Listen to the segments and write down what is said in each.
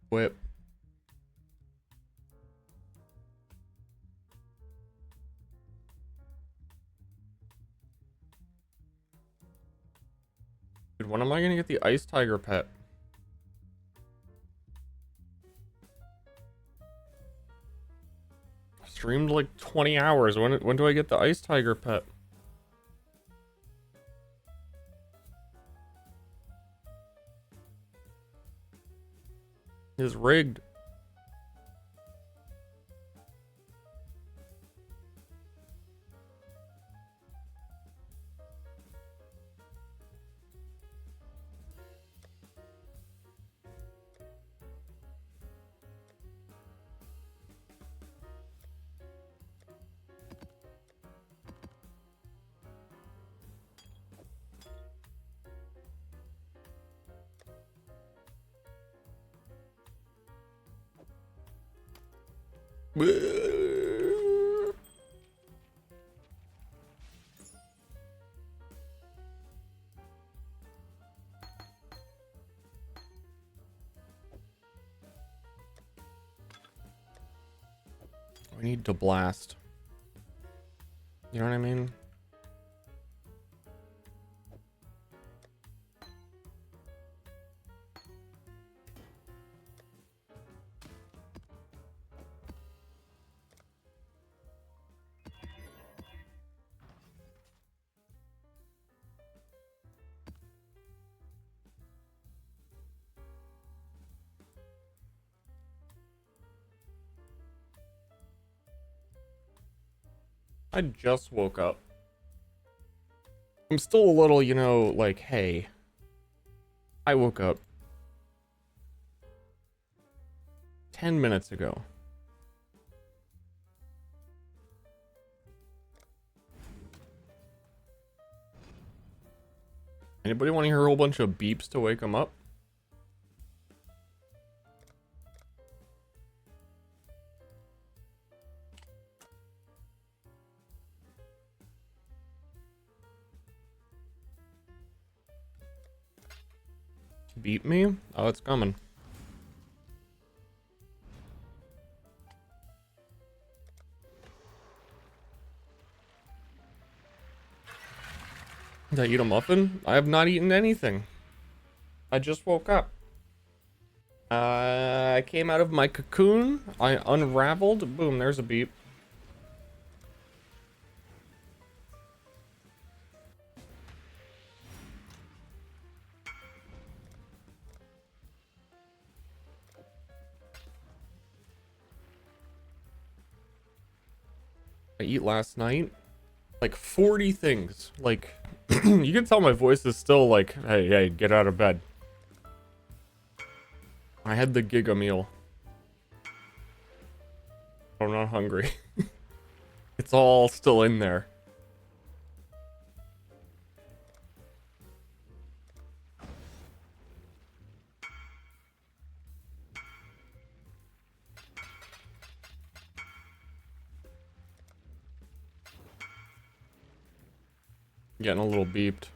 Whip. Dude, when am I gonna get the ice tiger pet? I streamed like 20 hours. When do I get the ice tiger pet? It's rigged. We need to blast. You know what I mean? I just woke up. I'm still a little, you know, like, hey. I woke up 10 minutes ago. Anybody want to hear a whole bunch of beeps to wake them up? Beat me? Oh, it's coming. Did I eat a muffin? I have not eaten anything. I just woke up. I came out of my cocoon. I unraveled. Boom, there's a beep. I eat last night. Like 40 things. Like, you can tell my voice is still like, hey, get out of bed. I had the giga meal. I'm not hungry. It's all still in there. Getting a little beeped.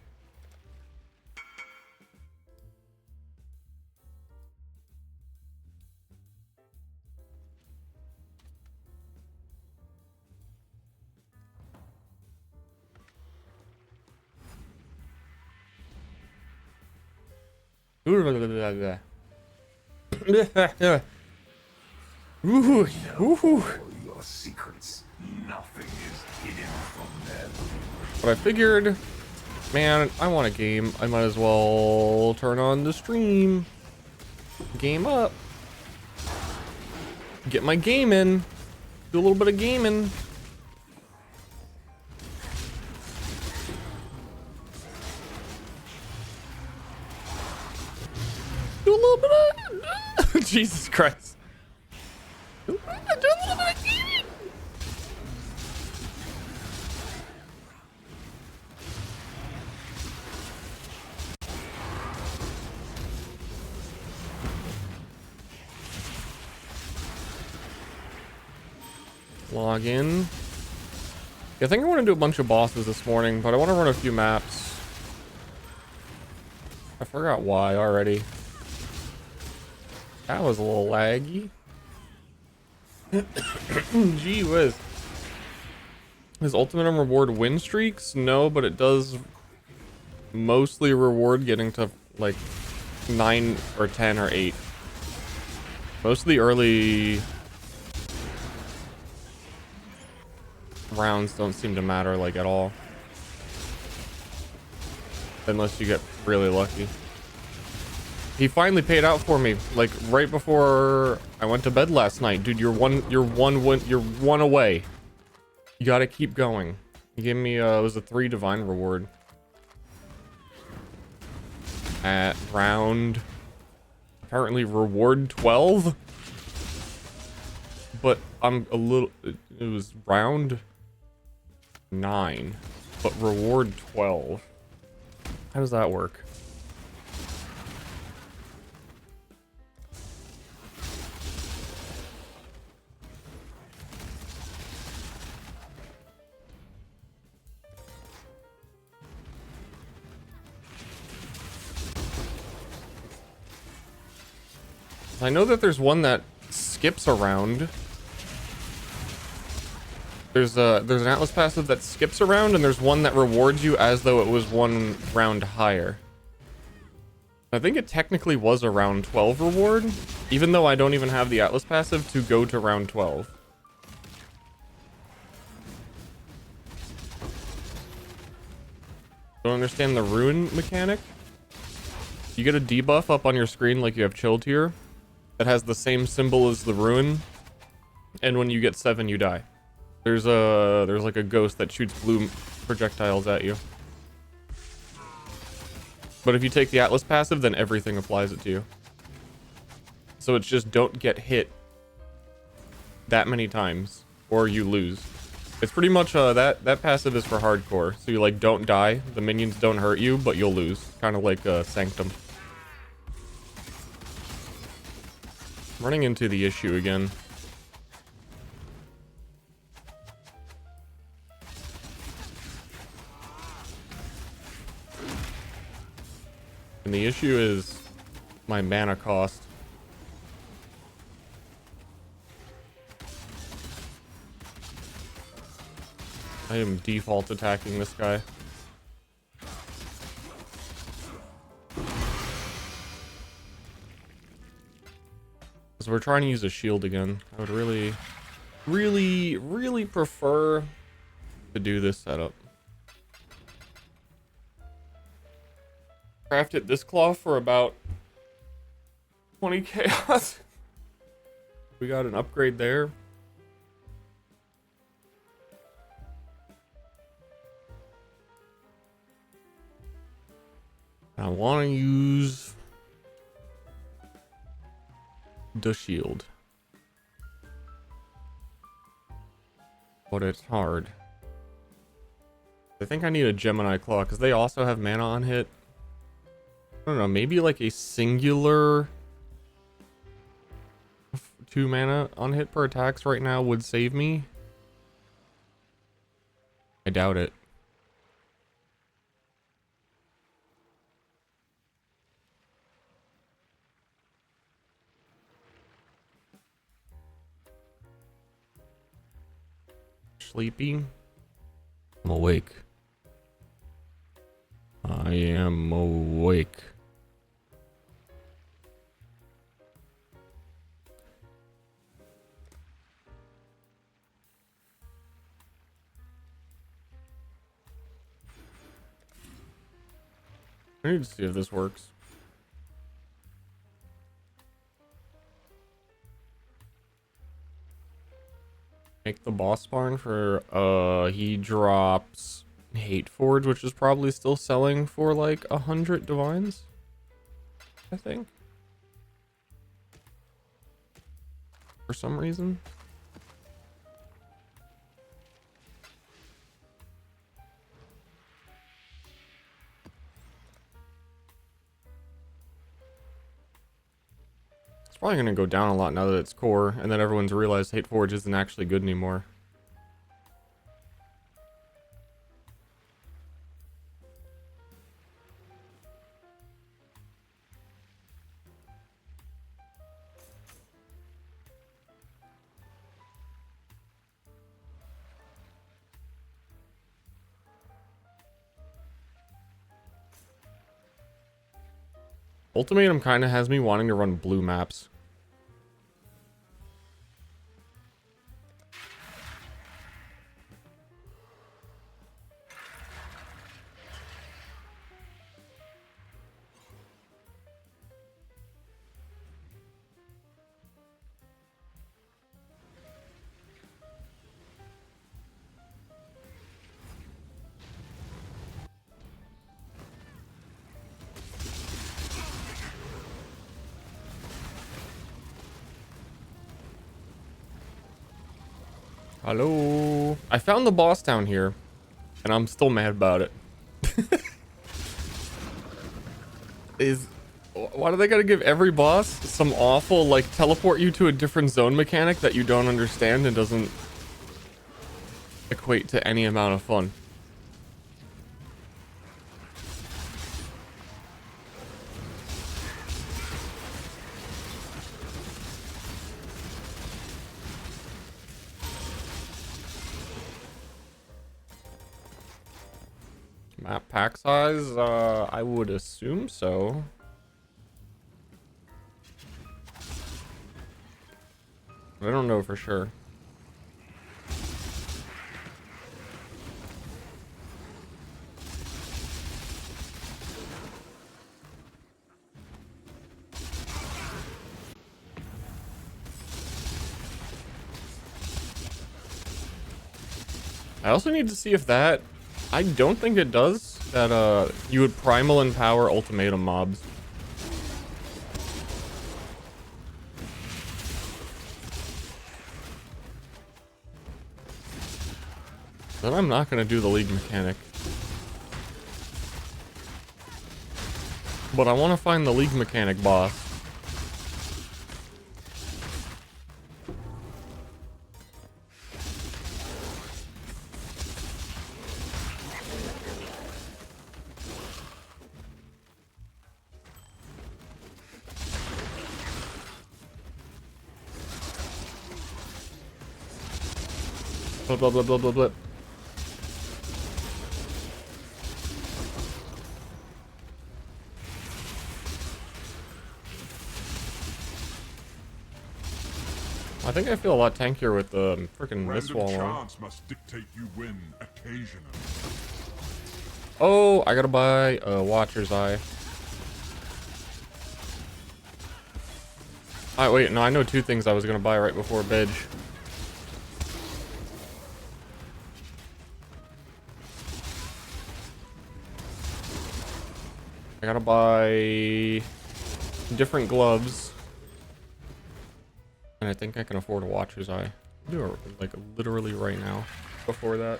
Ooh, ooh. Your secrets, nothing is hidden from them. But I figured, man, I want a game. I might as well turn on the stream. Game up. Get my game in. Do a little bit of gaming. Do a little bit of Jesus Christ. Do a little bit of gaming. Log in. Yeah, I think I want to do a bunch of bosses this morning, but I want to run a few maps. I forgot why already. That was a little laggy. Gee whiz. Does ultimate reward win streaks? No, but it does mostly reward getting to like 9 or 10 or 8. Most of the early rounds don't seem to matter like at all. Unless you get really lucky. He finally paid out for me, like right before I went to bed last night. Dude, you're one away. You gotta keep going. He gave me it was a 3 divine reward. At round apparently reward 12. But I'm a little it was round 9, but reward 12. How does that work? I know that there's one that skips around. There's an Atlas passive that skips around, and there's one that rewards you as though it was 1 round higher. I think it technically was a round 12 reward, even though I don't even have the Atlas passive to go to round 12. Don't understand the ruin mechanic? You get a debuff up on your screen like you have Chill Tier that has the same symbol as the ruin, and when you get 7 you die. There's like a ghost that shoots blue projectiles at you. But if you take the Atlas passive, then everything applies it to you. So it's just don't get hit that many times or you lose. It's pretty much that passive is for hardcore. So you like don't die, the minions don't hurt you, but you'll lose. Kind of like Sanctum. Running into the issue again. And the issue is my mana cost. I am default attacking this guy. Because we're trying to use a shield again. I would really prefer to do this setup. Crafted this cloth for about 20 chaos. We got an upgrade there. I want to use the shield, but it's hard. I think I need a Gemini Claw because they also have mana on hit. I don't know, maybe like a singular 2 mana on hit per attacks right now would save me. I doubt it. Sleepy? I'm awake. I am awake. I need to see if this works. Make the boss barn for he drops Hate Forge, which is probably still selling for like 100 divines, I think, for some reason. It's probably gonna go down a lot now that it's core, and then everyone's realized Hate Forge isn't actually good anymore. Ultimatum kind of has me wanting to run blue maps. Hello. I found the boss down here, and I'm still mad about it. Why do they gotta give every boss some awful, like, teleport you to a different zone mechanic that you don't understand and doesn't equate to any amount of fun? Map pack size? I would assume so. I don't know for sure. I also need to see if that... I don't think it does. That, you would primal empower ultimatum mobs. Then I'm not gonna do the league mechanic. But I want to find the league mechanic boss. Blah blah blah blah blah blah. I think I feel a lot tankier with the freaking this wall on. Chance must dictate you win occasionally. Oh, I gotta buy a Watcher's Eye. Wait, no, I know two things I was gonna buy right before bed. I gotta buy different gloves. And I think I can afford a Watcher's Eye. Do it like literally right now before that.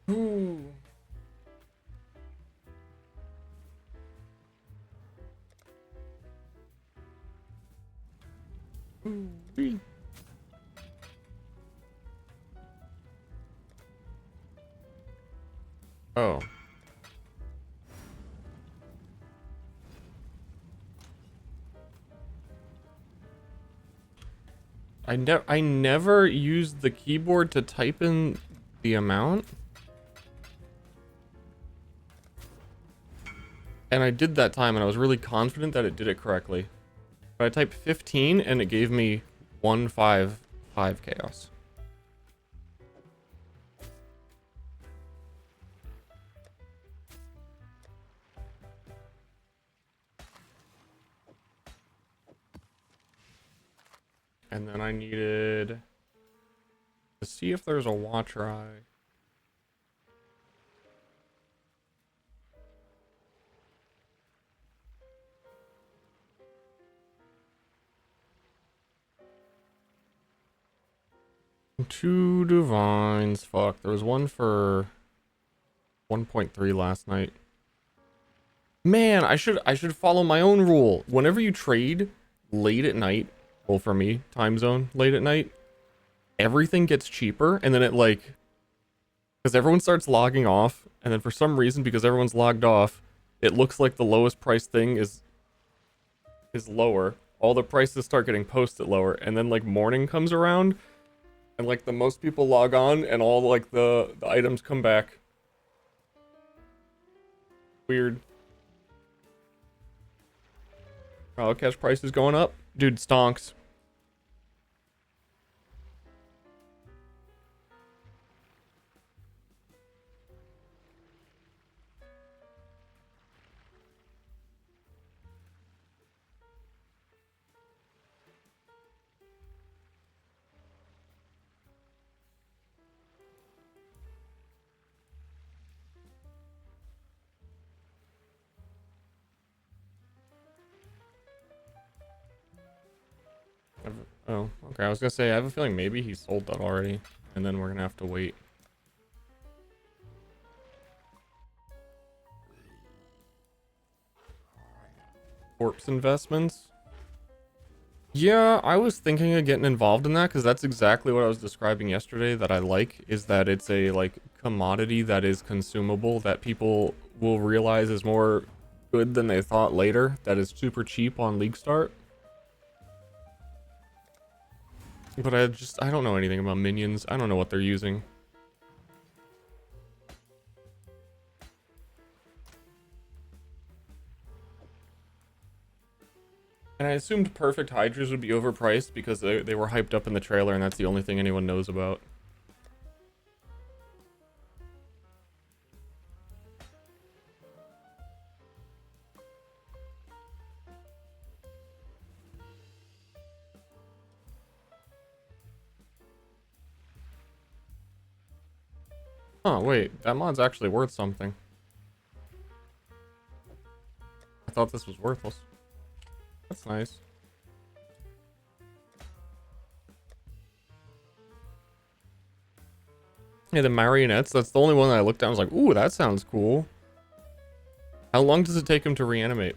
Ooh. Ooh. Oh. I never used the keyboard to type in the amount. And I did that time and I was really confident that it did it correctly. But I typed 15 and it gave me 155 chaos. And then I needed to see if there's a Watcher Eye. 2 divines. Fuck, there was one for 1.3 last night. Man, I should follow my own rule. Whenever you trade late at night, well, for me, time zone late at night, everything gets cheaper, and then it like, because everyone starts logging off, and then for some reason, because everyone's logged off, it looks like the lowest price thing is lower. All the prices start getting posted lower, and then like morning comes around, and like the most people log on, and all like the items come back. Weird. Oh, cash price is going up. Dude, stonks. Oh, okay. I was gonna say, I have a feeling maybe he sold that already, and then we're gonna have to wait. Corpse investments? Yeah, I was thinking of getting involved in that, because that's exactly what I was describing yesterday that I like, is that it's a, like, commodity that is consumable, that people will realize is more good than they thought later, that is super cheap on League Start. But I don't know anything about minions. I don't know what they're using. And I assumed perfect hydras would be overpriced because they were hyped up in the trailer, and that's the only thing anyone knows about. Oh, wait, that mod's actually worth something. I thought this was worthless. That's nice. Yeah, the marionettes, that's the only one that I looked at and was like, ooh, that sounds cool. How long does it take him to reanimate?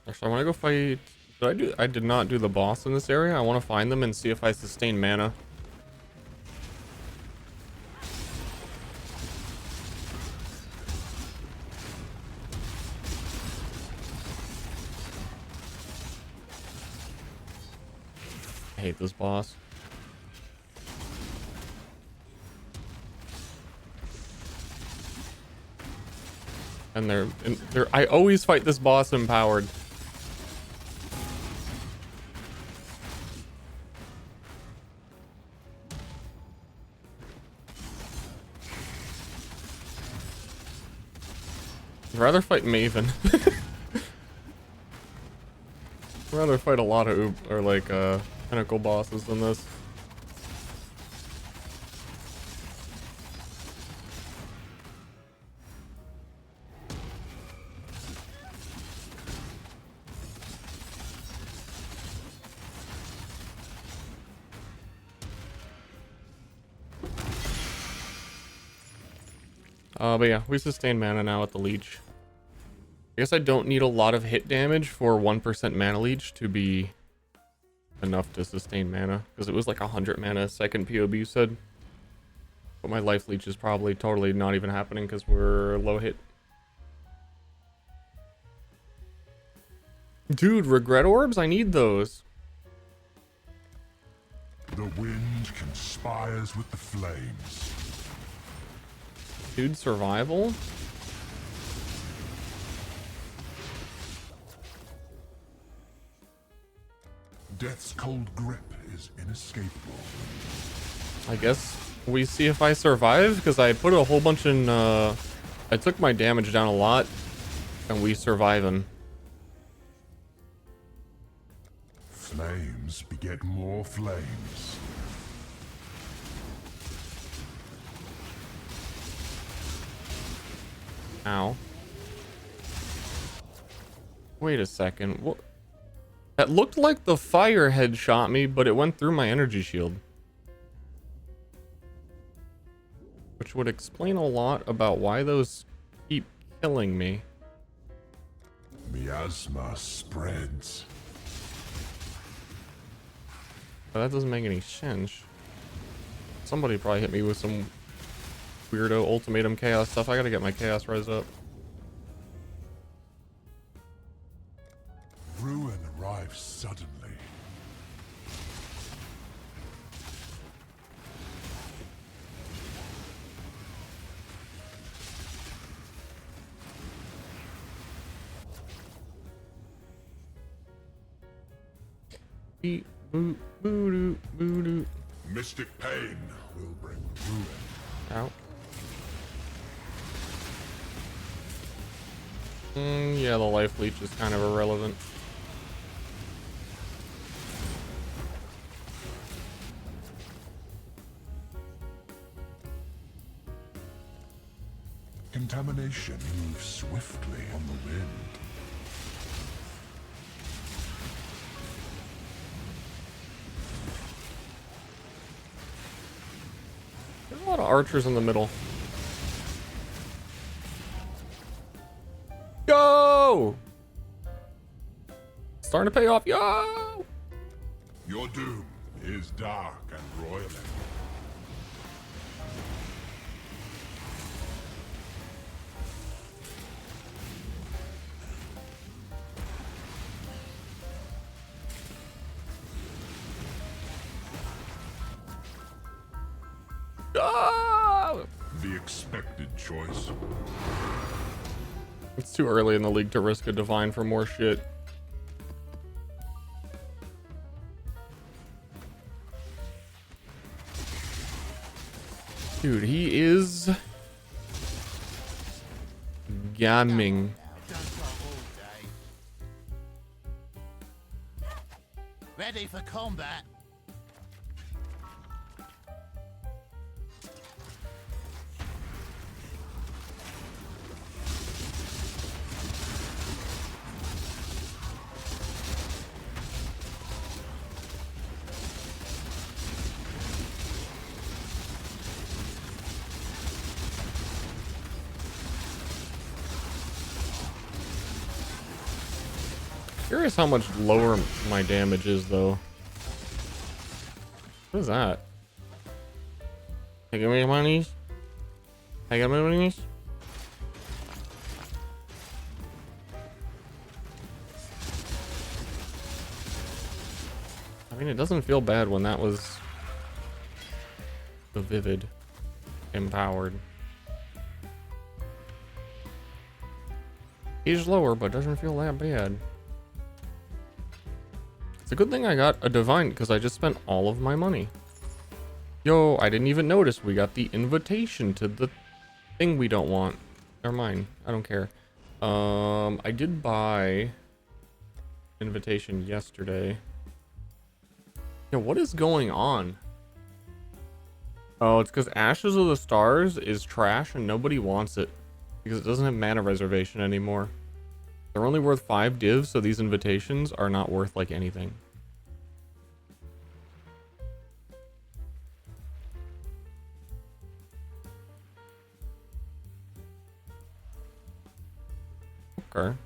Actually, I want to go fight... I did not do the boss in this area. I want to find them and see if I sustain mana. I hate this boss. And I always fight this boss empowered. I'd rather fight Maven. I'd rather fight a lot of pinnacle bosses than this. But yeah, we sustain mana now at the leech. I guess I don't need a lot of hit damage for 1% mana leech to be enough to sustain mana, because it was like 100 mana a second POB you said. But my life leech is probably totally not even happening because we're low hit. Dude, regret orbs? I need those. The wind conspires with the flames. Dude, survival? Death's cold grip is inescapable. I guess we see if I survive, because I put a whole bunch in, I took my damage down a lot, and we surviving. Flames beget more flames. Ow. Wait a second. What? That looked like the fire had shot me, but it went through my energy shield. Which would explain a lot about why those keep killing me. Miasma spreads. But that doesn't make any sense. Somebody probably hit me with some weirdo ultimatum chaos stuff. I gotta get my chaos res up. Ruin arrives suddenly. Beep, boop, boo-doo, boo-doo. Mystic pain will bring ruin. Ow. Yeah, the life leech is kind of irrelevant. Contamination moves swiftly on the wind. There's a lot of archers in the middle. Yo! Starting to pay off. Yo! Your doom is dark and roiling. Oh! The expected choice. It's too early in the league to risk a divine for more shit. Dude, he is gamming. Ready for combat. Curious how much lower my damage is, though. What is that? Taking me monies? Taking me monies? I mean, it doesn't feel bad when that was the vivid empowered. He's lower, but doesn't feel that bad. It's a good thing I got a divine because I just spent all of my money. Yo, I didn't even notice we got the invitation to the thing we don't want. Never mind, I don't care. I did buy invitation yesterday. Yo, what is going on? Oh, it's because Ashes of the Stars is trash and nobody wants it because it doesn't have mana reservation anymore. They're only worth 5 divs, so these invitations are not worth like anything. Okay.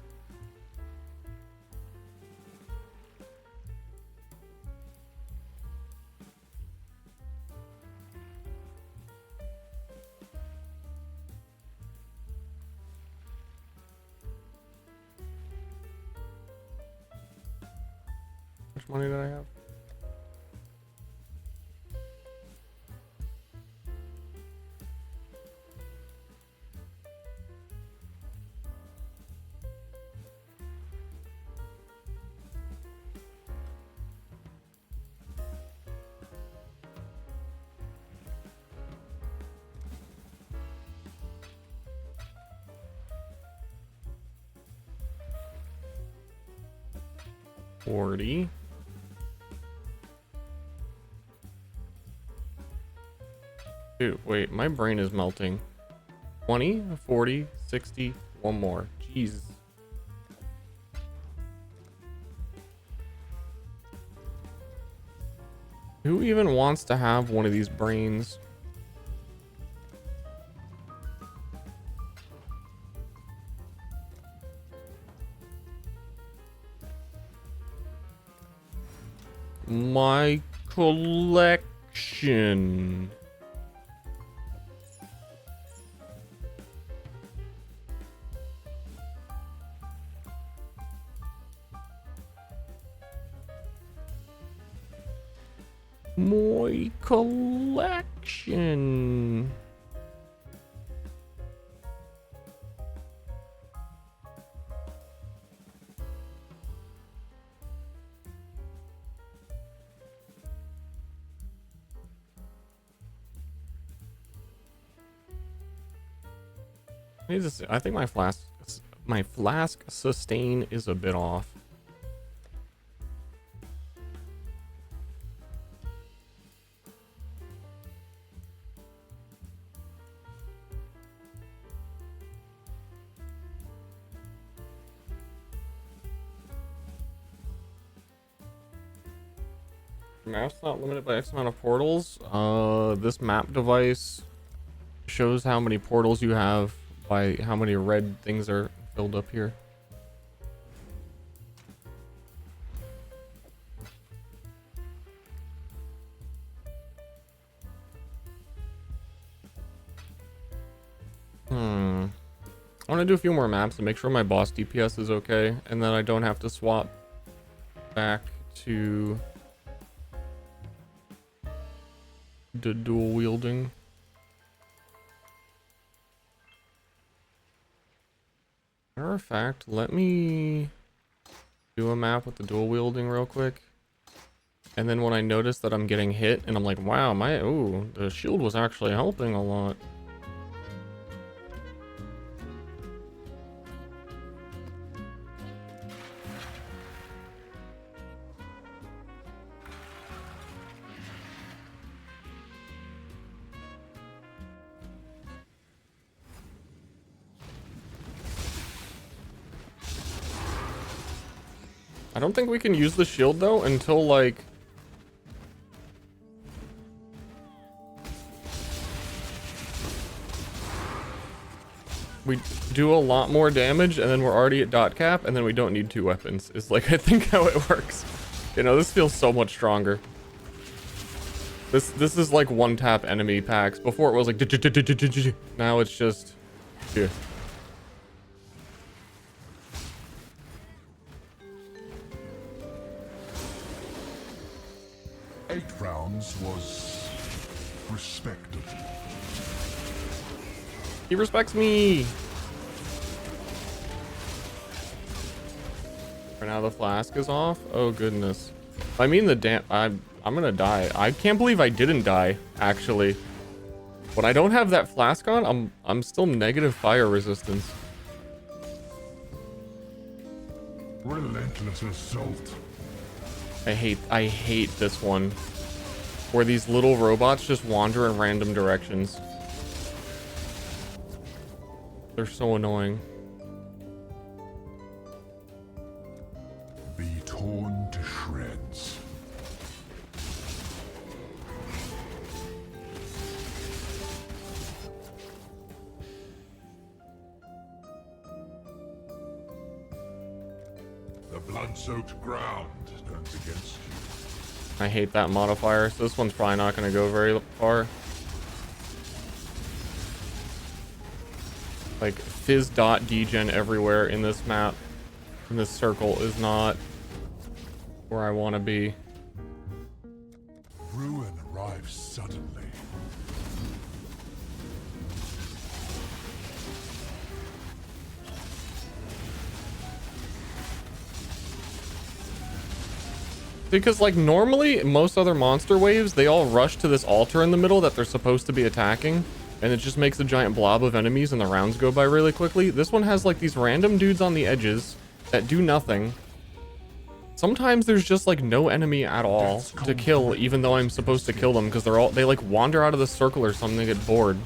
How much money did I have? 40. Dude, wait, my brain is melting. 20, 40, 60, one more. Jeez. Who even wants to have one of these brains? My collection. My collection. I think my flask sustain is a bit off. Map's not limited by X amount of portals. This map device shows how many portals you have by how many red things are filled up here. I want to do a few more maps and make sure my boss DPS is okay, and then I don't have to swap back to the dual wielding. Matter of fact, let me do a map with the dual wielding real quick. And then when I notice that I'm getting hit and I'm like, wow, the shield was actually helping a lot. I don't think we can use the shield though until like we do a lot more damage and then we're already at dot cap and then we don't need two weapons. It's like, I think how it works. You know, this feels so much stronger. This is like one tap enemy packs. Before it was like now it's just here. 8 rounds was respectable. He respects me. For now the flask is off. Oh goodness. I mean I'm gonna die. I can't believe I didn't die, actually. When I don't have that flask on, I'm still negative fire resistance. Relentless assault. I hate this one. Where these little robots just wander in random directions. They're so annoying. Be torn to shreds. The blood-soaked ground turns against you. I hate that modifier, so this one's probably not going to go very far. Like, fizz dot degen everywhere in this map. And this circle is not where I want to be. Ruin arrives suddenly. Because, like, normally, most other monster waves, they all rush to this altar in the middle that they're supposed to be attacking. And it just makes a giant blob of enemies and the rounds go by really quickly. This one has, like, these random dudes on the edges that do nothing. Sometimes there's just like no enemy at all to kill, even though I'm supposed to kill them, because they like wander out of the circle or something, they get bored.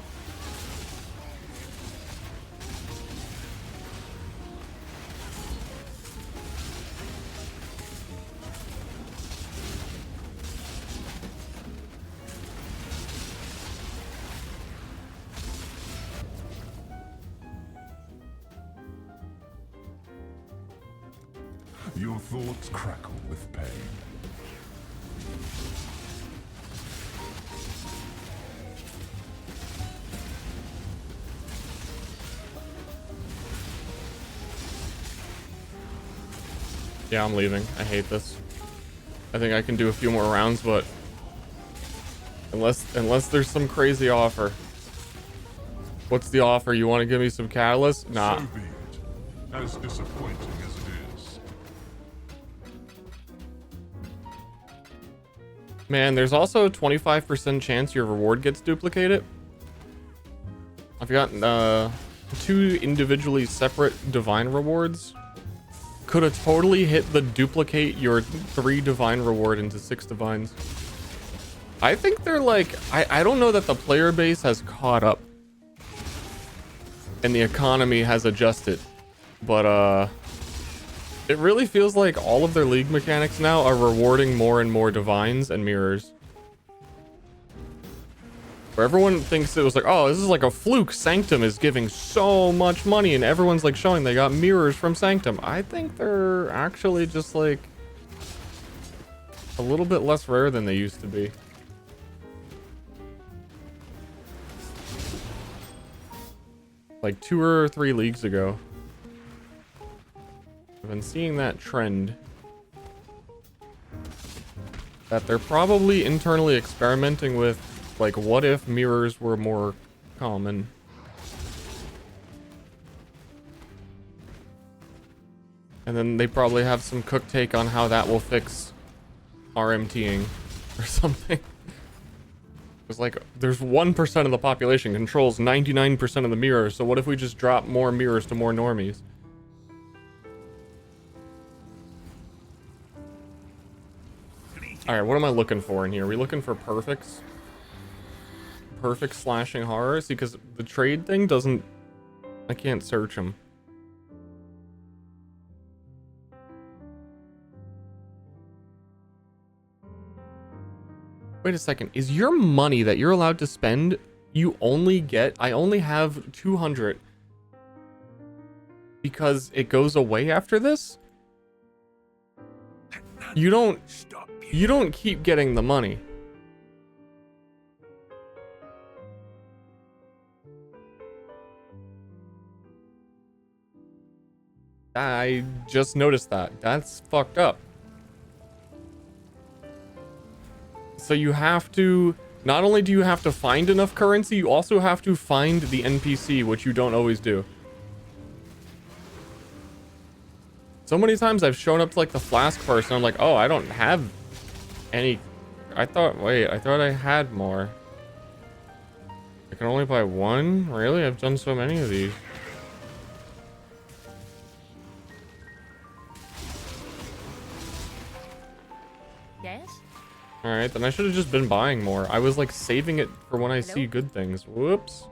Your thoughts crackle with pain. Yeah, I'm leaving. I hate this. I think I can do a few more rounds, but unless there's some crazy offer. What's the offer? You want to give me some catalyst? Nah. So be it. As disappointing as it is. Man, there's also a 25% chance your reward gets duplicated. I've gotten 2 individually separate divine rewards. Could have totally hit the duplicate your 3 divine reward into 6 divines. I think they're like, I don't know that the player base has caught up and the economy has adjusted, but it really feels like all of their league mechanics now are rewarding more and more divines and mirrors. Where everyone thinks it was like, oh, this is like a fluke. Sanctum is giving so much money, and everyone's like showing they got mirrors from Sanctum. I think they're actually just like a little bit less rare than they used to be. Like 2 or 3 leagues ago. I've been seeing that trend. That they're probably internally experimenting with, like, what if mirrors were more common? And then they probably have some cook take on how that will fix RMTing or something. It's like, there's 1% of the population controls 99% of the mirrors, so what if we just drop more mirrors to more normies? Alright, what am I looking for in here? Are we looking for perfects? Perfect slashing horror? See, because the trade thing doesn't... I can't search them. Wait a second. Is your money that you're allowed to spend, you only get... I only have 200 because it goes away after this? You don't keep getting the money. I just noticed that. That's fucked up. So you have to, not only do you have to find enough currency, you also have to find the NPC, which you don't always do. So many times I've shown up to like the flask person, I'm like, oh, I don't have any. I thought I had more. I can only buy 1? Really? I've done so many of these. Yes? Alright, then I should have just been buying more. I was like saving it for when I see good things. Whoops.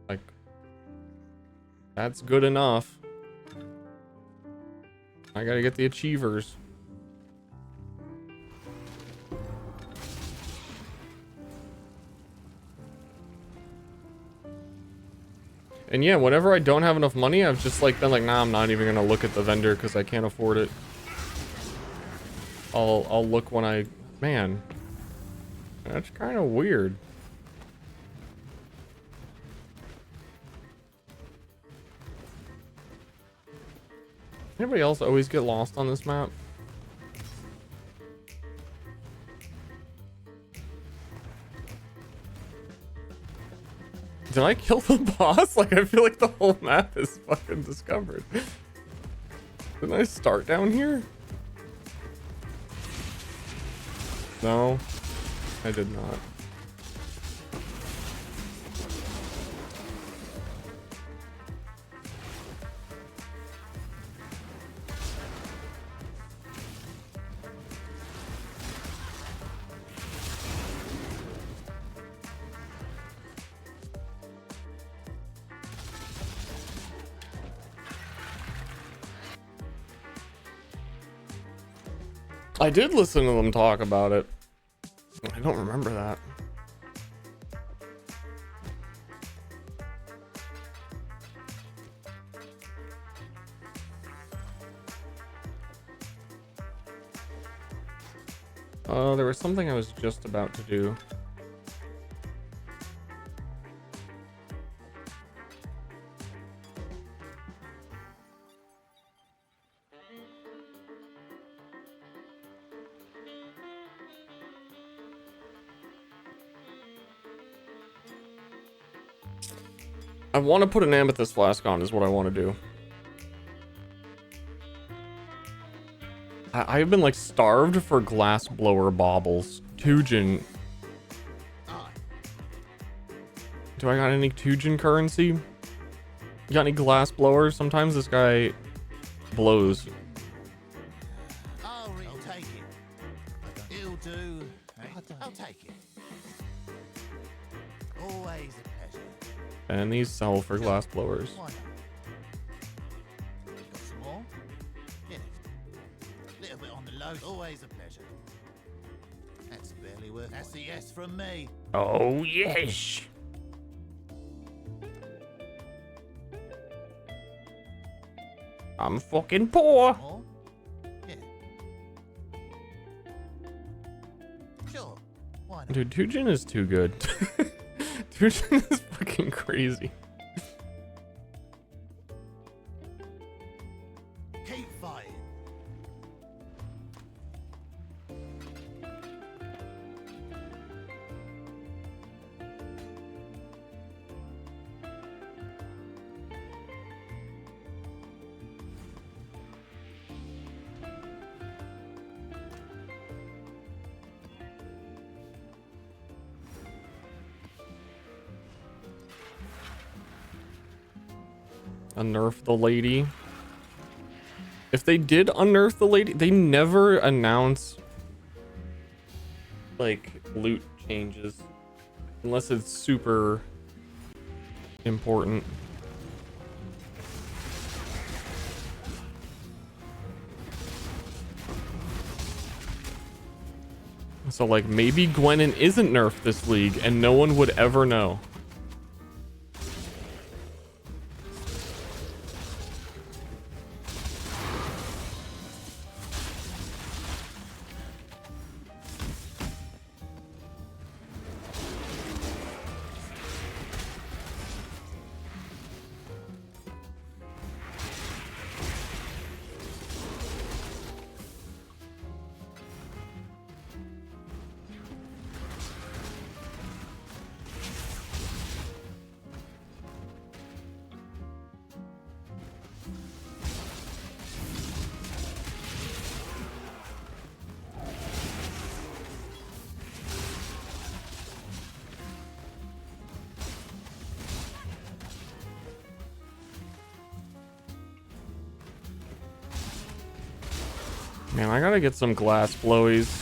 Like, that's good enough. I gotta get the achievers. And yeah, whenever I don't have enough money, I've just like been like, nah, I'm not even gonna look at the vendor because I can't afford it. I'll look when I... Man. That's kind of weird. Anybody else always get lost on this map? Did I kill the boss? Like, I feel like the whole map is fucking discovered. Didn't I start down here? No, I did not. I did listen to them talk about it. I don't remember that. There was something I was just about to do. I want to put an amethyst flask on is what I want to do. I've been like starved for glass blower baubles. Tujin. Do I got any Tujin currency? You got any glass blowers? Sometimes this guy blows. I'll take it. It'll do. I'll take it. Always a pleasure. And these sell for glass blowers. Why not? You got some more? Yeah. Little bit on the low. Always a pleasure. That's barely worth. That's a yes from me. Oh, yes. I'm fucking poor. More? Yeah. Sure. Why not? Dude, Tujin is too good. Tujin is fucking crazy. Keep fighting. Unnerf the lady. If they did unnerf the lady, they never announce like loot changes unless it's super important. So like maybe Gwenin isn't nerfed this league and no one would ever know. Man, I gotta get some glass blowies.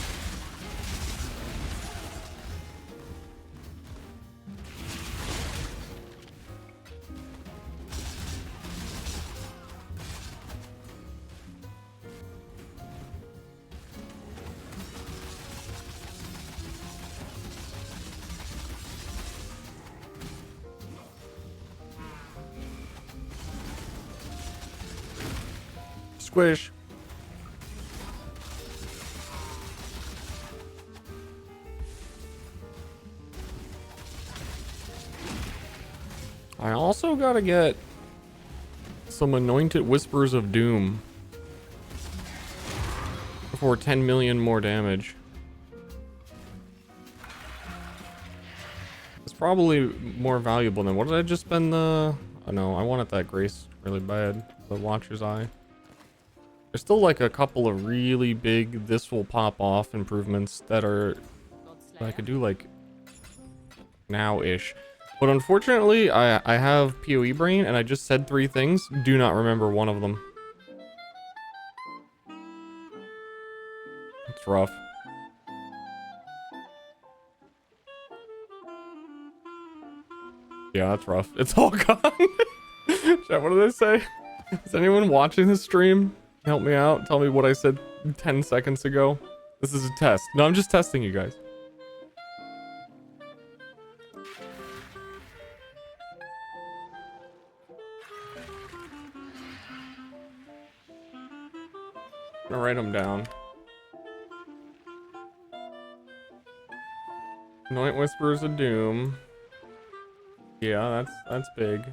Squish. I also gotta get some Anointed Whispers of Doom for 10 million more damage. It's probably more valuable than what did I just spend the... Oh no, I wanted that Grace really bad. The Watcher's Eye. There's still like a couple of really big this will pop off improvements that are... that I could do like now-ish. But unfortunately, I have PoE brain and I just said 3 things. Do not remember one of them. It's rough. Yeah, that's rough. It's all gone. Chat, what did I say? Is anyone watching this stream? Help me out. Tell me what I said 10 seconds ago. This is a test. No, I'm just testing you guys. I'm gonna write them down. Anoint Whispers of Doom. Yeah, that's big.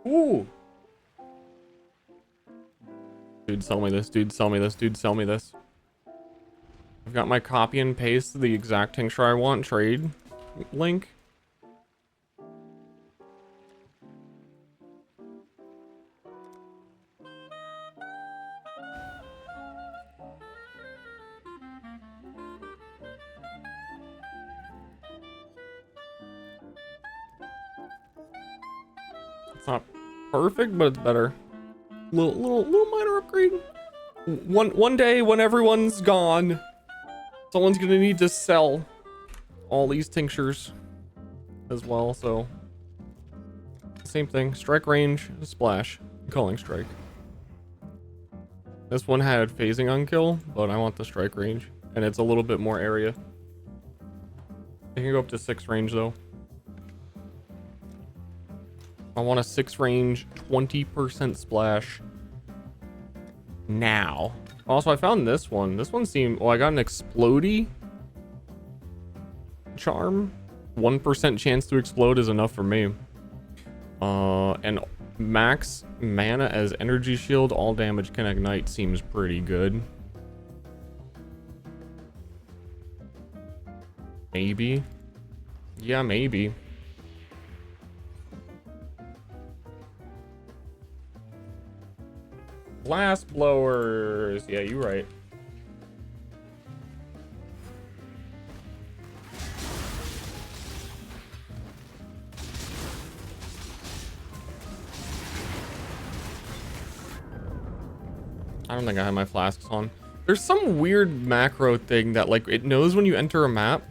Ooh. Dude, sell me this. Dude, sell me this. Dude, sell me this. I've got my copy and paste the exact tincture I want trade link. It's not perfect, but it's better. Little minor upgrade. One day when everyone's gone, someone's gonna need to sell all these tinctures as well. So same thing. Strike range, splash, calling strike. This one had phasing on kill, but I want the strike range, and it's a little bit more area. It can go up to 6 range though. I want a 6 range, 20% splash now. Also, I found this one. This one seemed... Oh, I got an explodey charm. 1% chance to explode is enough for me. And max mana as energy shield. All damage can ignite seems pretty good. Maybe. Yeah, maybe. Blast blowers. Yeah, you're right. I don't think I have my flasks on. There's some weird macro thing that like it knows when you enter a map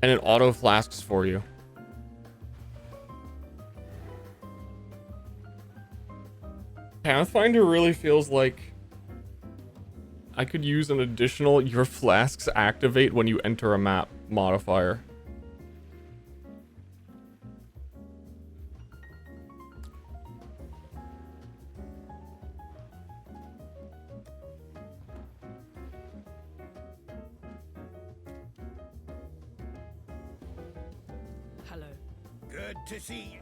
and it auto flasks for you. Pathfinder really feels like I could use an additional your flasks activate when you enter a map modifier. Hello. Good to see you.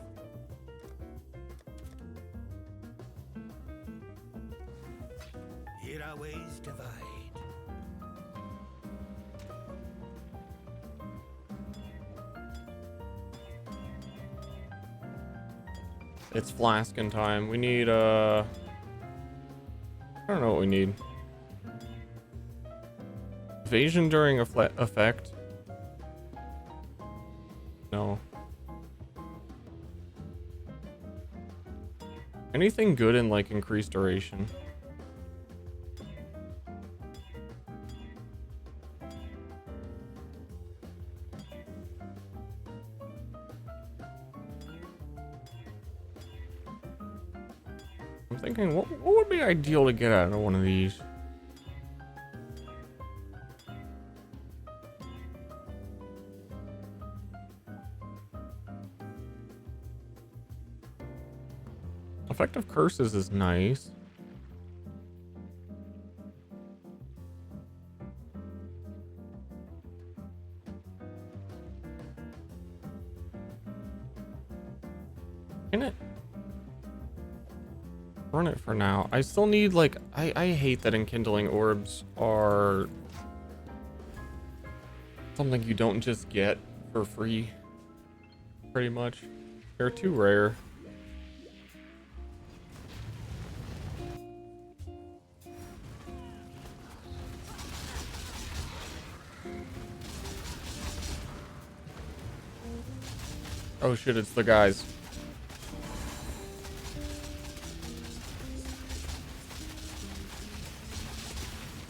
Here our ways divide. It's flasking time. We need I don't know what we need. Evasion during effect. No. Anything good in like increased duration? I'm thinking, what would be ideal to get out of one of these? Effective curses is nice. Can it run it for now? I still need like I hate that enkindling orbs are something you don't just get for free. Pretty much. They're too rare. Oh shit, it's the guys.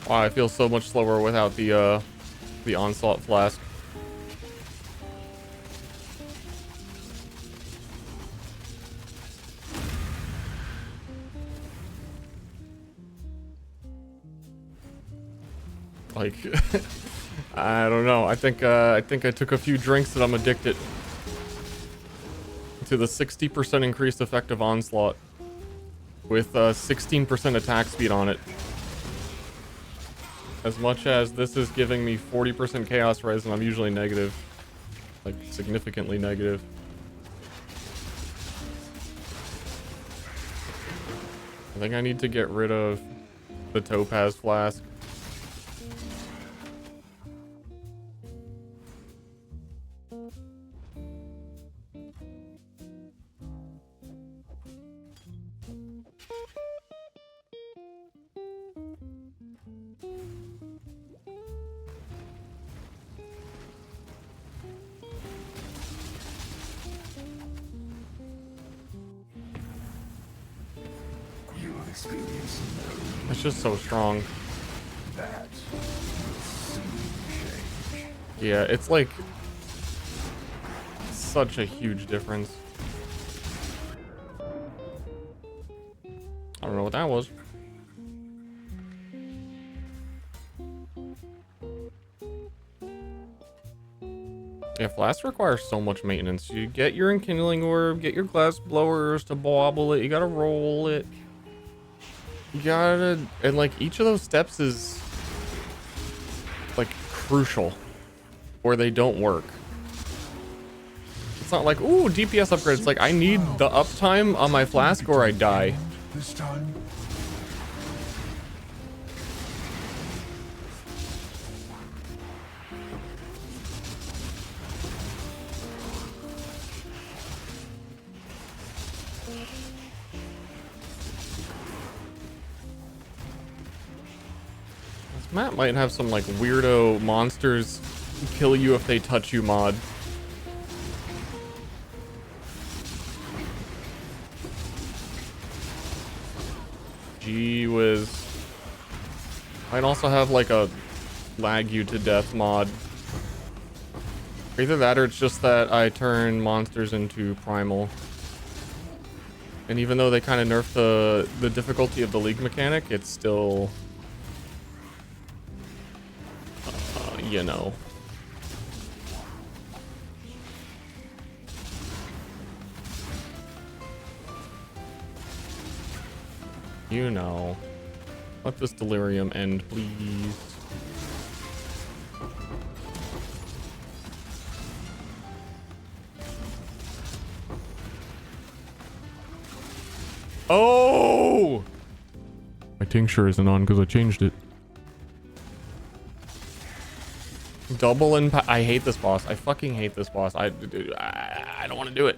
Wow, I feel so much slower without the onslaught flask. Like, I don't know. I think I took a few drinks that I'm addicted to the 60% increased effective onslaught with 16% attack speed on it. As much as this is giving me 40% chaos res, and I'm usually negative, like significantly negative. I think I need to get rid of the topaz flask. It's just so strong. Yeah, it's like such a huge difference. I don't know what that was. Yeah, flasks require so much maintenance. You get your enkindling orb, get your glass blowers to bobble it, you gotta roll it. You gotta, and like each of those steps is like crucial or they don't work. It's not like, ooh, DPS upgrade. It's like, I need the uptime on my flask or I die. This time. This map might have some like weirdo monsters kill you if they touch you mod. Gee whiz. Might also have like a lag you to death mod. Either that or it's just that I turn monsters into primal. And even though they kind of nerfed the difficulty of the league mechanic, it's still, you know. You know. Let this delirium end, please. Oh! My tincture isn't on because I changed it. Double impact. I hate this boss. I fucking hate this boss. I don't want to do it.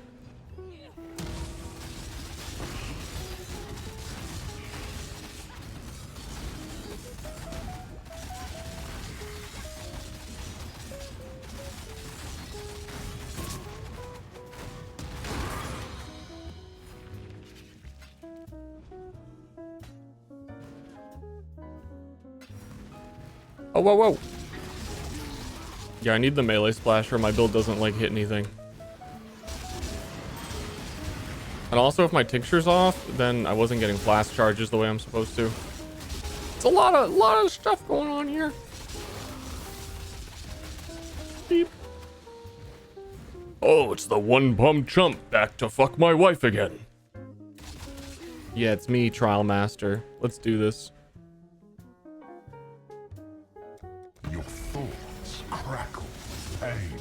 Oh, whoa, whoa. Yeah, I need the melee splash or my build doesn't like hit anything. And also if my tincture's off, then I wasn't getting flash charges the way I'm supposed to. It's a lot of stuff going on here. Beep. Oh, it's the one pump chump back to fuck my wife again. Yeah, it's me, Trial Master. Let's do this. Your thoughts crackle with pain.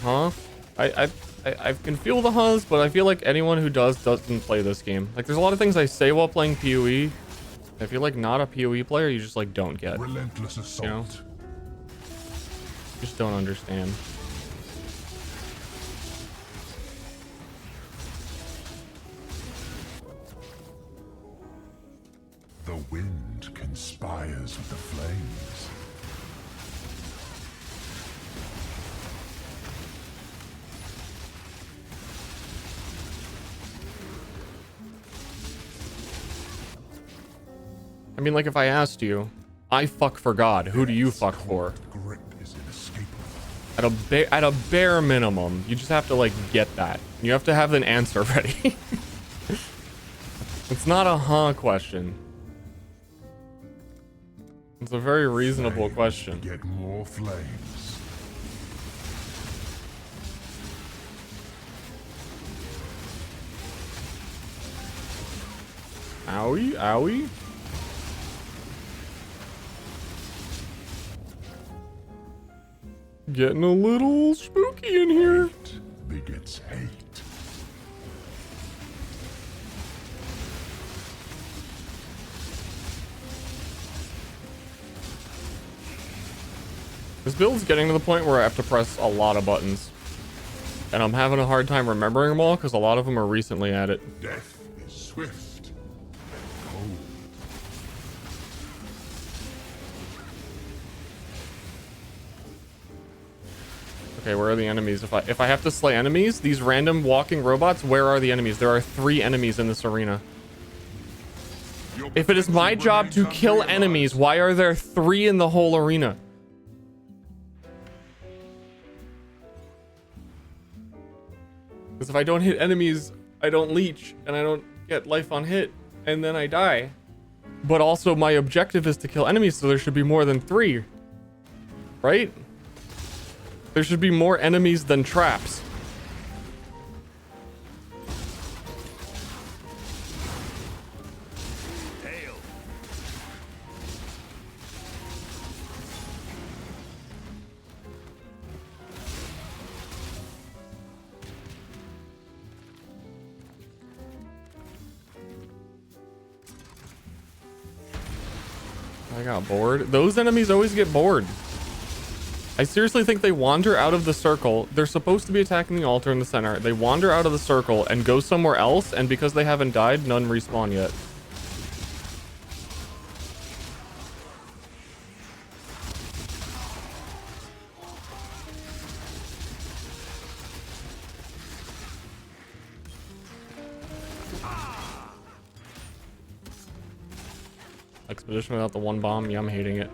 Huh? I can feel the huzz, but I feel like anyone who doesn't play this game. Like, there's a lot of things I say while playing PoE. I feel like not a PoE player, you just like don't get. Relentless assault. You know? Just don't understand. The wind conspires with the flames. I mean, like, if I asked you, I fuck for God, who do you fuck for? Grip is inescapable. At a bare minimum, you just have to, like, get that. You have to have an answer ready. It's not a huh question. It's a very reasonable question. Get more flames. Owie, owie. Getting a little spooky in here. Hate begets hate. This build's getting to the point where I have to press a lot of buttons. And I'm having a hard time remembering them all because a lot of them are recently added. Death is swift and cold. Okay, where are the enemies? If I have to slay enemies, these random walking robots, where are the enemies? There are 3 enemies in this arena. If it is my job to kill enemies, why are there 3 in the whole arena? Because if I don't hit enemies, I don't leech, and I don't get life on hit, and then I die. But also my objective is to kill enemies, so there should be more than 3. Right? There should be more enemies than traps. I got bored. Those enemies always get bored. I seriously think they wander out of the circle. They're supposed to be attacking the altar in the center. They wander out of the circle and go somewhere else, and because they haven't died, none respawn yet. Expedition without the 1 bomb? Yeah, I'm hating it.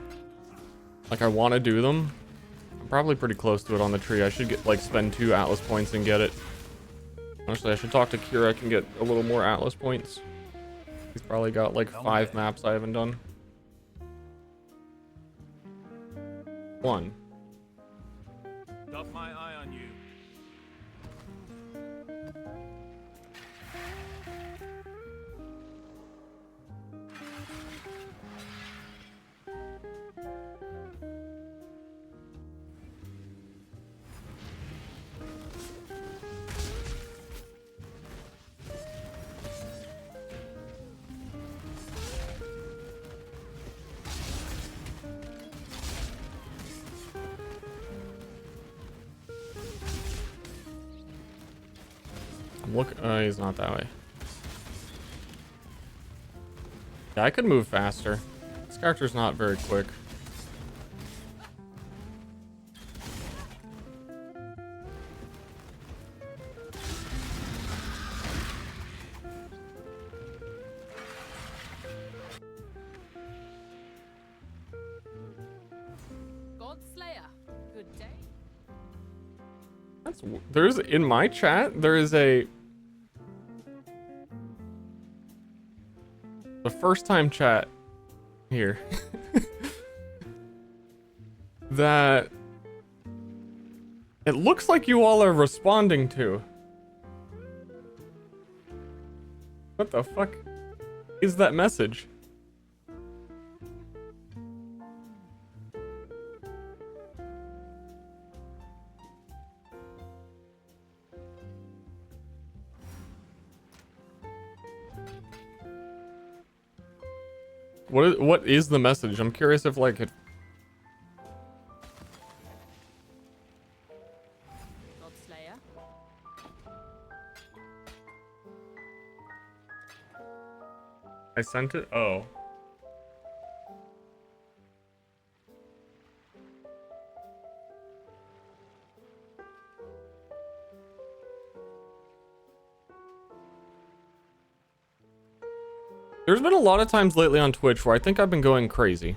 Like, I want to do them. I'm probably pretty close to it on the tree. I should get, like, spend 2 Atlas points and get it. Honestly, I should talk to Kira. I can get a little more Atlas points. He's probably got, like, 5 maps I haven't done. 1. Got my eye on you. Look, he's not that way. Yeah, I could move faster. This character's not very quick. Good day. There's in my chat, there is the first time chat here that it looks like you all are responding to. What the fuck is that message? What is the message? I'm curious if like it. Godslayer. I sent it. Oh. There's been a lot of times lately on Twitch where I think I've been going crazy.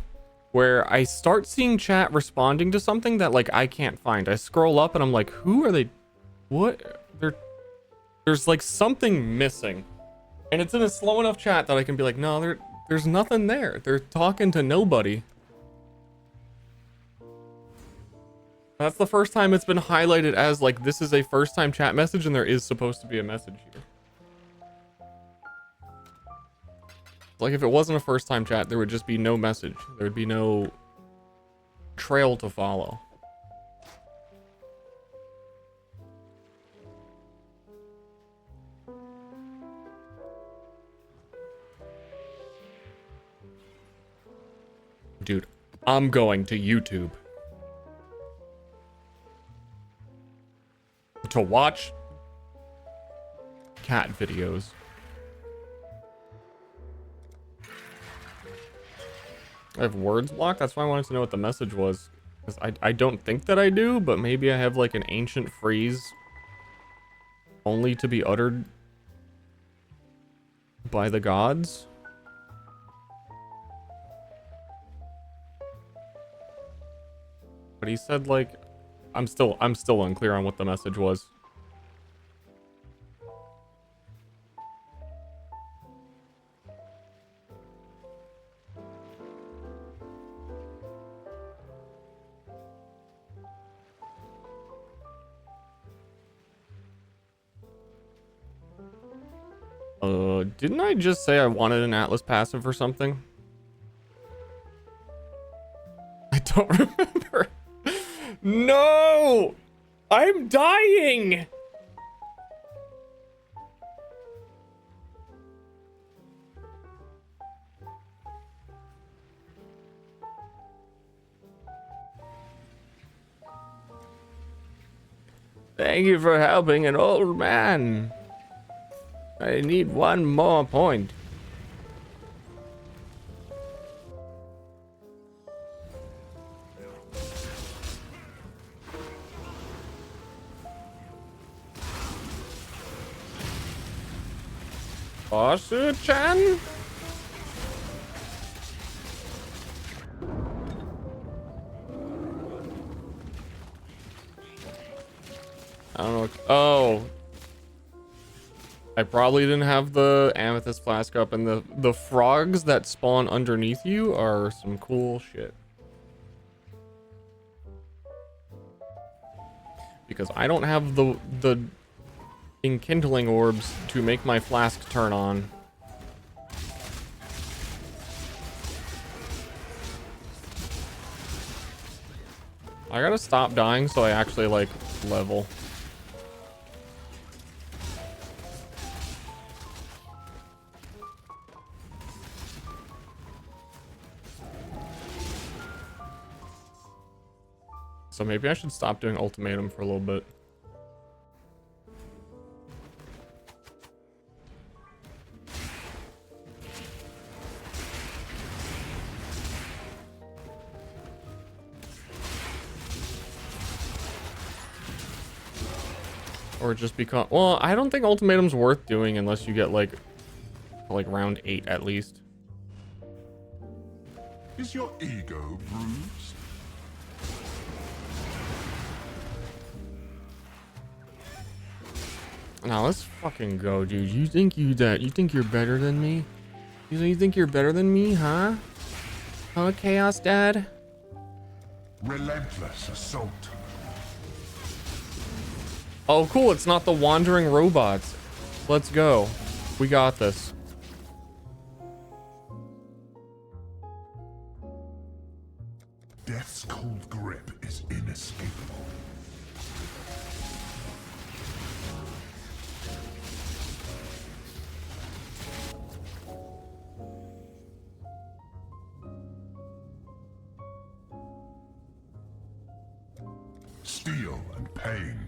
Where I start seeing chat responding to something that like I can't find. I scroll up and I'm like, who are they? What? There's like something missing. And it's in a slow enough chat that I can be like, no, there's nothing there. They're talking to nobody. That's the first time it's been highlighted as like this is a first time chat message and there is supposed to be a message here. Like if it wasn't a first time chat, there would just be no message. There would be no trail to follow. Dude, I'm going to YouTube to watch cat videos. I have words blocked. That's why I wanted to know what the message was. Because I don't think that I do, but maybe I have like an ancient phrase only to be uttered by the gods. But he said like, I'm still unclear on what the message was. Didn't I just say I wanted an Atlas passive or something? I don't remember. No! I'm dying! Thank you for helping an old man. I need one more point. Osu-chan? I don't know. Oh. I probably didn't have the amethyst flask up, and the frogs that spawn underneath you are some cool shit. Because I don't have the enkindling orbs to make my flask turn on. I gotta stop dying so I actually like level. So maybe I should stop doing ultimatum for a little bit. Or just become, well, I don't think ultimatum's worth doing unless you get like round 8 at least. Is your ego bruised? Now let's fucking go, dude. You think you're better than me? You think you're better than me, huh? Huh, Chaos Dad? Relentless assault. Oh, cool. It's not the wandering robots. Let's go. We got this. Death's cold grip is inescapable. Steel and pain.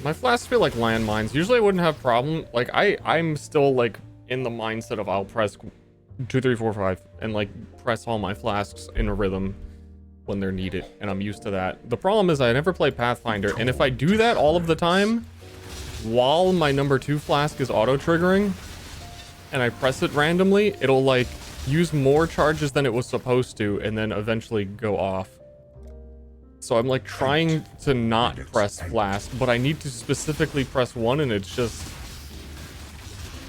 My flasks feel like landmines. Usually I wouldn't have problem. Like I'm still like in the mindset of I'll press 2, 3, 4, 5 and like press all my flasks in a rhythm when they're needed, and I'm used to that. The problem is I never play Pathfinder, and if I do that all of the time while my number 2 flask is auto triggering and I press it randomly, it'll like use more charges than it was supposed to and then eventually go off. So I'm like trying to not press flask, but I need to specifically press 1, and it's just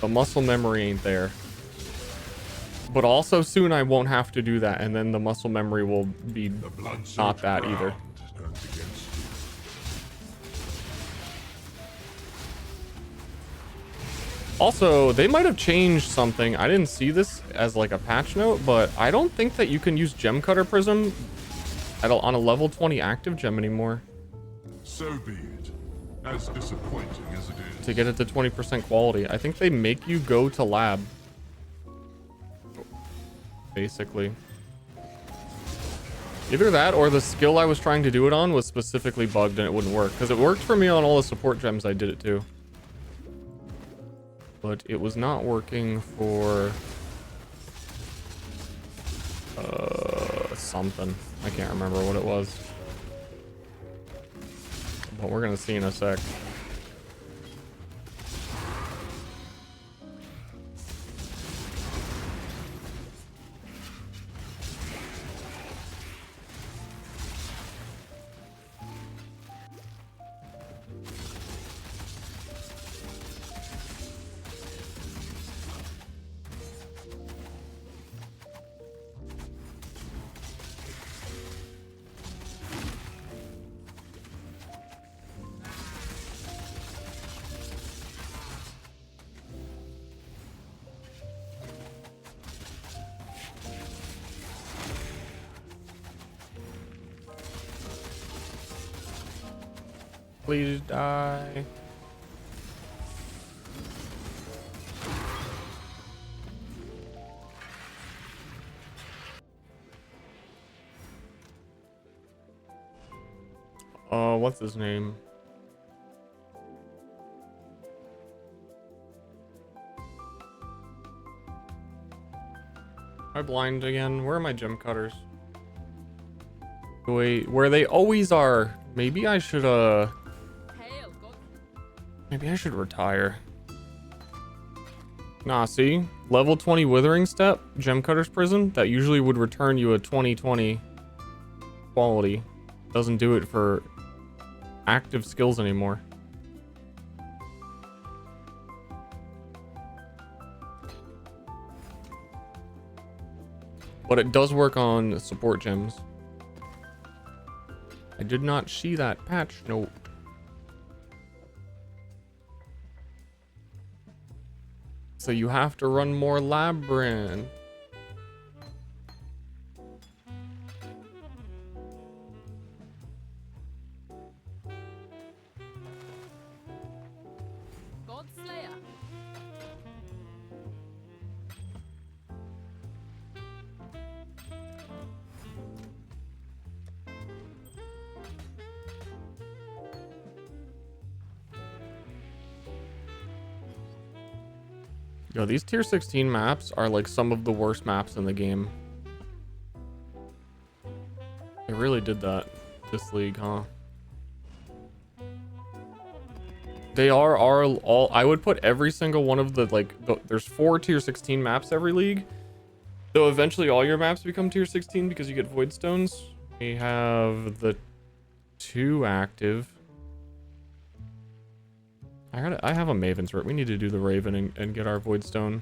the muscle memory ain't there. But also soon I won't have to do that, and then the muscle memory will be The blood not that either. turns against you. Also, they might have changed something. I didn't see this as like a patch note, but I don't think that you can use Gem Cutter Prism on a level 20 active gem anymore So be it. As disappointing as it is. to get it to 20% quality. I think they make you go to lab. Basically. Either that or the skill I was trying to do it on was specifically bugged and it wouldn't work. Because it worked for me on all the support gems I did it to. But it was not working for something. I can't remember what it was. But we're gonna see in a sec. Please die. What's his name? Am I blind again? Where are my gem cutters? Wait, where they always are. Maybe I should, Hail, God. maybe I should retire. Nah, see? Level 20 Withering Step, Gem Cutter's Prison, that usually would return you a 20/20 quality. Doesn't do it for active skills anymore. But it does work on support gems. I did not see that patch note. So you have to run more Labyrinth. God Slayer. Yo, these tier 16 maps are like some of the worst maps in the game. They really did that this league, huh? They are all I would put every single one of the there's 4 tier 16 maps every league. Though eventually all your maps become tier 16 because you get void stones. We have the 2 active. I have a Maven's Root. We need to do the Raven and get our void stone.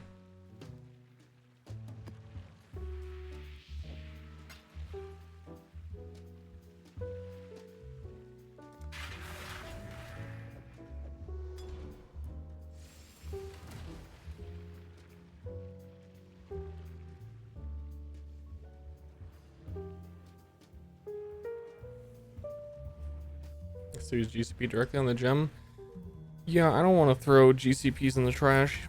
So use GCP directly on the gem. Yeah, I don't want to throw GCPs in the trash.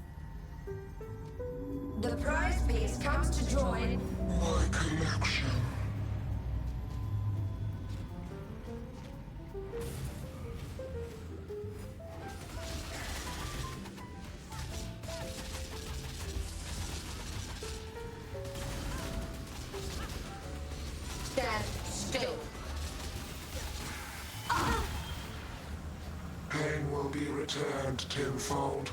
The prize piece comes to join My collection. Stand still. Pain will be returned tenfold.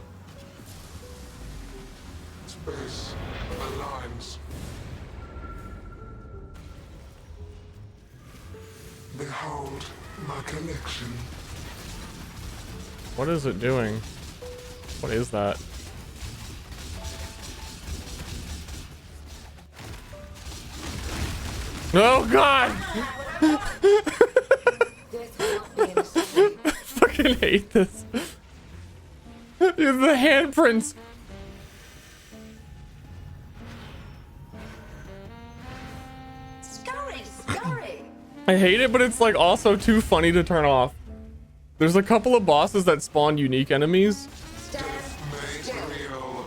Space aligns. Behold my collection. What is it doing? What is that? Oh god! Death will not be an escape. I fucking hate this. The handprints. Scurry, scurry. I hate it, but it's like also too funny to turn off. There's a couple of bosses that spawn unique enemies. Stand still. Real.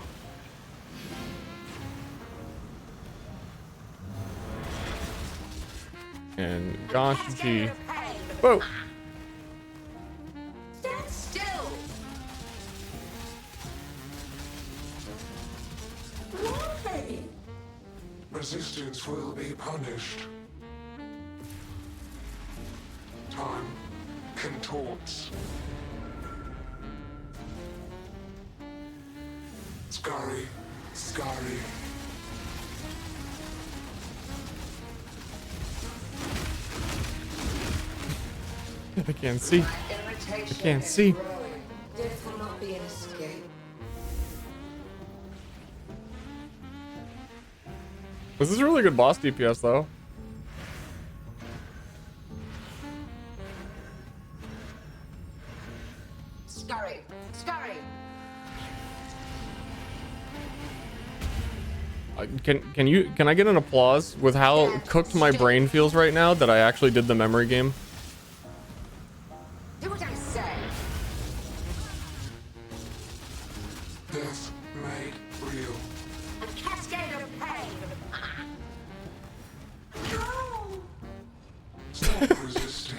And gosh, gee. Cascade of pain. Whoa. Stand still. Why? Resistance will be punished. Time contorts. Scurry, scurry. I can't see. Irritation can't is see. growing. Death will not be an escape. This is a really good boss DPS though. Scurry, scurry. Can I get an applause with how cooked my brain feels right now that I actually did the memory game? Do what I say. Death made real. A cascade of pain. No. Stop resisting.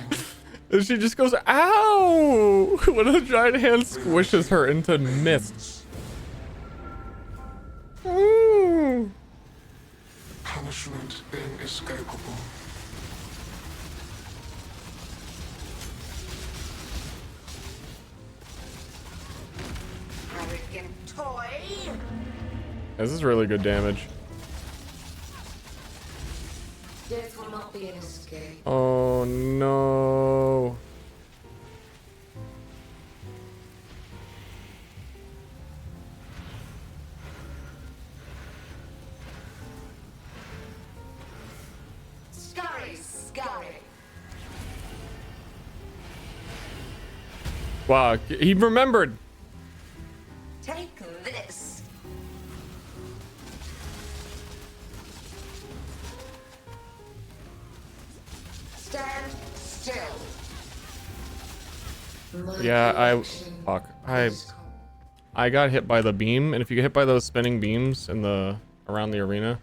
And she just goes, ow! When a giant hand squishes her into mist. Ooh. Punishment inescapable. Arrogant toy. This is really good damage. Death will not be an escape. Oh no. Scurry, scurry. Wow, he remembered. Take this. Stand still. My Yeah, collection is I got hit by the beam, and if you get hit by those spinning beams in the around the arena,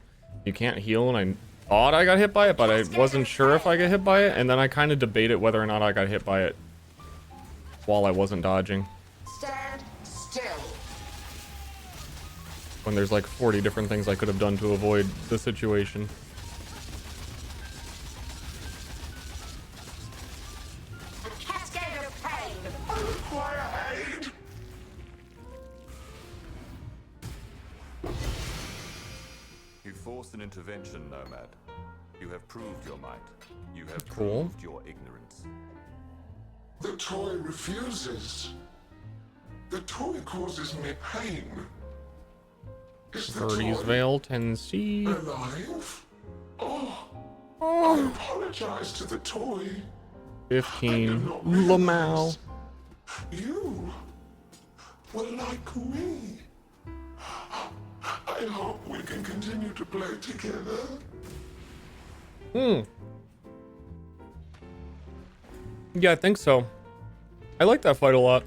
you can't heal, and I thought I got hit by it, but I wasn't sure if I got hit by it, and then I kind of debated whether or not I got hit by it while I wasn't dodging. Stand still. When there's like 40 different things I could have done to avoid the situation. A cascade of pain. Require aid. You forced an intervention, Nomad. You have proved your might. You have Cool. proved your ignorance. The toy refuses. The toy causes me pain. Is the Birdie's toy Veil, 10C. alive? I apologize to the toy. 15. Lamau. You were like me. I hope we can continue to play together. Yeah, I think so. I like that fight a lot.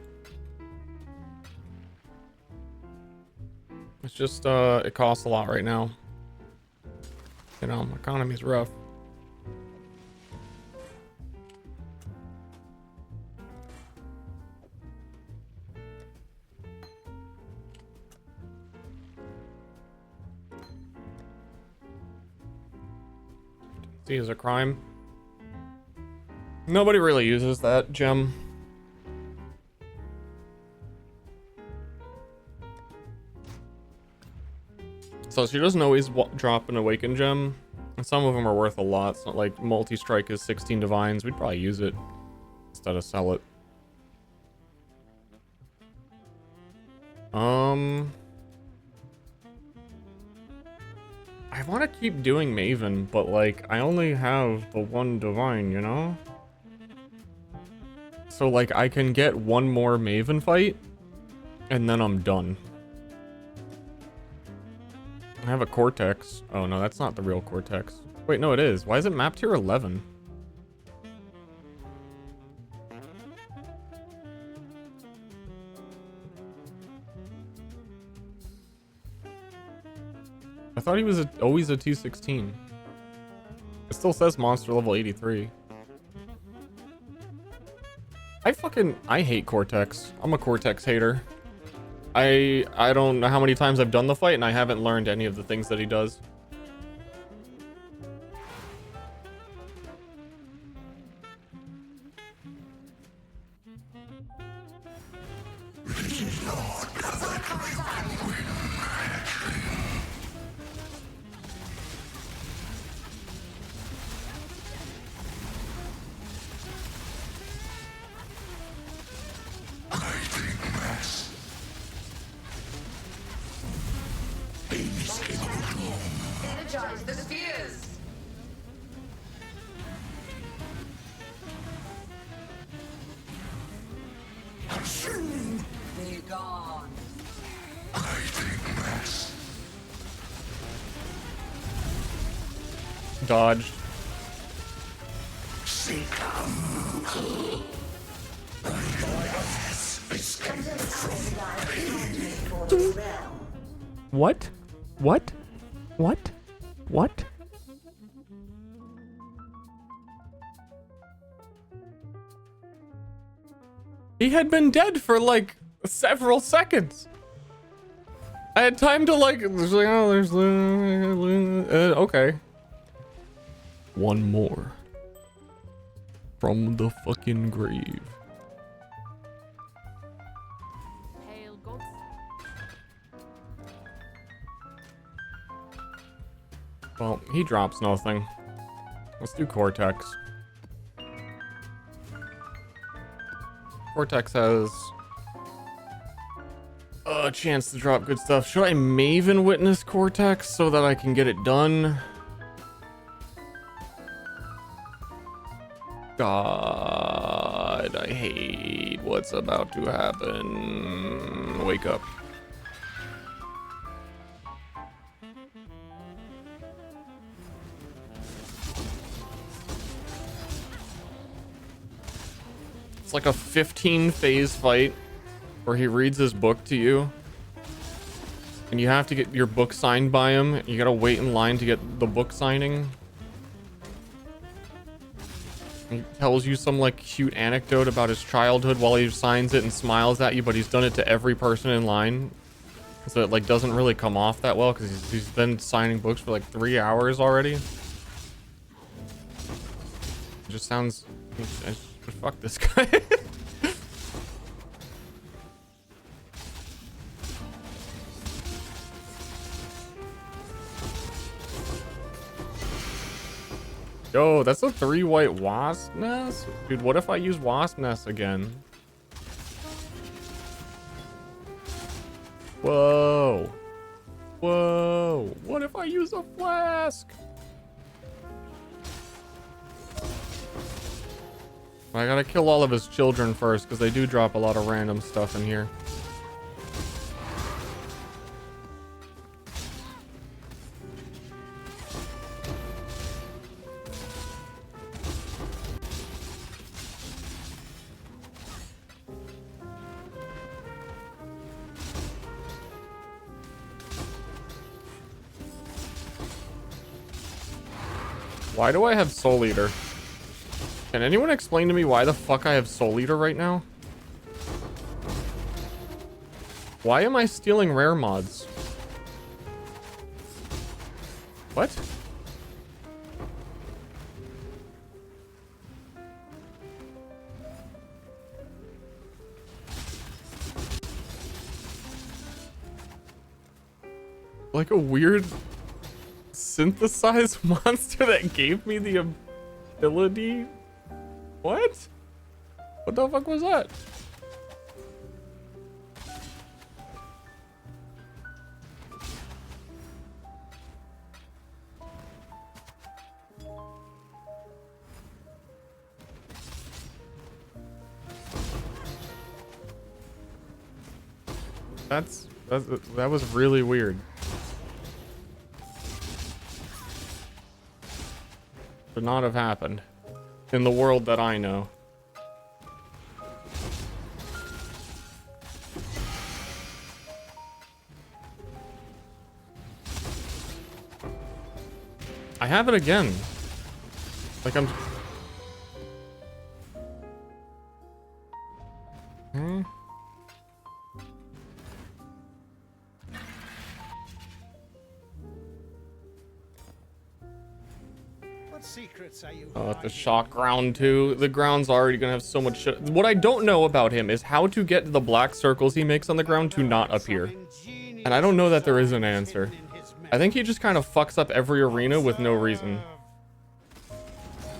It's just, it costs a lot right now. You know, economy's rough. See, is a crime. Nobody really uses that gem. So she doesn't always drop an awakened gem, and some of them are worth a lot. It's not like multi-strike is 16 divines. We'd probably use it instead of sell it. I want to keep doing Maven, but like I only have the one divine, you know? So like I can get one more Maven fight and then I'm done. I have a Cortex. Oh no, that's not the real Cortex. Wait, no it is. Why is it mapped here 11? I thought he was always a 216. It still says monster level 83. I hate Cortex. I'm a Cortex hater. I don't know how many times I've done the fight and I haven't learned any of the things that he does. Energize the spheres. Be gone. Dodged. What? What? What? What? He had been dead for like several seconds. I had time to like, okay. One more. From the fucking grave. Hail gods. Well, he drops nothing. Let's do Cortex. Cortex has a chance to drop good stuff. Should I Maven Witness Cortex so that I can get it done? God, I hate what's about to happen. Wake up. It's like a 15 phase fight where he reads his book to you. And you have to get your book signed by him. You gotta wait in line to get the book signing. He tells you some like cute anecdote about his childhood while he signs it and smiles at you, but he's done it to every person in line. So it like doesn't really come off that well because he's been signing books for like 3 hours already. It just sounds... Fuck this guy. Yo, that's a 3 white wasp nest? Dude, what if I use wasp nest again? Whoa. Whoa. What if I use a flask? I gotta kill all of his children first, because they do drop a lot of random stuff in here. Why do I have Soul Eater? Can anyone explain to me why the fuck I have Soul Eater right now? Why am I stealing rare mods? What? Like a weird synthesized monster that gave me the ability? What? What the fuck was that? That was really weird. Should not have happened in the world that I know. I have it again. Like I'm... Hmm? What secrets are you Oh, the shock ground too. The ground's already gonna have so much shit. What I don't know about him is how to get the black circles he makes on the ground to not appear. And I don't know that there is an answer. I think he just kind of fucks up every arena with no reason.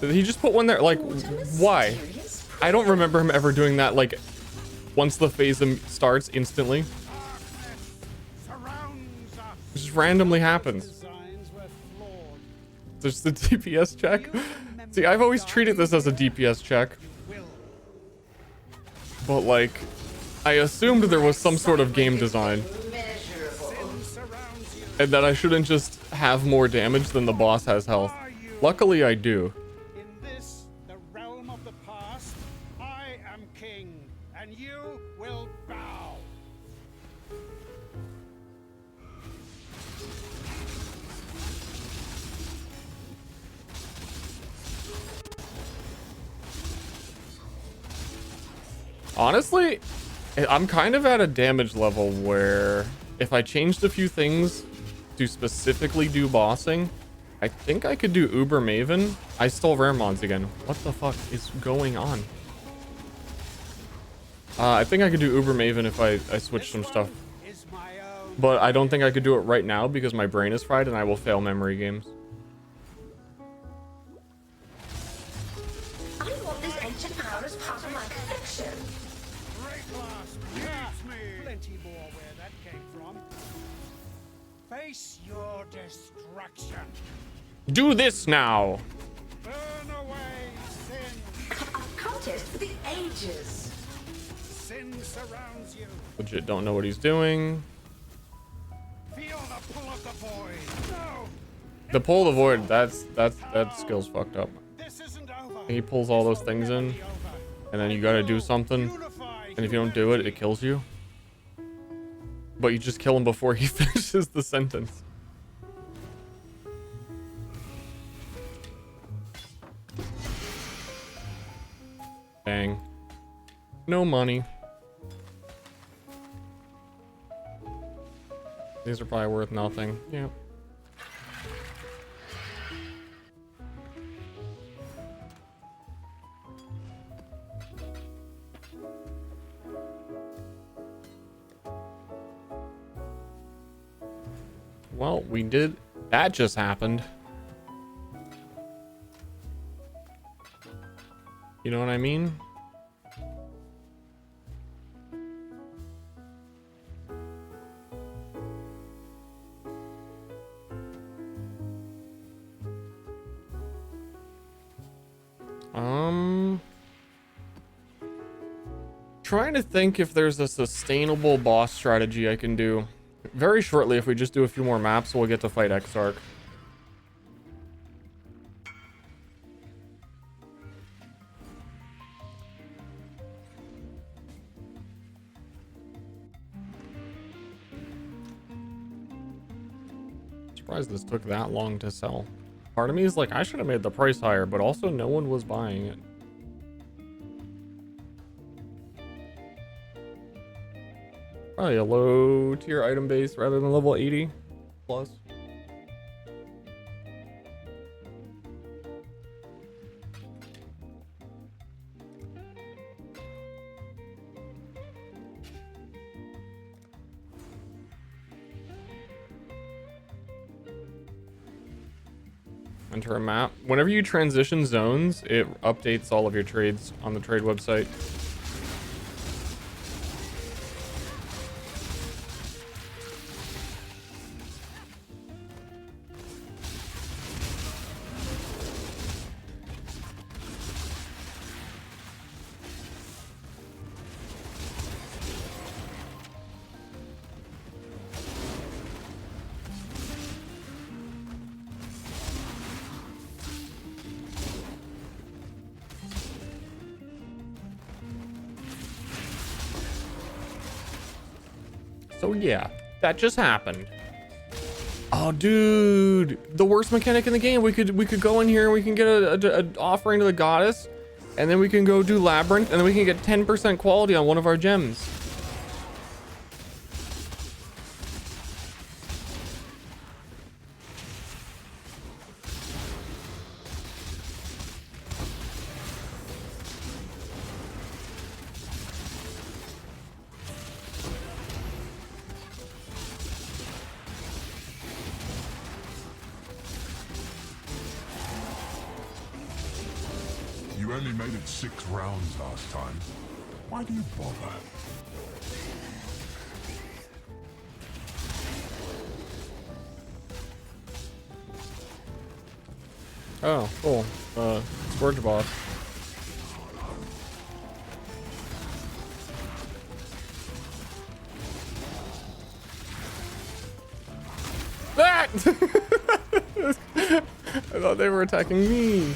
Did he just put one there? Like, why? I don't remember him ever doing that, like, once the phase starts instantly. It just randomly happens. There's the DPS check. See, I've always treated this as a DPS check. But, like, I assumed there was some sort of game design. And that I shouldn't just have more damage than the boss has health. Luckily, I do. In this, the realm of the past, I am king, and you will bow. Honestly, I'm kind of at a damage level where if I changed a few things to specifically do bossing, I think I could do Uber Maven. I stole rare mods again. What the fuck is going on? I think I could do Uber Maven if I switch some stuff. But I don't think I could do it right now because my brain is fried and I will fail memory games. I want this ancient power as part of my collection. Plenty more where that came from. Face your destruction. Do this now. Burn away sin. A contest for the ages. Sin surrounds you. Legit don't know what he's doing. Feel the pull of the void. No. The pull of the void, that skill's fucked up. This isn't over. He pulls all those things in, and then you gotta do something, and if you don't do it, it kills you. But you just kill him before he finishes the sentence. Dang. No money. These are probably worth nothing. Yep. Well, we did. That just happened. You know what I mean? Trying to think if there's a sustainable boss strategy I can do. Very shortly, if we just do a few more maps, we'll get to fight Exarch. Surprised this took that long to sell. Part of me is like, I should have made the price higher, but also no one was buying it. Probably a low tier item base rather than level 80 plus. Enter a map. Whenever you transition zones, it updates all of your trades on the trade website. So yeah, that just happened. Oh, dude, the worst mechanic in the game. We could go in here and we can get a offering to the goddess, and then we can go do labyrinth, and then we can get 10% quality on one of our gems. You only made it 6 rounds last time. Why do you bother? Oh, cool. Scourge boss. That! I thought they were attacking me.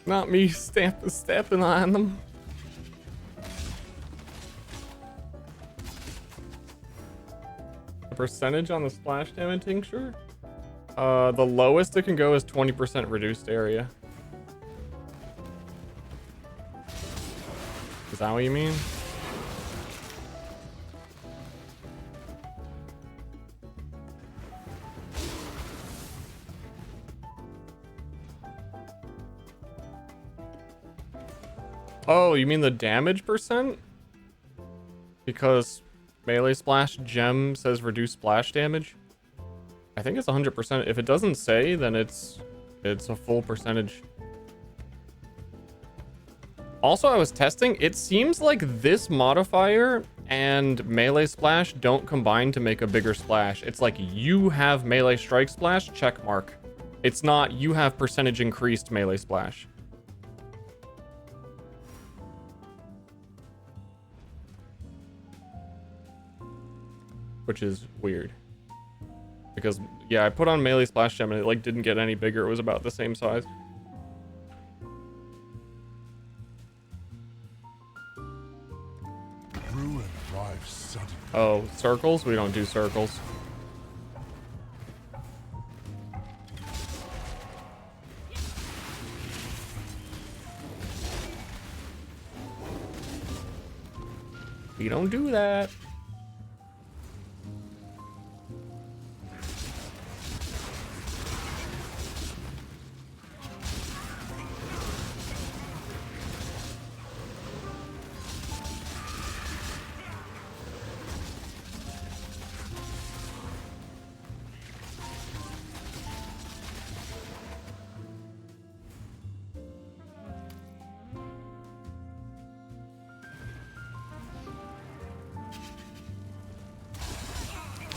Not me stepping on them. The percentage on the splash damage tincture? The lowest it can go is 20% reduced area. Is that what you mean? Oh, you mean the damage percent? Because melee splash gem says reduce splash damage. I think it's 100%. If it doesn't say, then it's a full percentage. Also, I was testing. It seems like this modifier and melee splash don't combine to make a bigger splash. It's like you have melee strike splash, check mark. It's not you have percentage increased melee splash. Which is weird. Because, yeah, I put on melee splash gem and it like didn't get any bigger. It was about the same size. Ruin arrives suddenly. Oh, circles? We don't do circles. We don't do that.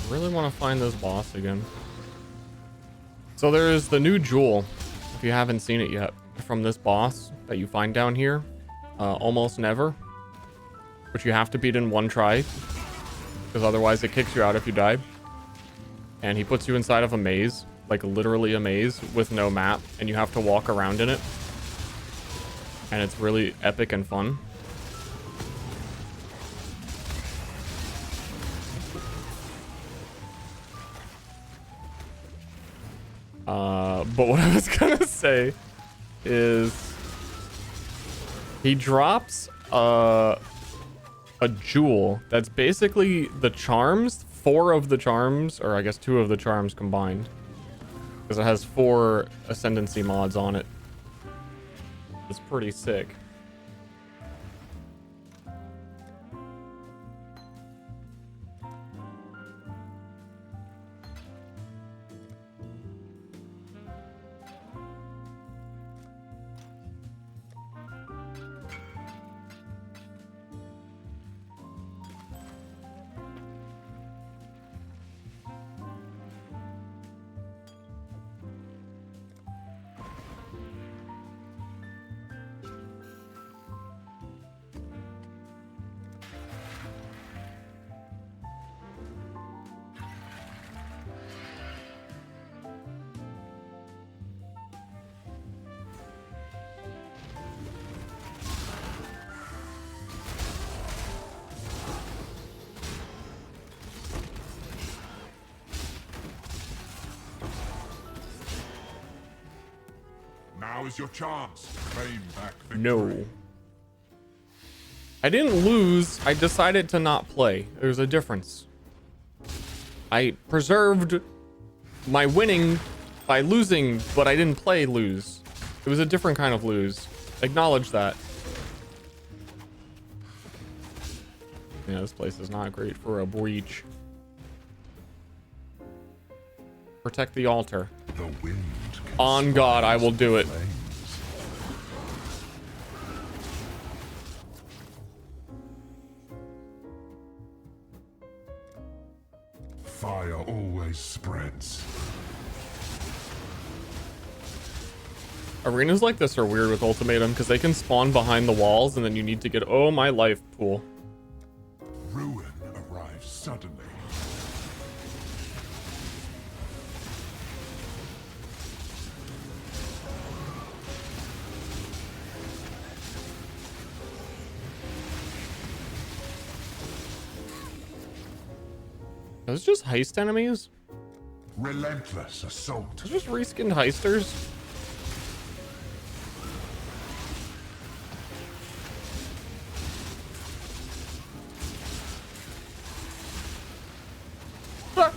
Really want to find this boss again. So there's the new jewel, if you haven't seen it yet, from this boss that you find down here. Almost never. Which you have to beat in one try, because otherwise it kicks you out if you die. And he puts you inside of a maze, like literally a maze with no map, and you have to walk around in it. And it's really epic and fun. But what I was gonna say is he drops a jewel that's basically the charms, 4 of the charms, or I guess 2 of the charms combined, because it has 4 ascendancy mods on it. It's pretty sick. Now is your chance. Claim back victory. No. I didn't lose. I decided to not play. There's a difference. I preserved my winning by losing, but I didn't play lose. It was a different kind of lose. Acknowledge that. Yeah, this place is not great for a breach. Protect the altar. The wind On God, I will do it. flames. Fire always spreads. Arenas like this are weird with ultimatum because they can spawn behind the walls and then you need to get, oh, my life pool. Ruin arrives suddenly. Are those just heist enemies? Relentless assault. Those just reskinned heisters? Ah!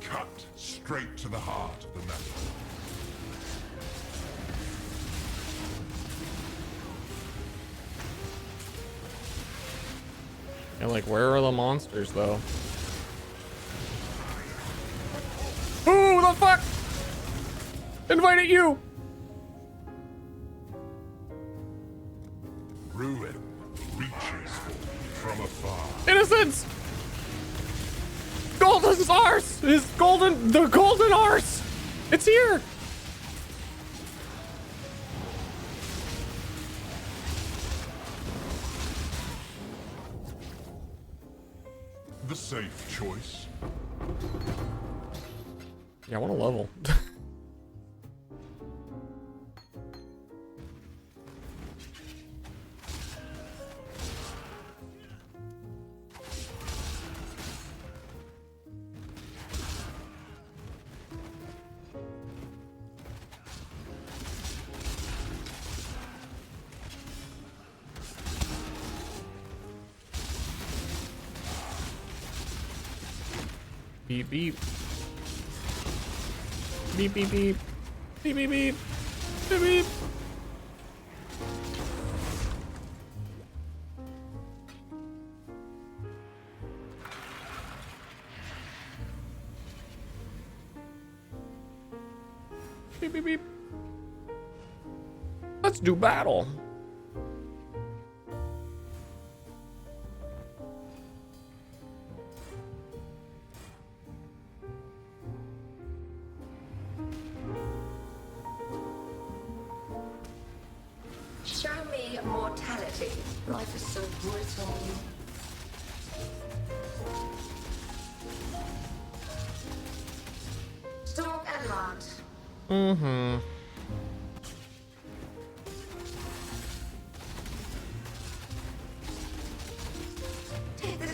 Cut straight to the heart of the metal. And like, where are the monsters though? Who the fuck invited you? Ruin reaches from afar. Innocence! Golden's arse! The golden arse! It's here! The safe choice. Yeah, I want a level. Beep beep. Beep beep beep. Beep beep beep. Beep beep. Beep beep beep. Let's do battle. Show me mortality. Life is so brutal. Stalk and land. Mm-hmm.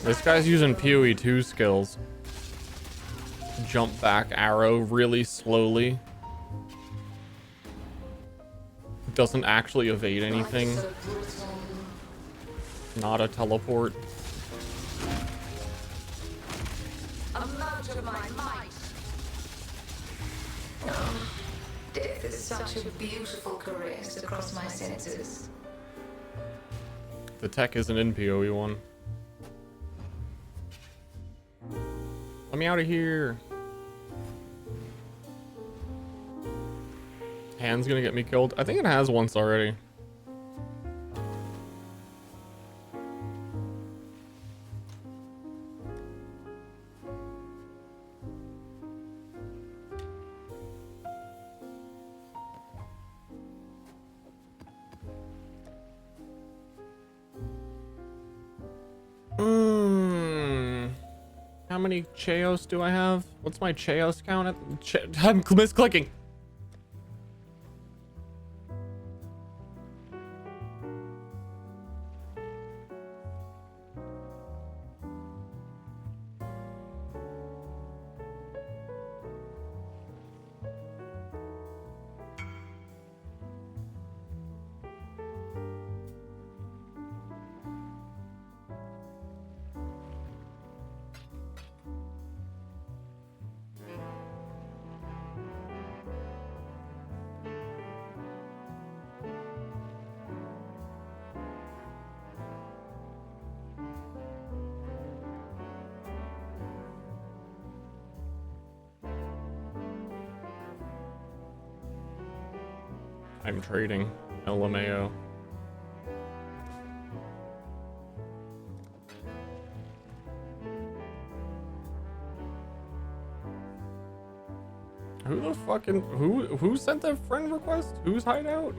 This guy's using PoE 2 skills. Jump back arrow really slowly. Doesn't actually evade anything. Life is so brutal. Not a teleport. Amount of my might. Oh, death is such a beautiful caress across my senses. The tech isn't in PoE 1. Let me out of here. Hand's gonna get me killed. I think it has once already. How many Cheos do I have? What's my Cheos count at? I'm misclicking. I'm trading LMAO. Who the fucking who sent that friend request? Who's hideout?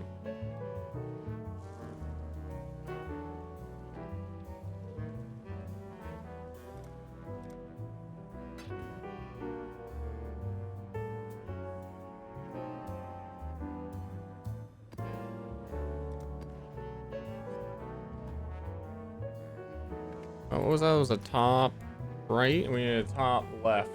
Oh, what was that? It was a top right and we had a top left.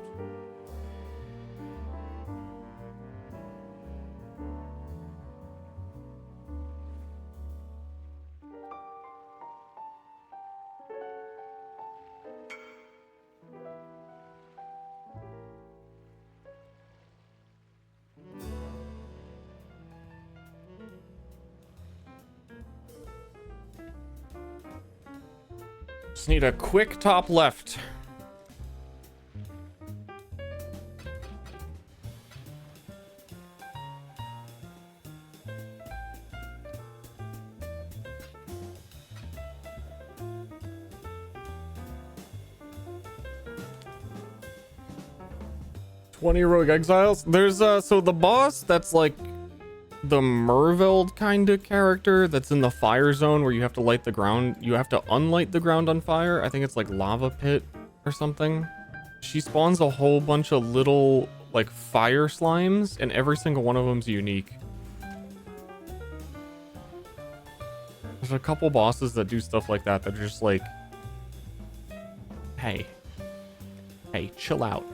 Just need a quick top left. "20 rogue exiles." There's so the boss that's like the Merveld kind of character that's in the fire zone where you have to light the ground. You have to unlight the ground on fire. I think it's like lava pit or something. She spawns a whole bunch of little like fire slimes and every single one of them's unique. There's a couple bosses that do stuff like that that are just like, hey, chill out.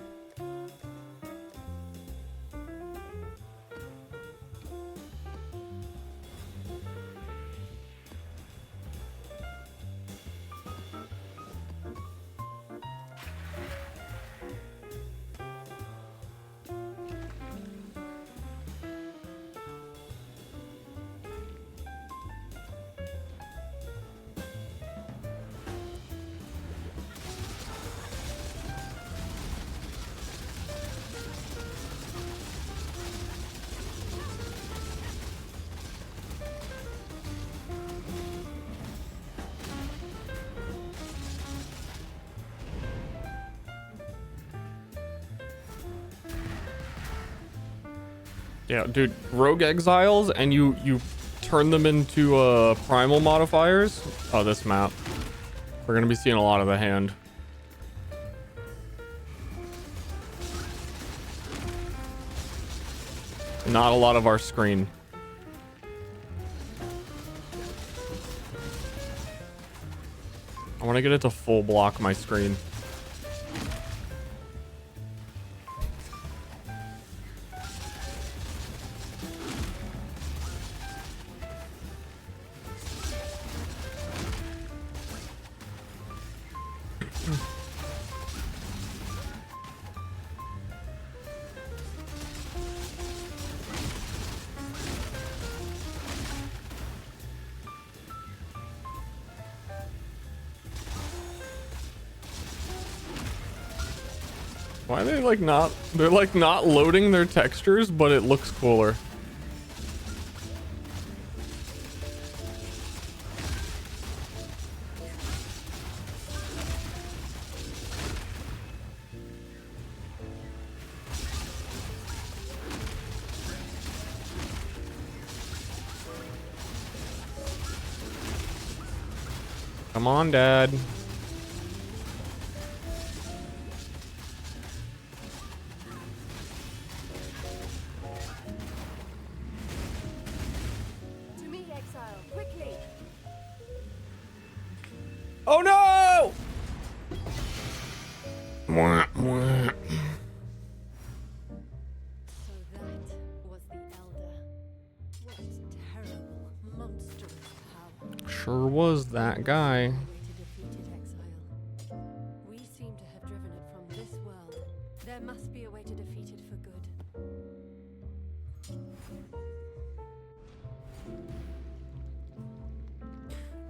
Yeah, dude, rogue exiles and you turn them into primal modifiers. Oh, this map. We're gonna be seeing a lot of the hand. Not a lot of our screen. I want to get it to full block my screen. Why are they like not, they're like not loading their textures, but it looks cooler. Come on, Dad. To me, exile, quickly! Oh no! Mwah, mwah. So that was the Elder. What terrible, monstrous power. Sure was that guy. Way to defeat it, exile. We seem to have driven it from this world. There must be a way to defeat it for good.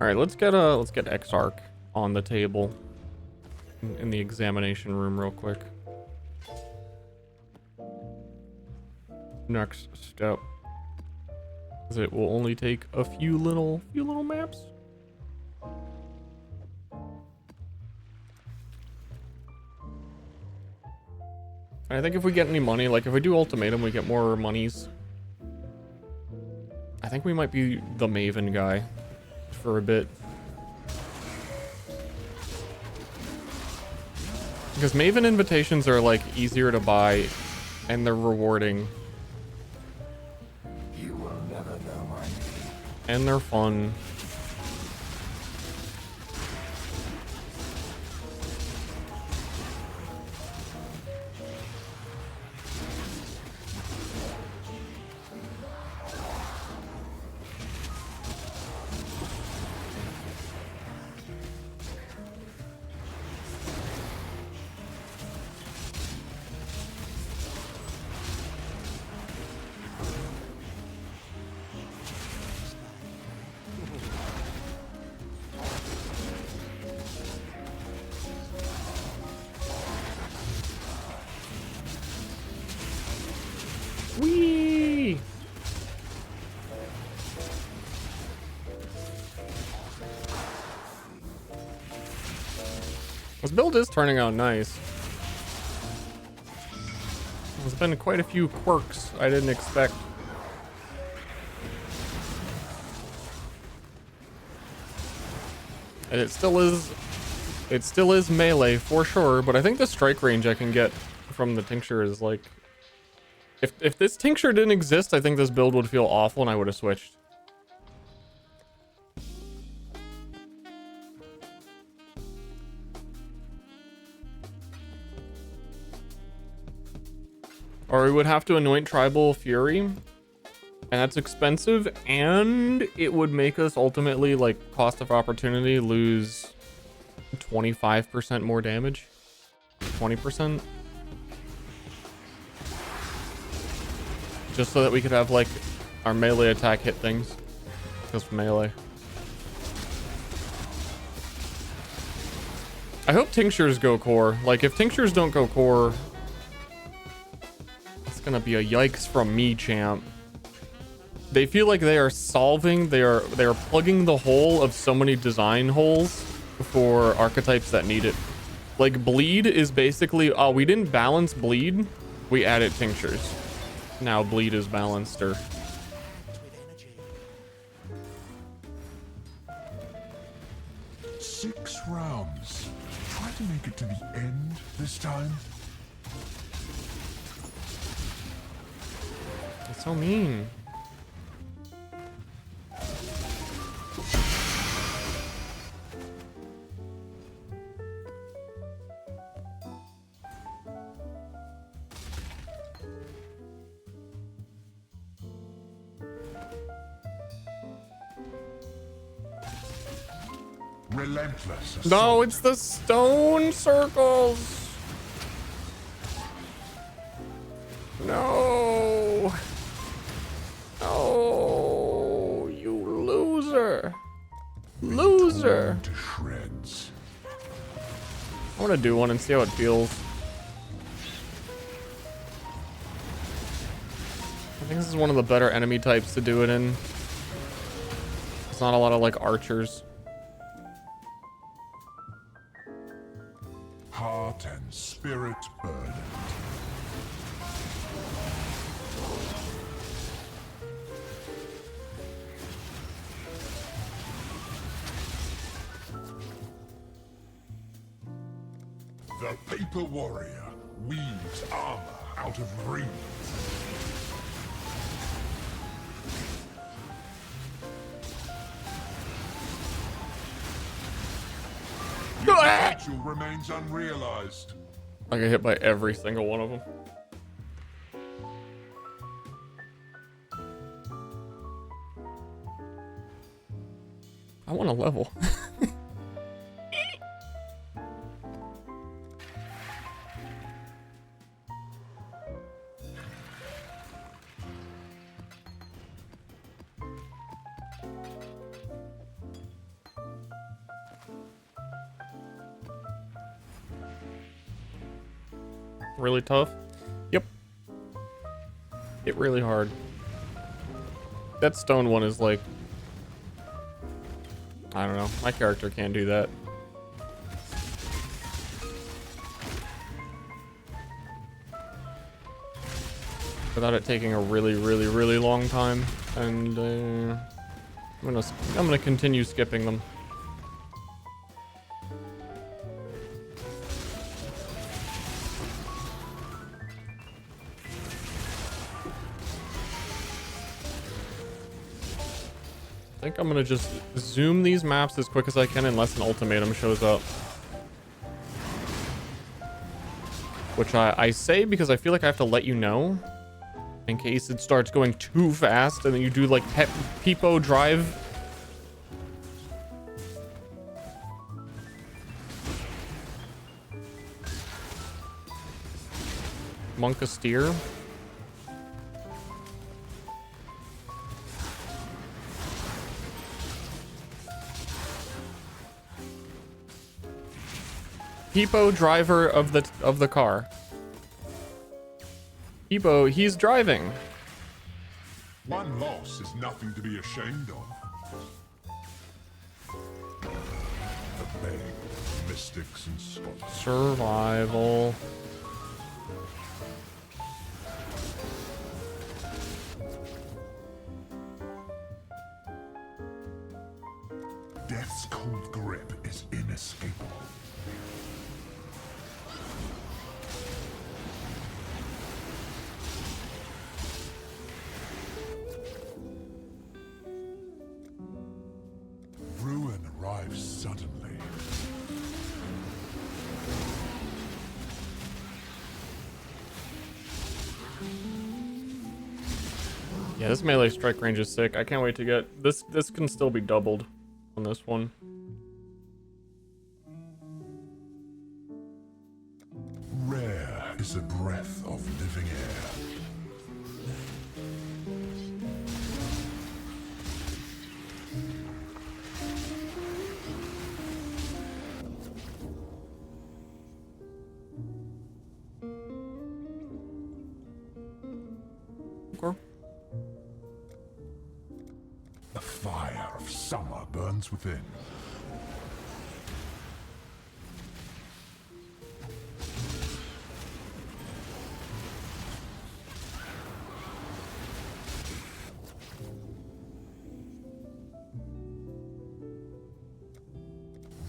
All right, let's get Exarch on the table in the examination room real quick. Next step. 'Cause it will only take a few little maps. I think if we get any money, like if we do ultimatum, we get more monies. I think we might be the Maven guy for a bit. Because Maven invitations are like easier to buy and they're rewarding. You will never know my name. And they're fun. Whee! This build is turning out nice. There's been quite a few quirks I didn't expect. And it still is melee for sure, but I think the strike range I can get from the tincture is like, if this tincture didn't exist, I think this build would feel awful and I would have switched. Or we would have to anoint Tribal Fury, and that's expensive, and it would make us ultimately, like, cost of opportunity, lose 25% more damage. 20%. Just so that we could have, like, our melee attack hit things. Just melee. I hope tinctures go core. Like, if tinctures don't go core, it's gonna be a yikes from me, champ. They feel like they are solving, they are plugging the hole of so many design holes for archetypes that need it. Like, bleed is basically, oh, we didn't balance bleed, we added tinctures. Now bleed is balanced, or... Six rounds. Try to make it to the end this time. That's so mean. Relentless. No, it's the stone circles. No. Oh, you loser. Loser. To shreds. I want to do one and see how it feels. I think this is one of the better enemy types to do it in. It's not a lot of like archers. Heart and spirit burdened. The paper warrior weaves armor out of reeds. Your potential remains unrealized. I get hit by every single one of them. I want a level. Really tough? Yep. Hit really hard. that stone one is like, I don't know. My character can't do that. Without it taking a really, really, really long time, and I'm gonna continue skipping them. I think I'm gonna just zoom these maps as quick as I can unless an ultimatum shows up. Which I say because I feel like I have to let you know in case it starts going too fast and then you do like Peepo drive. Monka Ster. Peepo, driver of the car. Peepo, he's driving. One loss is nothing to be ashamed of. The plague, mystics and Scots. Survival. Death's cold grip is inescapable. Ruin arrives suddenly. Yeah, this melee strike range is sick. I can't wait to get this. This can still be doubled on this one. Rare is the breath of living air. Okay. The fire of summer burns within.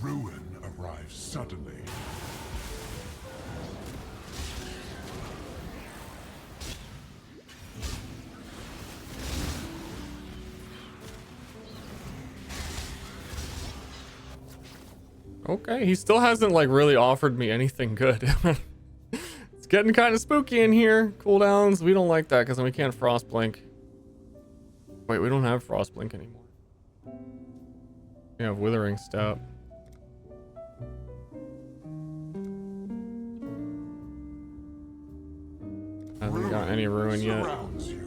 Ruin arrives suddenly. Okay, he still hasn't like really offered me anything good. It's getting kind of spooky in here. Cooldowns, we don't like that because then we can't frost blink. Wait, we don't have frost blink anymore. We have withering step. Hasn't got any ruin yet. Surrounds you.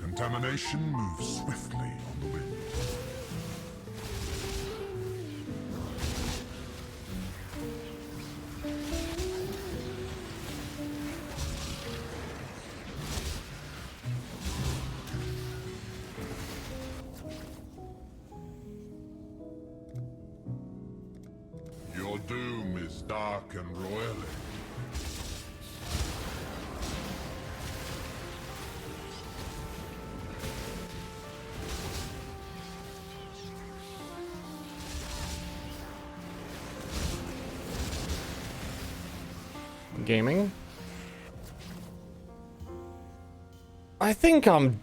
Contamination moves swiftly on the wind. Your doom is dark and royally. Gaming. I think I'm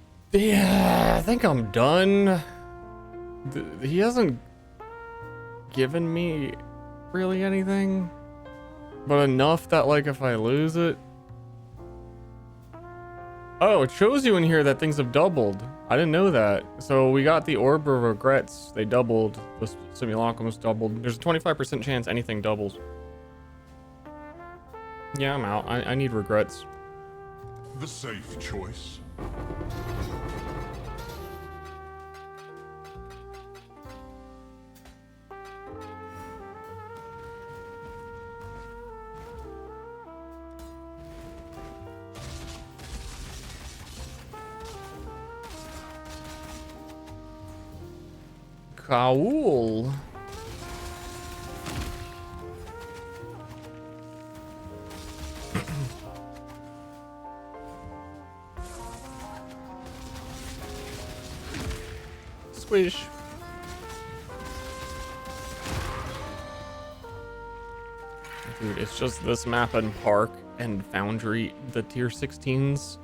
done. He hasn't given me really anything, but enough that like if I lose it. Oh, it shows you in here that things have doubled. I didn't know that. So we got the Orb of Regrets. They doubled. The Simulacrums doubled. There's a 25% chance anything doubles. Yeah, I'm out. I need regrets. The safe choice. Cool. Squish. Dude, it's just this map and Park and Foundry, the tier 16s.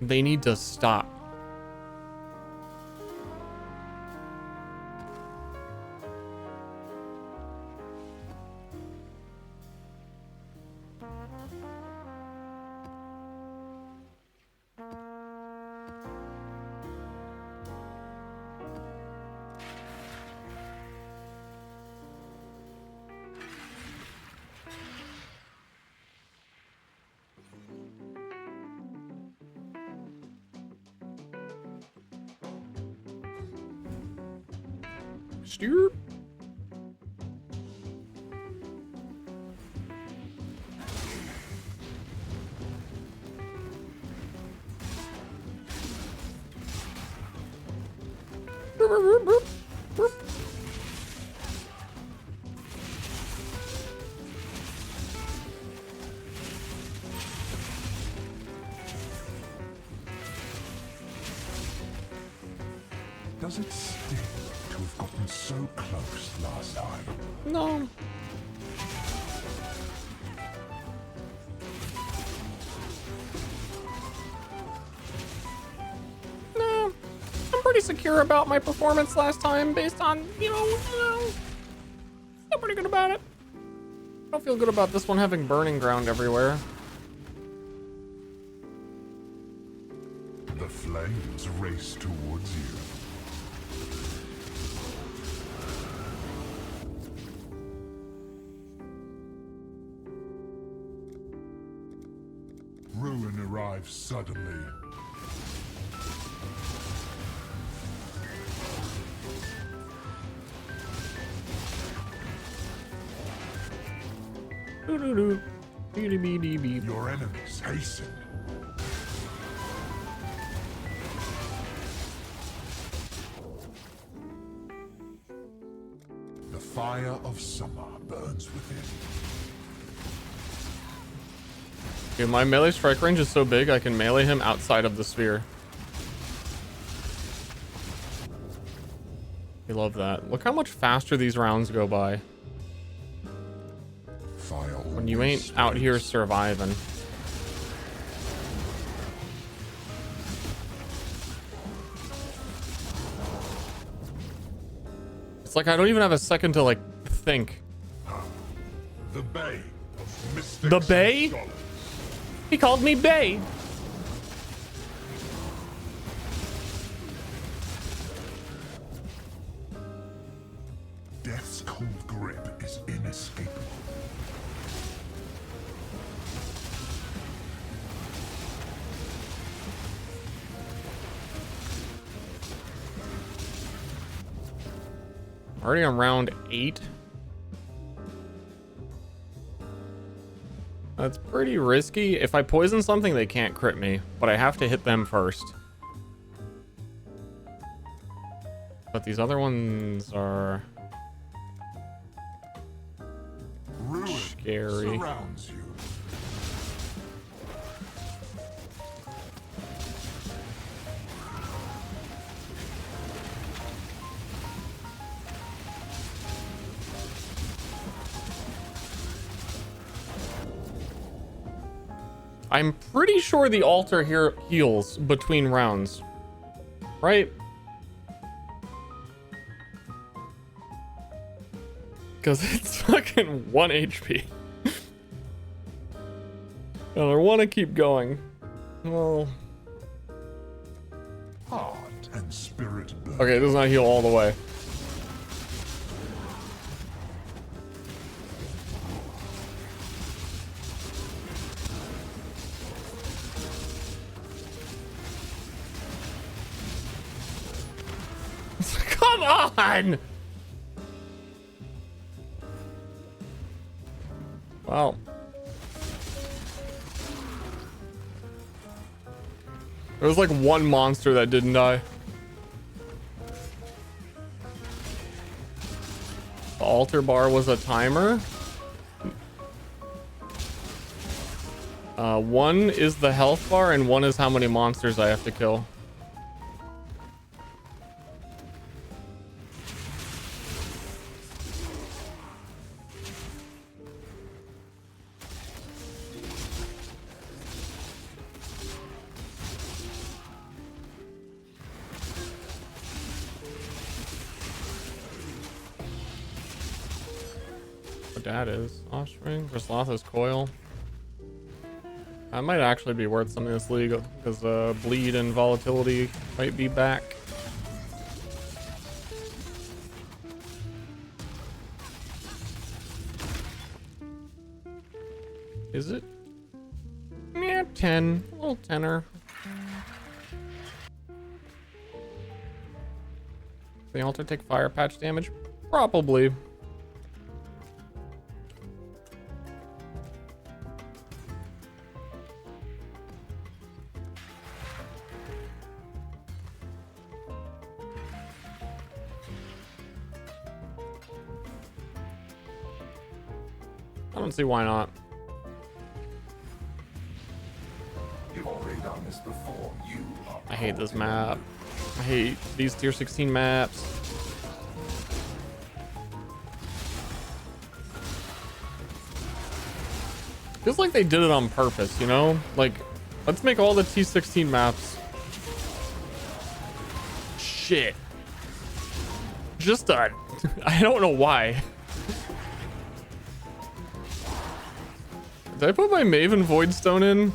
They need to stop. Ster. Does it sting to have gotten so close last time? No. No. I'm pretty secure about my performance last time based on, feel pretty good about it. I don't feel good about this one having burning ground everywhere. The flames race towards you. Ruin arrives suddenly. Doo-doo-doo. Dee-dee-bee-dee-bee. Your enemies hasten. The fire of summer burns within. Dude, my melee strike range is so big I can melee him outside of the sphere. I love that. Look how much faster these rounds go by Fire when you ain't out here surviving. It's like I don't even have a second to like think. The Bay of Mystics The Bay? and Scholars. He called me Bay. Death's cold grip is inescapable. Already on round 8. That's pretty risky. If I poison something, they can't crit me, but I have to hit them first. But these other ones are Ruin scary. surrounds you. I'm pretty sure the altar here heals between rounds, right? Because it's fucking 1 HP. And I want to keep going. Well, Heart and spirit burn. okay, it does not heal all the way. Come on! Wow. There was like one monster that didn't die. The altar bar was a timer. 1 is the health bar, and 1 is how many monsters I have to kill. What that is? Offspring, Veslotha's coil. That might actually be worth something in this league because bleed and volatility might be back. Is it? Yeah, 10. A little tenner. The altar take fire patch damage? Probably. I don't see why not. You've already done this before. You are I hate this map. I hate these tier 16 maps. Feels like they did it on purpose, you know? Like, let's make all the T16 maps. Shit. Just I don't know why. Did I put my Maven Voidstone in?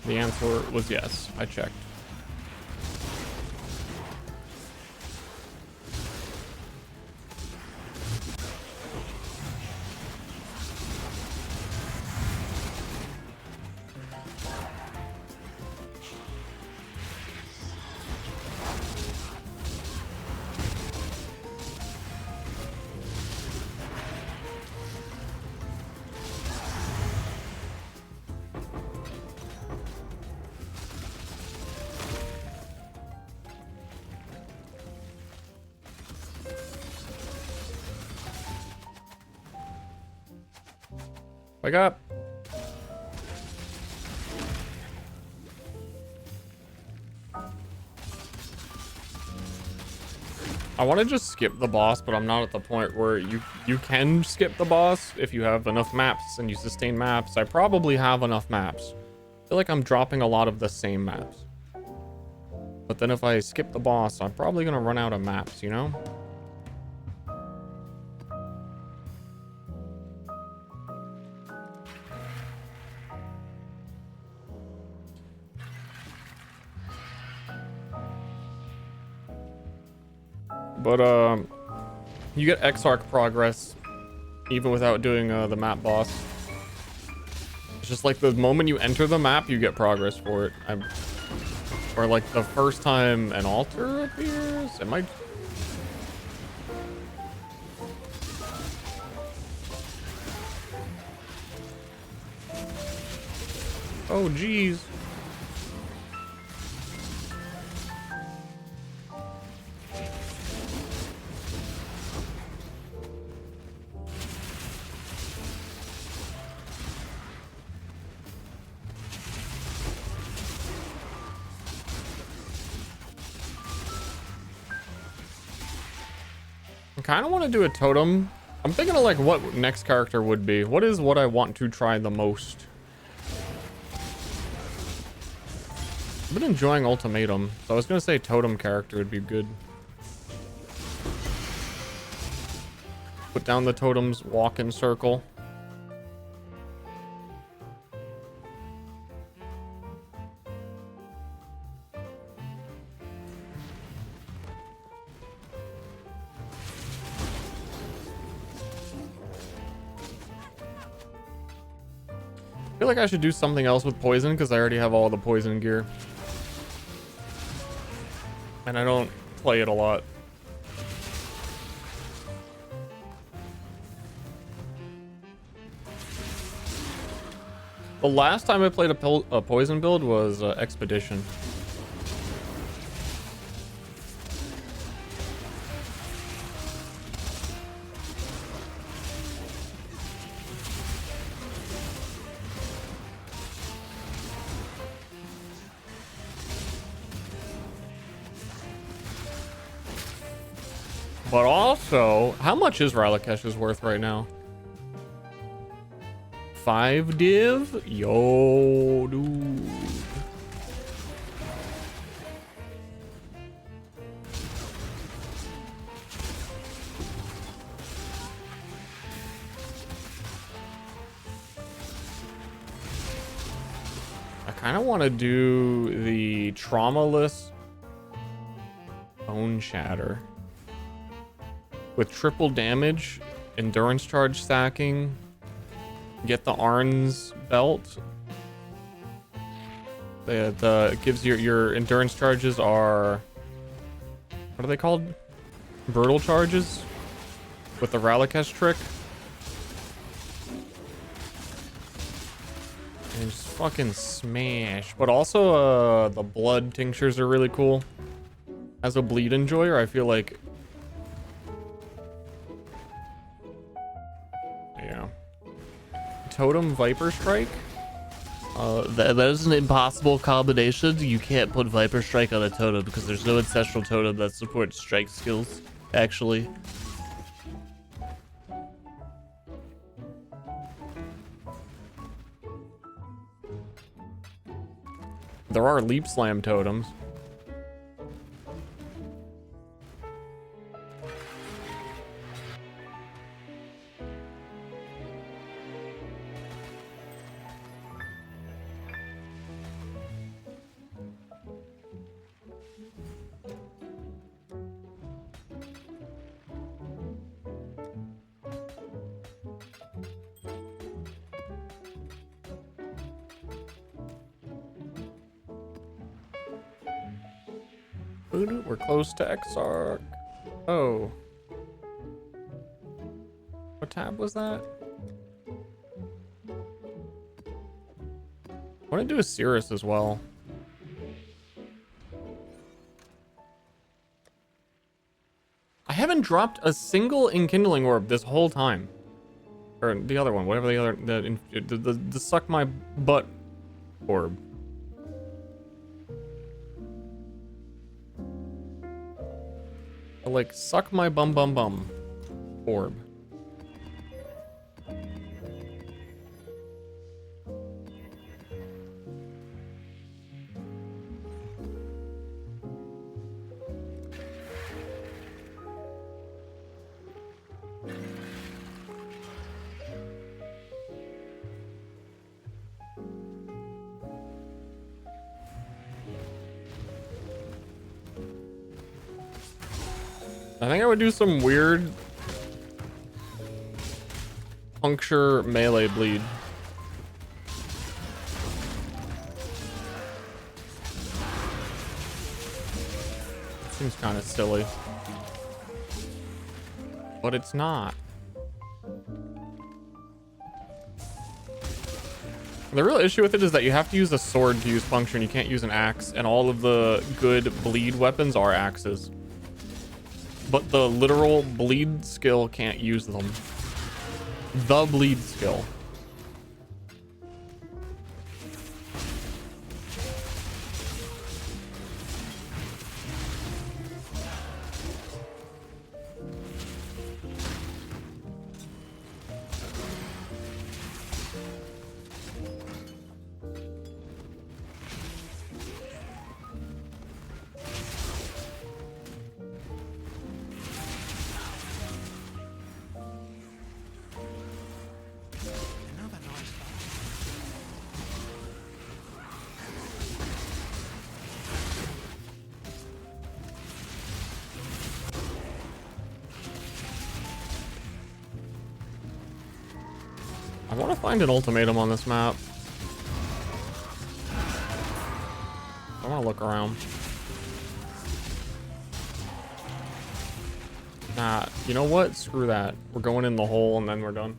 The answer was yes. I checked. Wake up. I want to just skip the boss, but I'm not at the point where you can skip the boss if you have enough maps and you sustain maps. I probably have enough maps. I feel like I'm dropping a lot of the same maps. But then if I skip the boss, I'm probably going to run out of maps, you know? But, you get X-Arc progress even without doing the map boss. It's just like the moment you enter the map, you get progress for it. Or like the first time an altar appears, it might... Oh, geez. Kind of want to do a totem. I'm thinking of like what next character would be. What is what I want to try the most? I've been enjoying Ultimatum, so I was gonna say totem character would be good. Put down the totems, walk in circle. I feel like I should do something else with poison because I already have all the poison gear. And I don't play it a lot. The last time I played a poison build was Expedition. But also, how much is Ralakesh's worth right now? 5 div? Yo, dude. I kind of want to do the traumaless bone shatter. With triple damage, endurance charge stacking, get the Arn's belt. It gives your endurance charges are, what are they called? Brutal charges with the Ralakesh trick. And just fucking smash. But also the blood tinctures are really cool. As a bleed enjoyer, I feel like, yeah. Totem Viper Strike? That is an impossible combination. You can't put Viper Strike on a totem because there's no ancestral totem that supports strike skills, actually. There are Leap Slam totems. We're close to Exarch. Oh. What tab was that? I want to do a Cirrus as well. I haven't dropped a single Enkindling Orb this whole time. Or the other one, whatever the other, the Suck My Butt Orb. Like, suck my bum bum bum orb. I think I would do some weird puncture melee bleed. Seems kind of silly. But it's not. The real issue with it is that you have to use a sword to use puncture and you can't use an axe, and all of the good bleed weapons are axes. But the literal bleed skill can't use them. The bleed skill. I want to find an ultimatum on this map. I want to look around. Nah, you know what? Screw that. We're going in the hole and then we're done.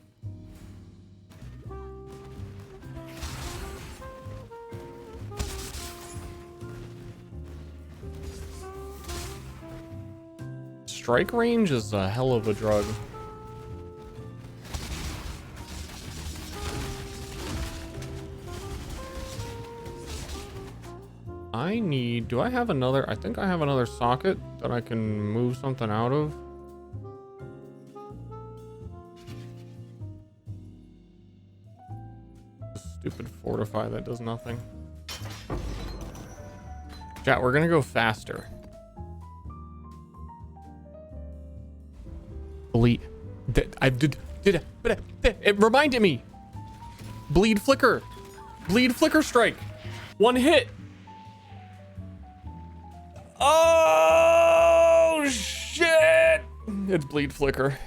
Strike range is a hell of a drug. Do I have another? I think I have another socket that I can move something out of. Stupid fortify that does nothing. Chat, we're gonna go faster. Bleed. It reminded me. Bleed flicker. Bleed flicker strike. One hit. Oh shit! It's bleed flicker.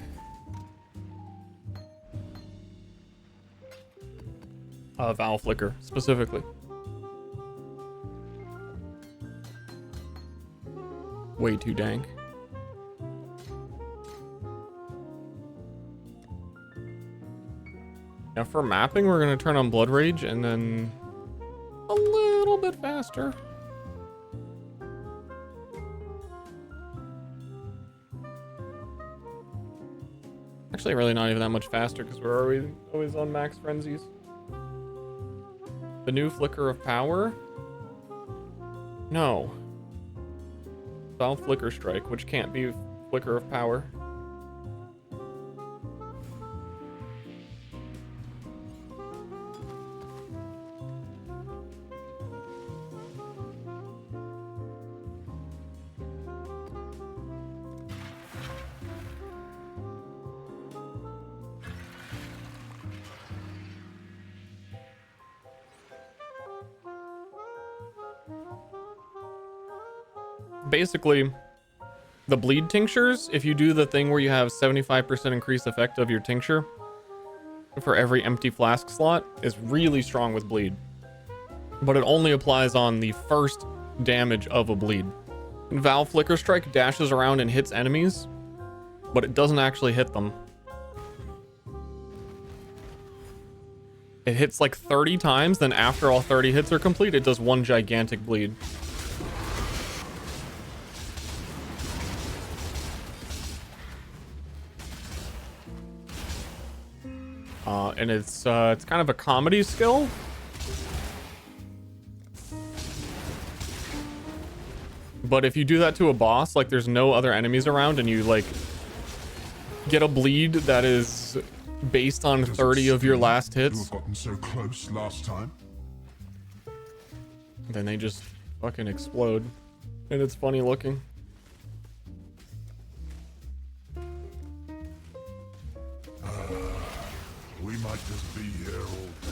Val flicker specifically. Way too dank. Now for mapping, we're gonna turn on Blood Rage and then a little bit faster. Actually, really not even that much faster because we're always on max frenzies. The new flicker of power? No. Val flicker strike, which can't be flicker of power. Basically, the bleed tinctures, if you do the thing where you have 75% increased effect of your tincture for every empty flask slot, is really strong with bleed. But it only applies on the first damage of a bleed. Val Flicker Strike dashes around and hits enemies, but it doesn't actually hit them. It hits like 30 times, then after all 30 hits are complete, it does one gigantic bleed. And it's kind of a comedy skill. But if you do that to a boss, like there's no other enemies around and you like get a bleed that is based on 30 of your last hits. You have gotten so close last time. Then they just fucking explode. And it's funny looking. We might just be here all day.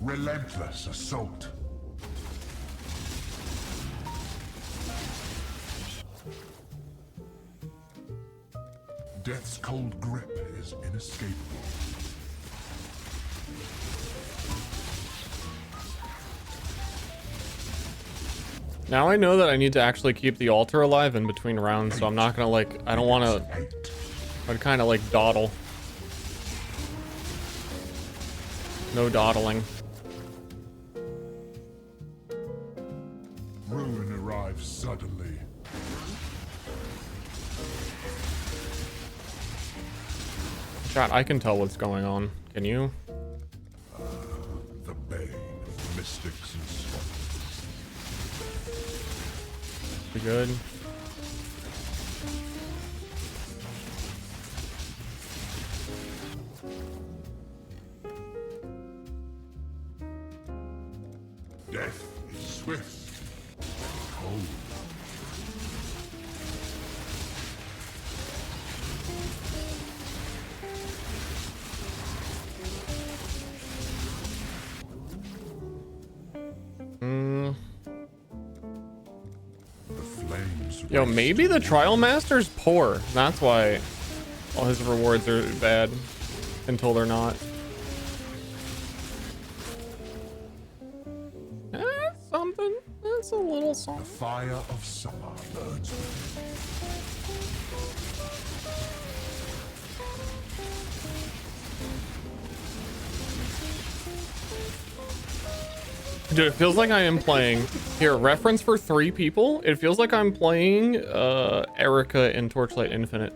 Relentless assault. Death's cold grip is inescapable. Now I know that I need to actually keep the altar alive in between rounds, so I'm not gonna like, I don't wanna, I'd kinda like dawdle. No dawdling. Ruin arrives suddenly. Chat, I can tell what's going on. Can you? The bane of mystics and swamps. Pretty good. Death is swift. Cold. The flames. Yo, maybe the Trial Master's poor. That's why All his rewards are bad until they're not. That's something. That's a little The something. fire of summer burns within me. Dude, it feels like I am playing. Here, reference for 3 people. It feels like I'm playing Erica in Torchlight Infinite.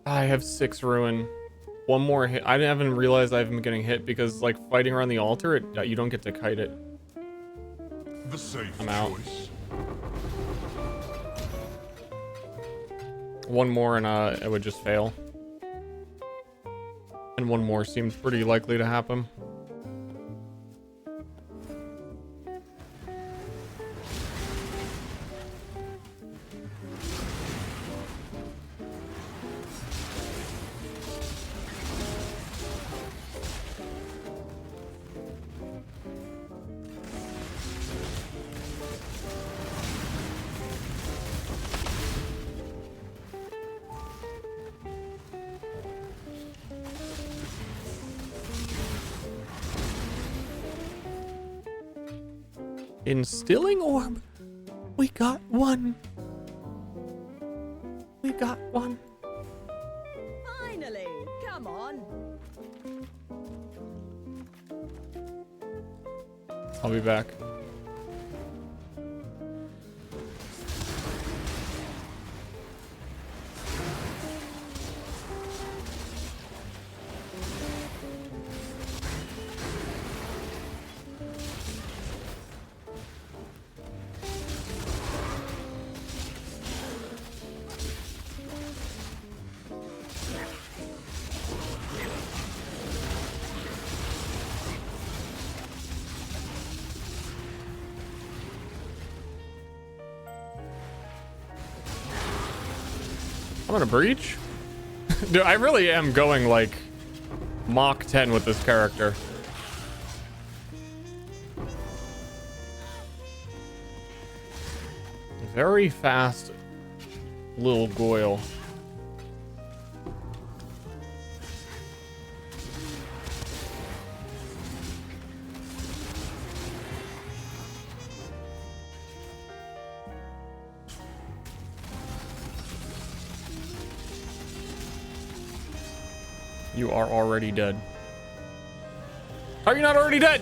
I have 6 ruin. One more hit. I haven't realized I've been getting hit because, like, fighting around the altar, you don't get to kite it. The safe I'm out. choice. One more and it would just fail. And one more seems pretty likely to happen. Instilling orb. We got one. We got one. Finally, come on. I'll be back. I'm gonna breach. Dude, I really am going like Mach 10 with this character. Very fast little Goyle. You are already dead. How are you not already dead?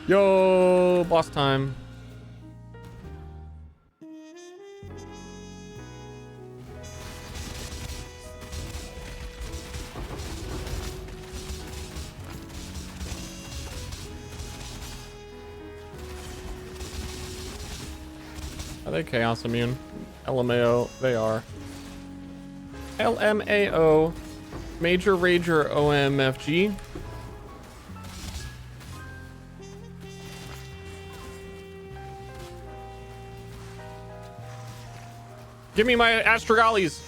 Yo, boss time. Are they chaos immune? LMAO, they are. LMAO, Major Rager OMFG. Give me my Astrogalies.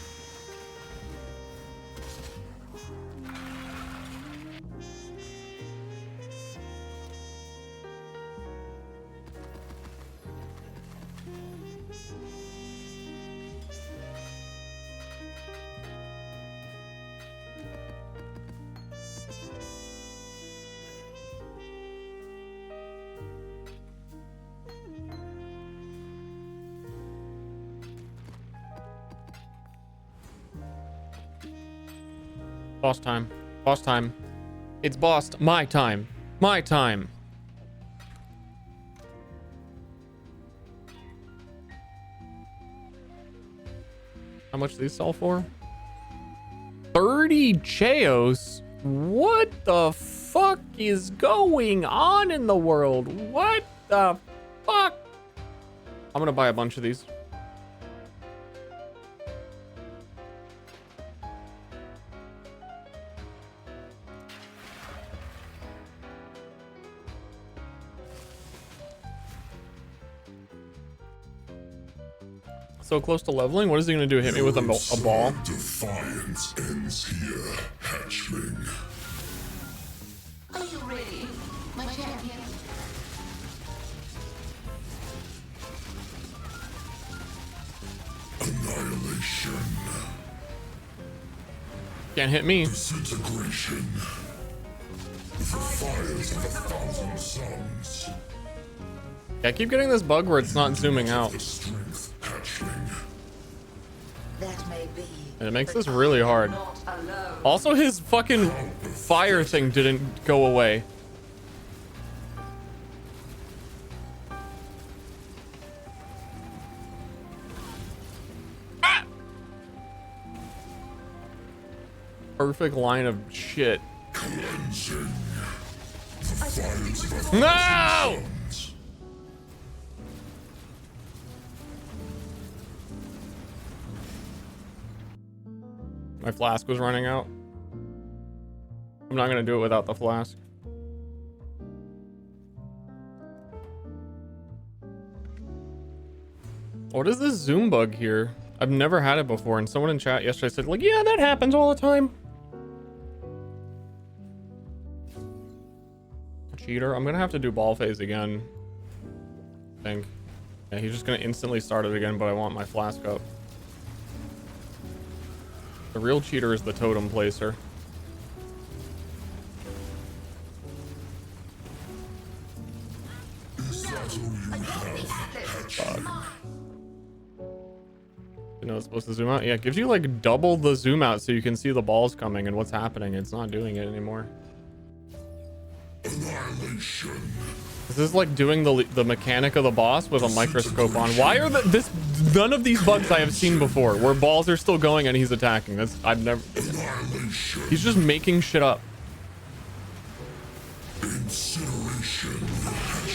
Boss time. Boss time. It's my time. My time. How much do these sell for? 30 Cheos? What the fuck is going on in the world? What the fuck? I'm gonna buy a bunch of these. So close to leveling. What is he gonna do? Hit me with a ball? Defiance ends here, hatchling. Are you ready, my champion? Annihilation. Can't hit me. Disintegration. The fires of 1,000 suns. Yeah, I keep getting this bug where it's not zooming out. The strength, hatchling. That may be. And it makes this really hard. Not alone. Also, his fucking fire thing didn't go away. Ah! Perfect line of shit. Cleansing. The fires of No! suns. My flask was running out. I'm not gonna do it without the flask. What is this zoom bug here? I've never had it before, and someone in chat yesterday said, like, yeah, that happens all the time. Cheater. I'm gonna have to do ball phase again, I think. Yeah, he's just gonna instantly start it again, but I want my flask up. The real cheater is the totem placer. Is that all you have, hatchling? You know it's supposed to zoom out? Yeah, it gives you like double the zoom out so you can see the balls coming and what's happening. It's not doing it anymore. Annihilation. This is like doing the mechanic of the boss with a microscope on. Why are none of these bugs I have seen before where balls are still going and he's attacking? I've never. Annihilation. He's just making shit up. Incineration.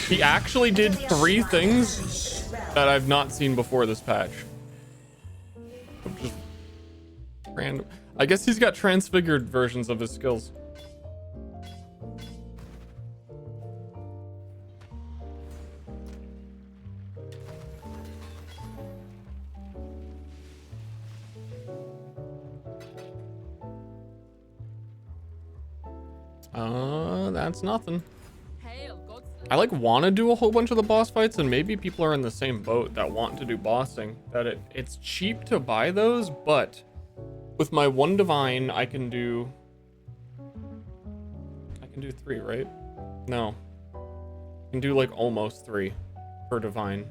He actually did 3 things that I've not seen before this patch. Just random. I guess he's got transfigured versions of his skills. That's nothing. I like want to do a whole bunch of the boss fights, and maybe people are in the same boat that want to do bossing, that it's cheap to buy those, but with my 1 divine I can do 3, right? No, I can do like almost 3 per divine,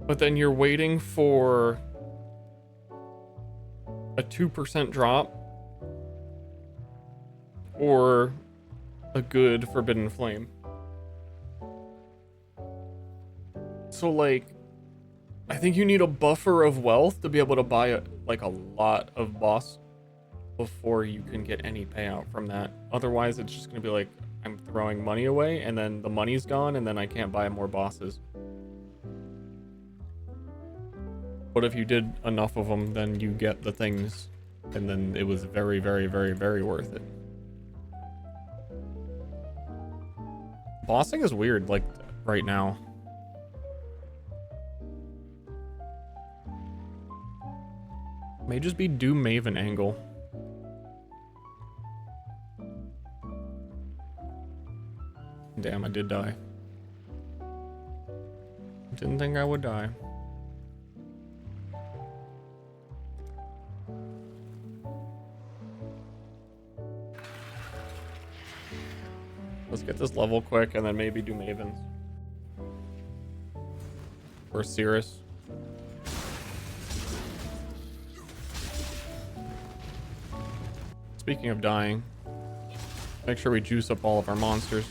but then you're waiting for a 2% drop or a good forbidden flame. So like, I think you need a buffer of wealth to be able to buy a lot of boss before you can get any payout from that. Otherwise, it's just gonna be like, I'm throwing money away and then the money's gone and then I can't buy more bosses. But if you did enough of them, then you get the things, and then it was very, very, very, very worth it. Bossing is weird, like, right now. May just be Doom Maven angle. Damn, I did die. Didn't think I would die. Let's get this level quick and then maybe do Mavens. Or Cirrus. Speaking of dying, make sure we juice up all of our monsters.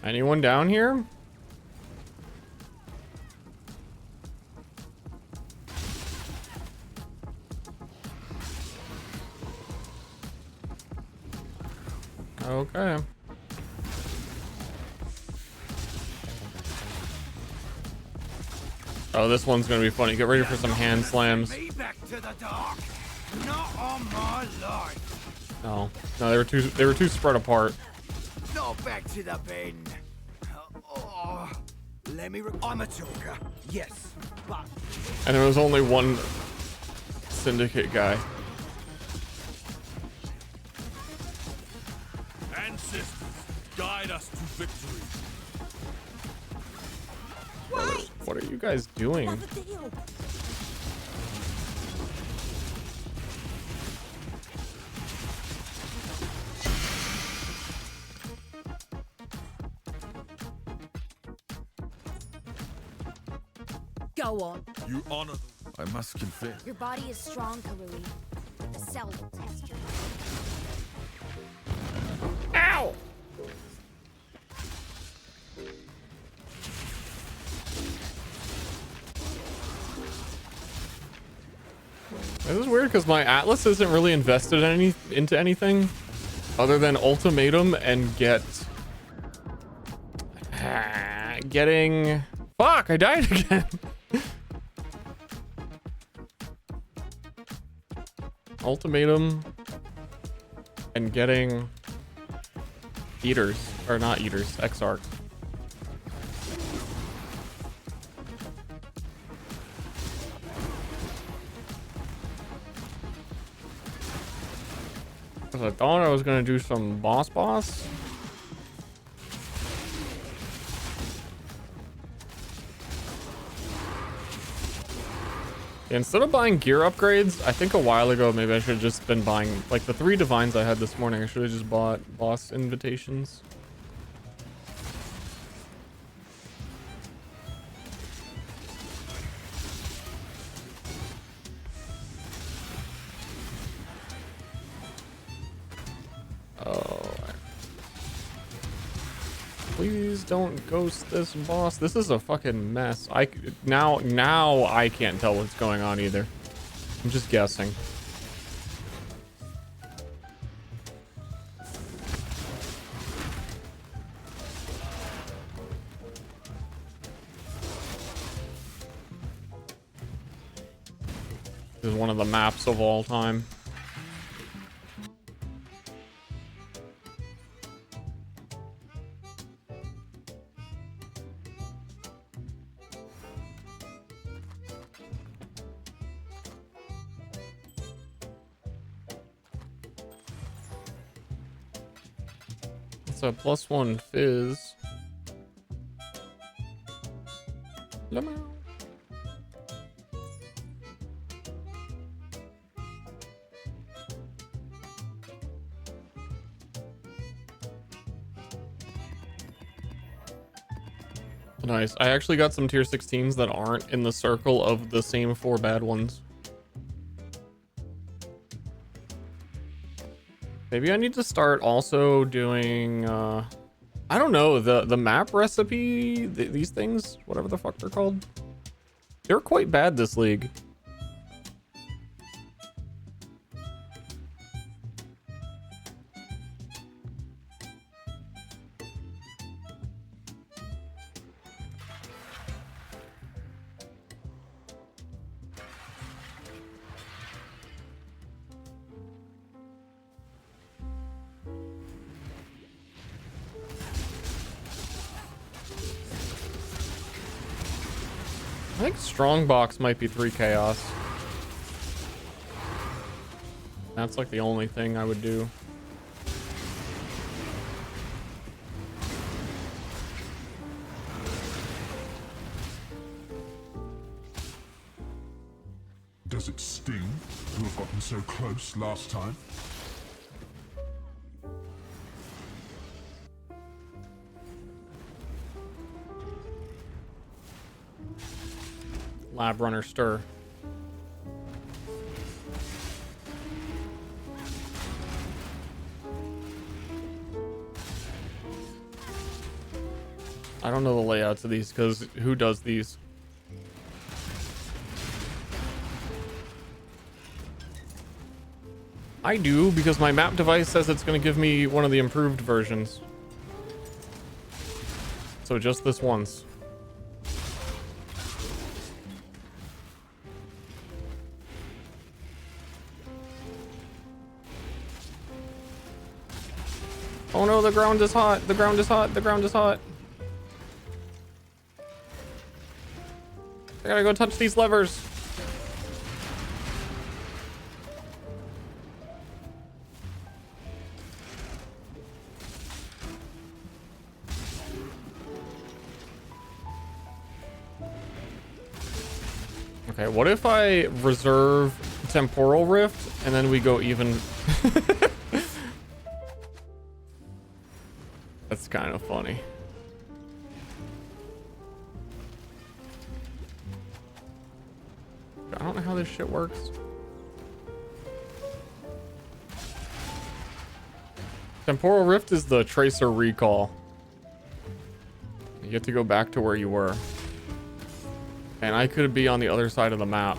Anyone down here? Okay. Oh, this one's gonna be funny. Get ready for some hand slams. Me back to the dark. Not on my life. No, no, they were too spread apart. Not back to the bin. Oh, let me. I'm a talker. Yes, but And there was only one syndicate guy. Ancestors, guide us to victory. What are you guys doing? Go on. You honor. I must confess. Your body is strong, Karui. The cell will test you. Ow! This is weird because my Atlas isn't really invested in into anything other than ultimatum and getting. Fuck! I died again. Ultimatum and getting eaters or not eaters, Exarch. I thought I was gonna do some boss. Instead of buying gear upgrades, I think a while ago maybe I should have just been buying like the 3 divines I had this morning. I should have just bought boss invitations. Oh, please don't ghost this boss. This is a fucking mess. Now I can't tell what's going on either. I'm just guessing. This is one of the maps of all time. A +1 fizz. Lemon. Nice. I actually got some tier 16s that aren't in the circle of the same 4 bad ones. Maybe I need to start also doing, I don't know, the map recipe, these things, whatever the fuck they're called. They're quite bad this league. I think Strongbox might be 3 chaos. That's like the only thing I would do. Does it sting to have gotten so close last time? Lab runner Ster. I don't know the layouts of these because who does these? I do because my map device says it's going to give me one of the improved versions. So just this once. Oh no, the ground is hot. The ground is hot. The ground is hot. I gotta go touch these levers. Okay, what if I reserve Temporal Rift and then we go even? That's kind of funny. I don't know how this shit works. Temporal Rift is the Tracer recall. You get to go back to where you were. And I could be on the other side of the map.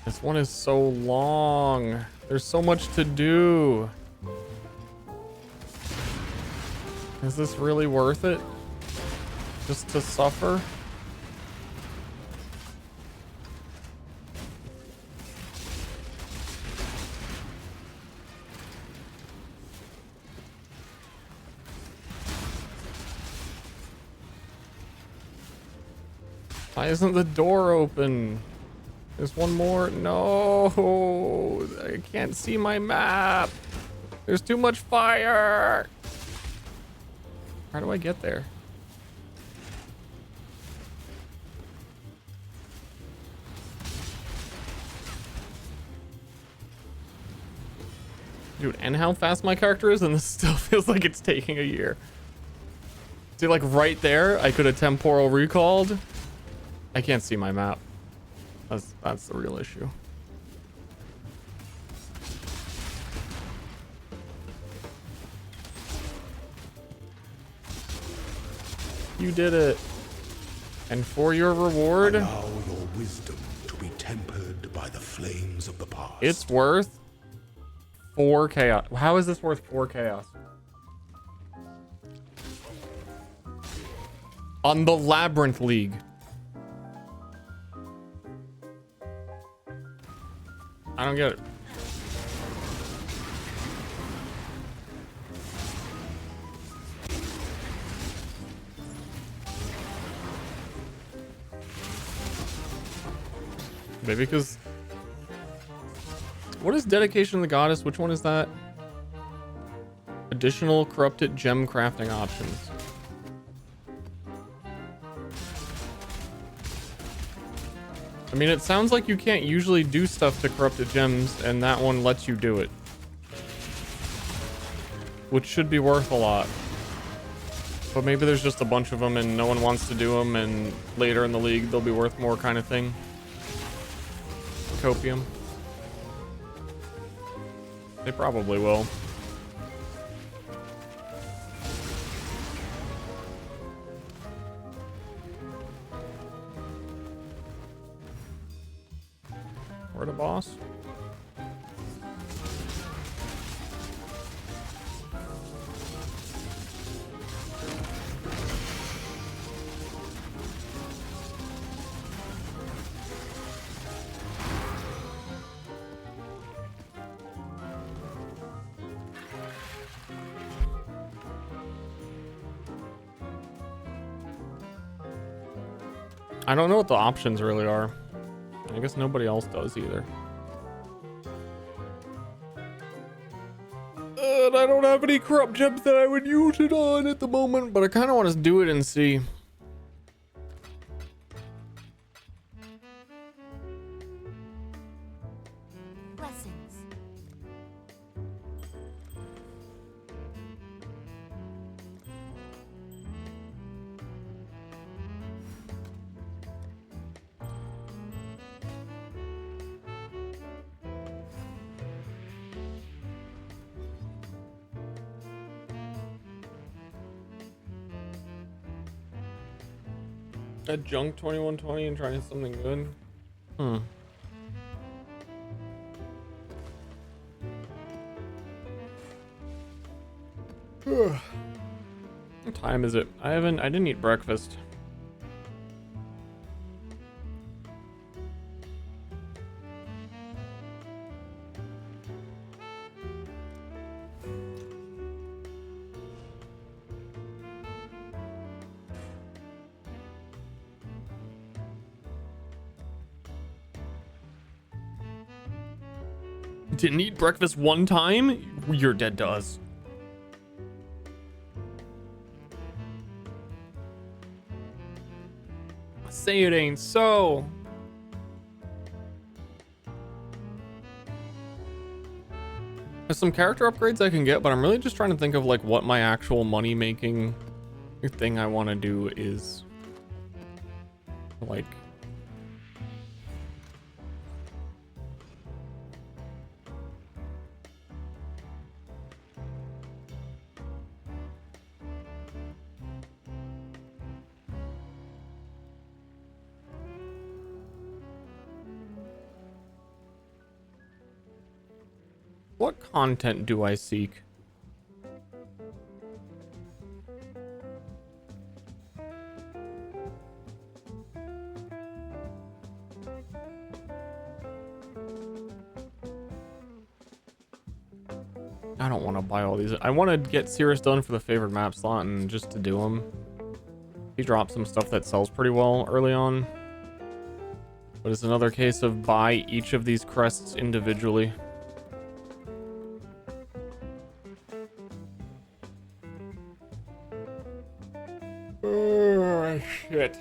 This one is so long. There's so much to do. Is this really worth it? Just to suffer? Why isn't the door open? There's one more. No, I can't see my map. There's too much fire. How do I get there? Dude, and how fast my character is, and this still feels like it's taking a year. See, like right there, I could have temporal recalled. I can't see my map. That's the real issue. You did it. And for your reward, allow your wisdom to be tempered by the flames of the past. It's worth 4 chaos. How is this worth 4 chaos? On the Labyrinth League. I don't get it. Maybe because... What is Dedication to the Goddess? Which one is that? Additional corrupted gem crafting options. I mean, it sounds like you can't usually do stuff to corrupted gems, and that one lets you do it. Which should be worth a lot. But maybe there's just a bunch of them and no one wants to do them, and later in the league they'll be worth more kind of thing. Copium. They probably will. Where the boss? I don't know what the options really are. I guess nobody else does either. And I don't have any corrupt gems that I would use it on at the moment, but I kind of want to do it and see. Blessings. That junk 2120 and trying something good. What time is it? I didn't eat breakfast. Didn't eat breakfast one time? You're dead to us. Say it ain't so. There's some character upgrades I can get, but I'm really just trying to think of like what my actual money making thing I want to do is. Like, what content do I seek? I don't want to buy all these. I want to get Cirrus done for the favorite map slot and just to do them. He dropped some stuff that sells pretty well early on. But it's another case of buy each of these crests individually. Oh, shit.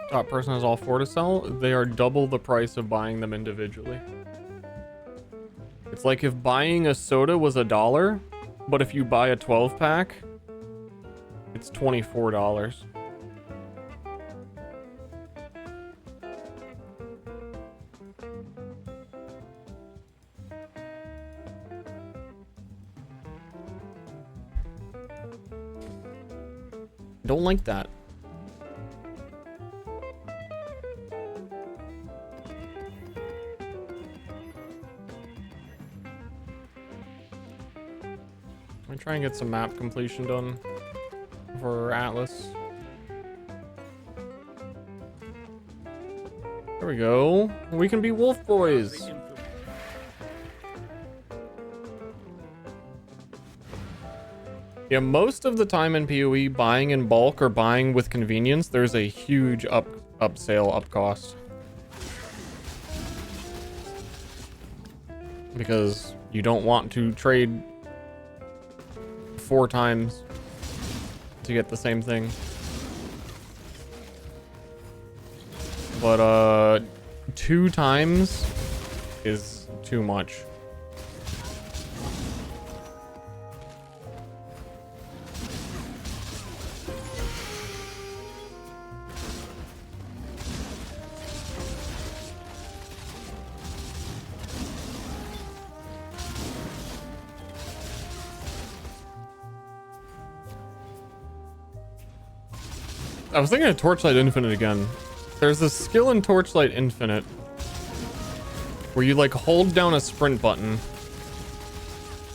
Top person has all 4 to sell. They are double the price of buying them individually. It's like if buying a soda was $1, but if you buy a 12 pack, it's $24. Don't like that. I'm try and get some map completion done for Atlas. There we go. We can be wolf boys. Yeah, most of the time in PoE, buying in bulk or buying with convenience, there's a huge up sale, up cost. Because you don't want to trade 4 times to get the same thing. But 2 times is too much. I was thinking of Torchlight Infinite again. There's a skill in Torchlight Infinite where you like hold down a sprint button.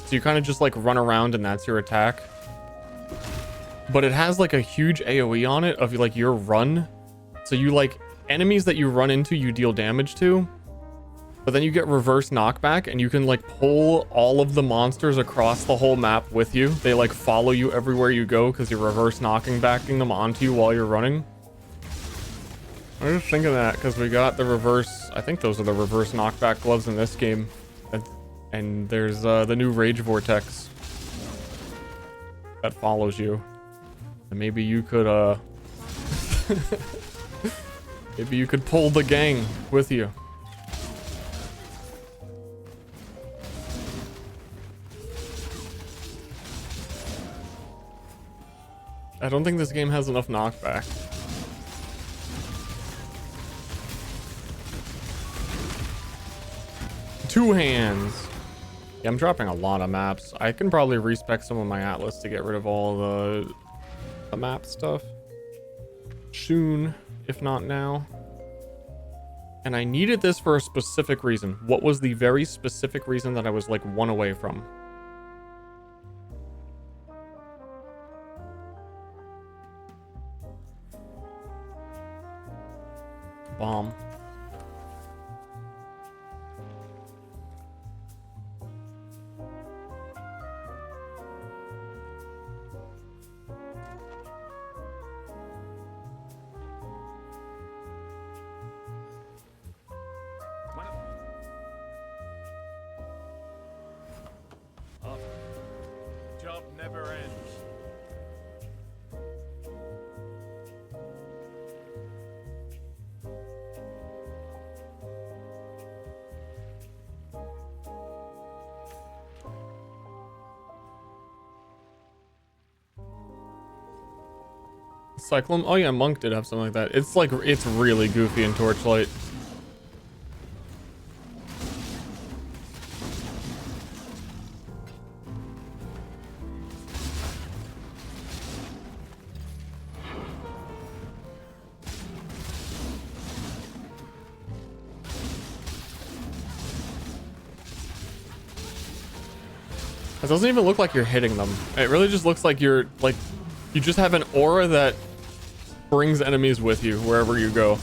So you kind of just like run around and that's your attack. But it has like a huge AoE on it of like your run. So you like enemies that you run into, you deal damage to. But then you get reverse knockback and you can like pull all of the monsters across the whole map with you. They like follow you everywhere you go because you're reverse backing them onto you while you're running. I was just thinking that because we got the reverse, I think those are the reverse knockback gloves in this game. And there's the new Rage Vortex that follows you. And maybe you could maybe you could pull the gang with you. I don't think this game has enough knockback. Two hands. Yeah, I'm dropping a lot of maps. I can probably respec some of my Atlas to get rid of all the map stuff soon, if not now. And I needed this for a specific reason. What was the very specific reason that I was like one away from? Bomb. Job never ends. Cyclone? Oh yeah, Monk did have something like that. It's like, it's really goofy in Torchlight. It doesn't even look like you're hitting them. It really just looks like you're, like, you just have an aura that brings enemies with you wherever you go.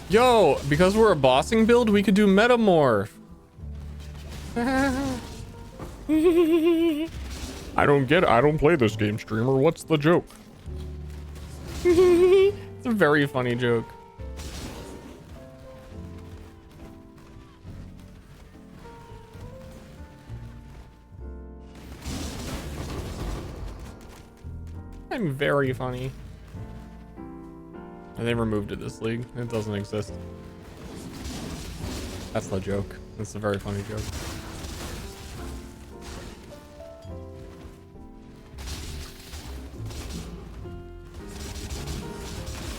Yo, because we're a bossing build, we could do Metamorph. I don't play this game, streamer. What's the joke? It's a very funny joke. I'm very funny. And they removed it this league. It doesn't exist. That's the joke. That's a very funny joke.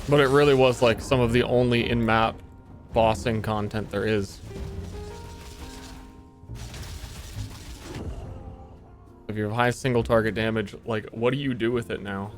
But it really was like some of the only in-map bossing content there is. If you have high single target damage, like, what do you do with it now?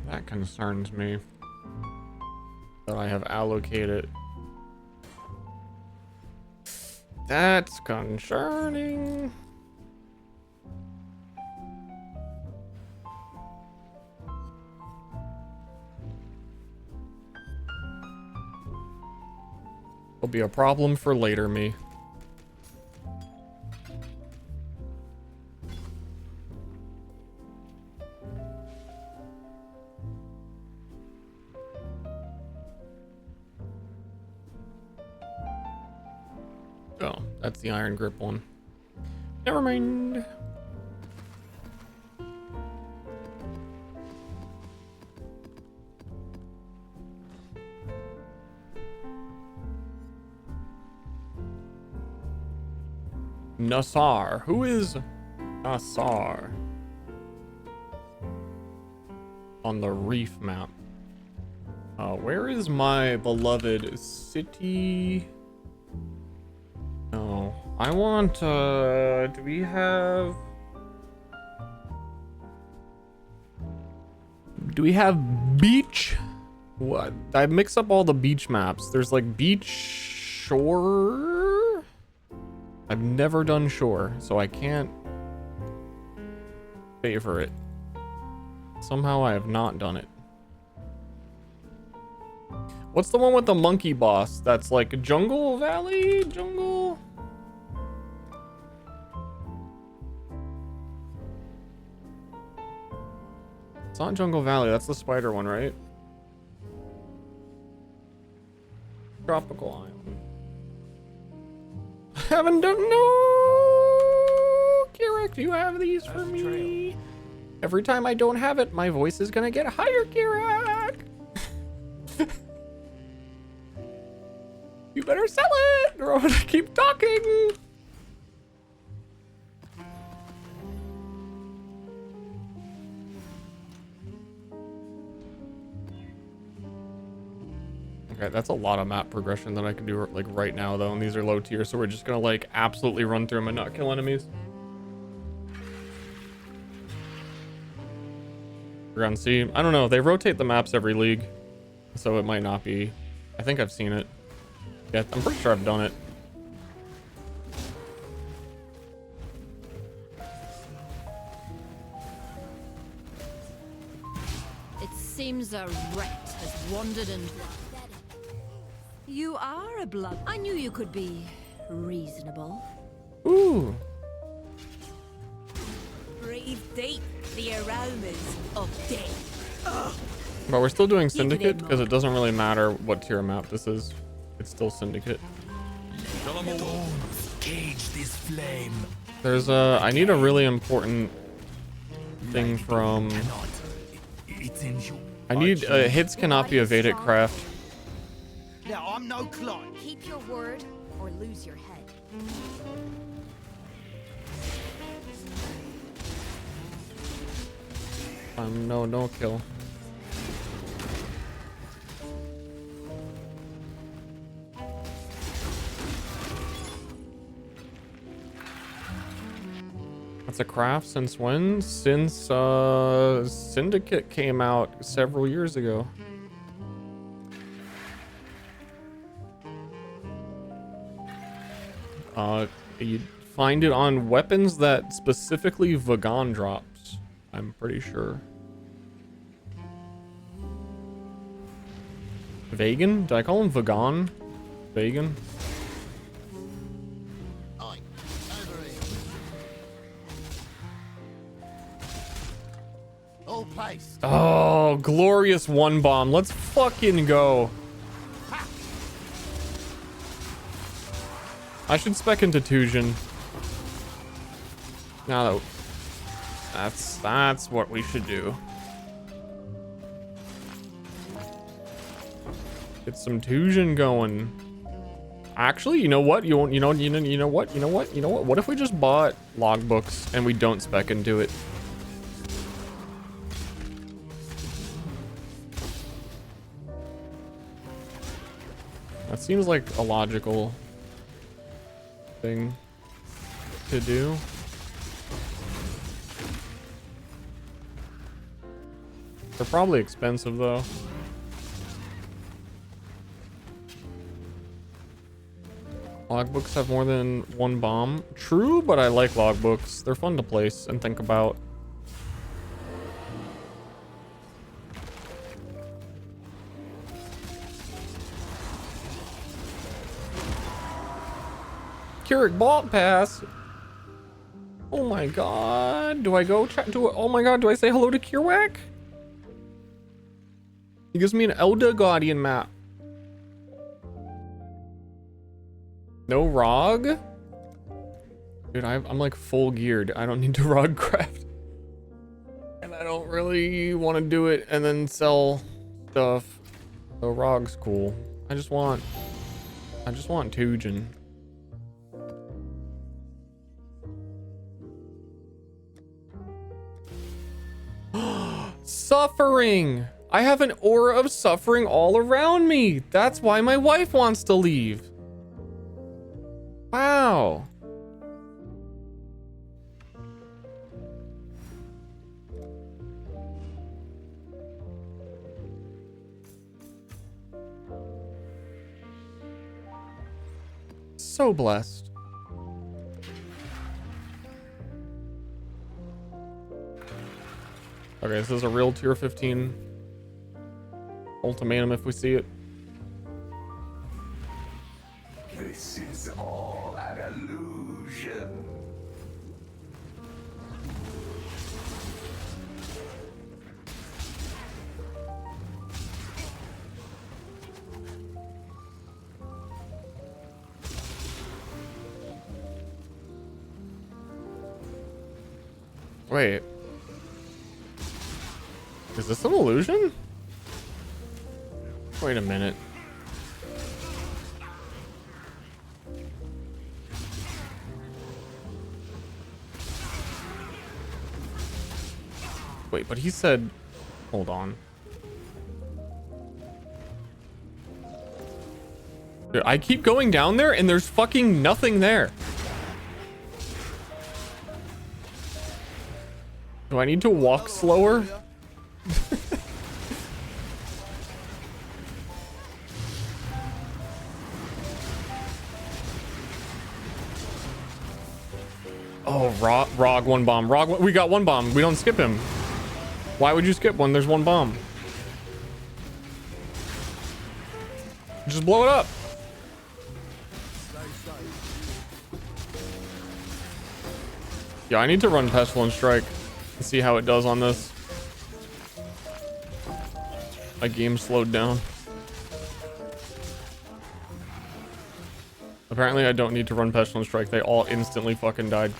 That concerns me. That I have allocated. That's concerning. Will be a problem for later me. Oh, that's the iron grip one. Never mind. Nassar. Who is Nassar? On the reef map. Where is my beloved city? No, I want, do we have beach? What? I mix up all the beach maps. There's like beach, shore. I've never done shore, so I can't favor it. Somehow I have not done it. What's the one with the monkey boss? That's like Jungle Valley? Jungle? It's not Jungle Valley. That's the spider one, right? Tropical Island. Haven't done no. Kirak, do you have these for me? Every time I don't have it, my voice is gonna get higher, Kirak. You better sell it, or I'm gonna keep talking. Okay, that's a lot of map progression that I can do like right now though, and these are low tier, so we're just gonna like absolutely run through them and not kill enemies. We're gonna see. I don't know, they rotate the maps every league, so it might not be. I think I've seen it. Yeah, I'm pretty sure I've done it. It seems a rat has wandered and... You are a blood. I knew you could be reasonable. Ooh. Breathe deep the aromas of death. But we're still doing Syndicate because it doesn't really matter what tier map this is. It's still Syndicate. Cage this flame. There's I need a really important thing from... I need, hits cannot be evaded craft. Now, I'm no client. Keep your word or lose your head. No kill. That's a craft since when? Since Syndicate came out several years ago. You find it on weapons that specifically Vagon drops, I'm pretty sure. Vagan? Did I call him Vagon? Vagan? Oi, over here. All placed. Oh, glorious one bomb. Let's fucking go. I should spec into Tujin. Now that's what we should do. Get some Tujin going. Actually, you know what? You know what? What if we just bought logbooks and we don't spec into it? That seems like a logical thing to do. They're probably expensive though. Logbooks have more than one bomb. True, but I like logbooks. They're fun to place and think about. Keurig Vault Pass. Oh my god. Do I go oh my god, do I say hello to Kirak? He gives me an Elder Guardian map. No ROG? Dude, I'm like full geared. I don't need to ROG craft. And I don't really want to do it and then sell stuff. So ROG's cool. I just want Tujin. Suffering! I have an aura of suffering all around me. That's why my wife wants to leave. Wow. So blessed. Okay, this is a real tier 15 ultimatum if we see it. This is all an illusion. Wait. Is this an illusion? Wait a minute. Wait, but he said... Hold on. Dude, I keep going down there and there's fucking nothing there. Do I need to walk slower? Oh, Rog, one bomb. Rog, we got one bomb. We don't skip him. Why would you skip one? There's one bomb. Just blow it up. Yeah, I need to run Pestilence Strike and see how it does on this. My game slowed down. Apparently I don't need to run Pestilence Strike. They all instantly fucking died.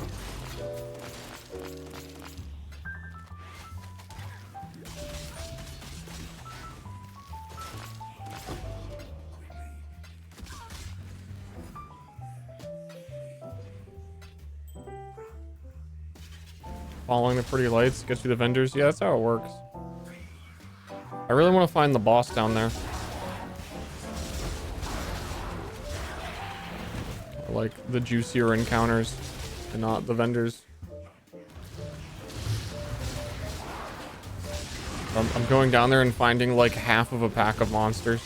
Following the pretty lights gets you the vendors. Yeah, that's how it works. I really want to find the boss down there. I like the juicier encounters and not the vendors. I'm going down there and finding like half of a pack of monsters.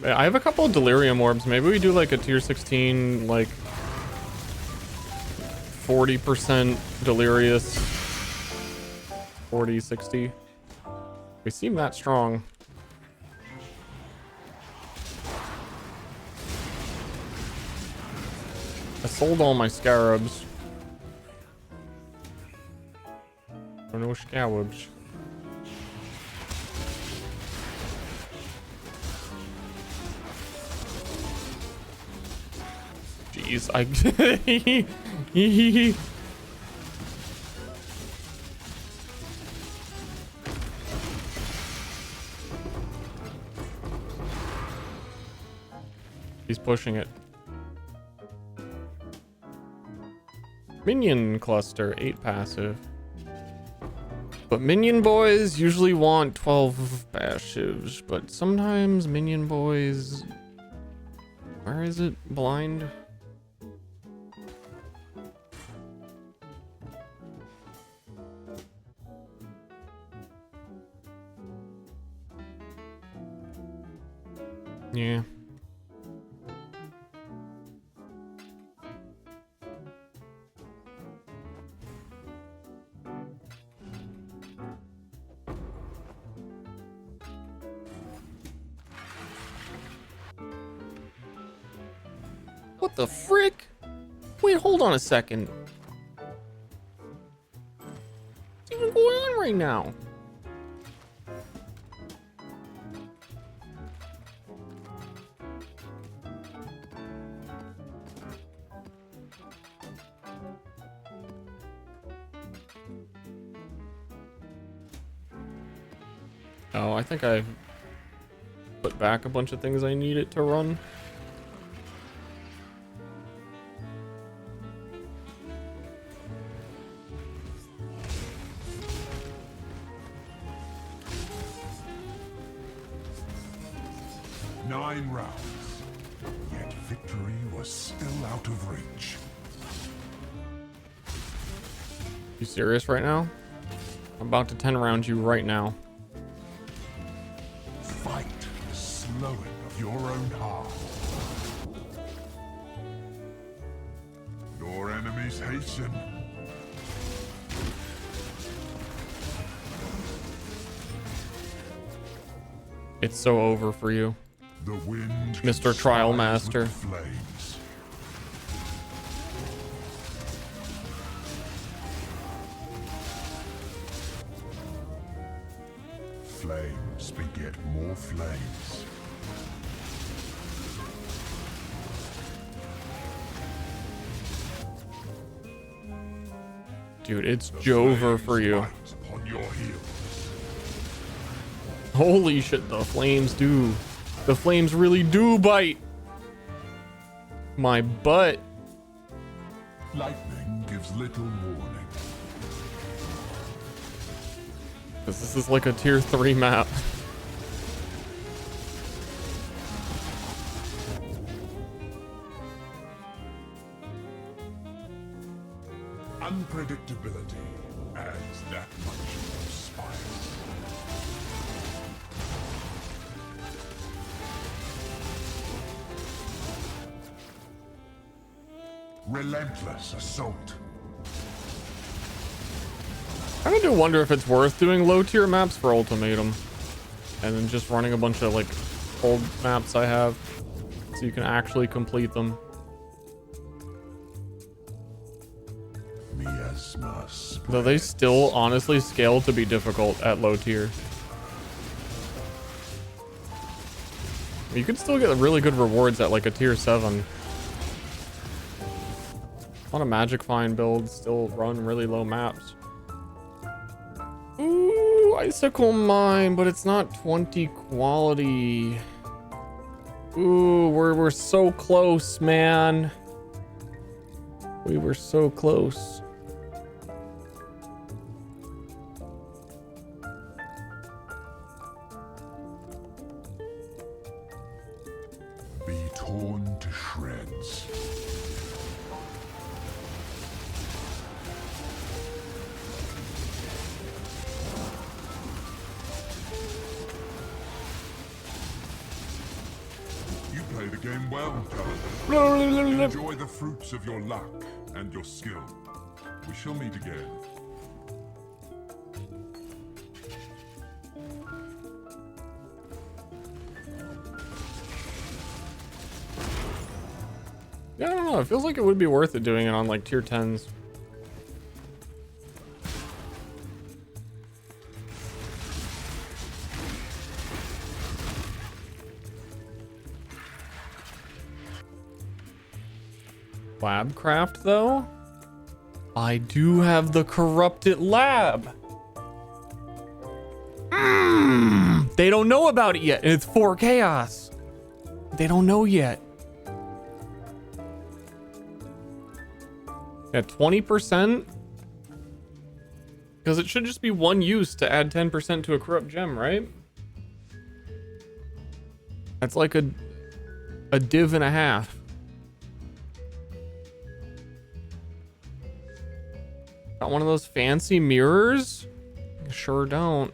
I have a couple of delirium orbs. Maybe we do like a tier 16, like 40% delirious, 40, 60. We seem that strong. I sold all my scarabs. Or no scarabs. Jeez, he's pushing it. Minion cluster, 8 passive. But minion boys usually want 12 passives, but sometimes minion boys... Where is it? Blind? Yeah. What the frick? Wait, hold on a second. What's even going on right now? Oh, I think I put back a bunch of things I need it to run. Nine rounds, yet victory was still out of reach. You serious right now? I'm about to 10 round you right now. Fight the slowing of your own heart. Your enemies hasten. It's so over for you. The wind Mr. Trial conspires Master. with flames. flames beget more flames. Dude, it's Jover for you. On your heels. Holy shit, the flames do. The flames really do bite. My butt. Lightning gives little warning. Because this is like a tier 3 map. Unpredictability adds that much more spice. Relentless assault. I do wonder if it's worth doing low tier maps for Ultimatum. And then just running a bunch of like old maps I have. So you can actually complete them. Though they still honestly scale to be difficult at low tier. You could still get really good rewards at like a tier 7. A lot of Magic Find builds still run really low maps. Ooh, Icicle Mine, but it's not 20 quality. Ooh, we're so close, man. We were so close. Be torn to shreds. You play the game well, Paladin. Enjoy the fruits of your luck and your skill. We shall meet again. Yeah, I don't know. It feels like it would be worth it doing it on like tier 10s. Labcraft though? I do have the corrupted lab. They don't know about it yet, and it's 4 chaos. They don't know yet. Yeah, 20%? Because it should just be one use to add 10% to a corrupt gem, right? That's like a div and a half. Got one of those fancy mirrors? Sure don't.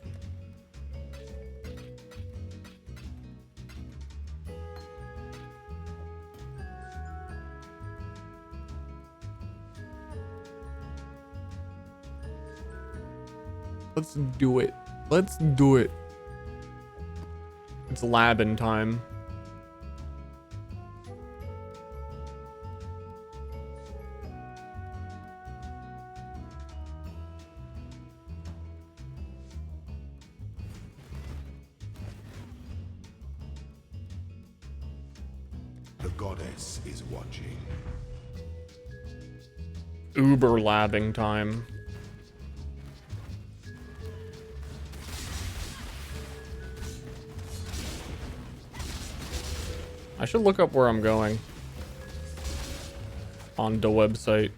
Let's do it. Let's do it. It's labbing time. The goddess is watching. Uber labbing time. I should look up where I'm going on the website,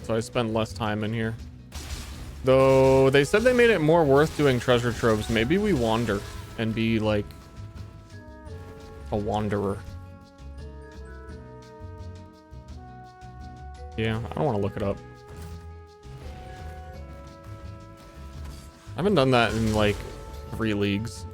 so I spend less time in here. Though they said they made it more worth doing treasure troves. Maybe we wander and be like a wanderer. Yeah, I don't want to look it up. I haven't done that in like 3 leagues.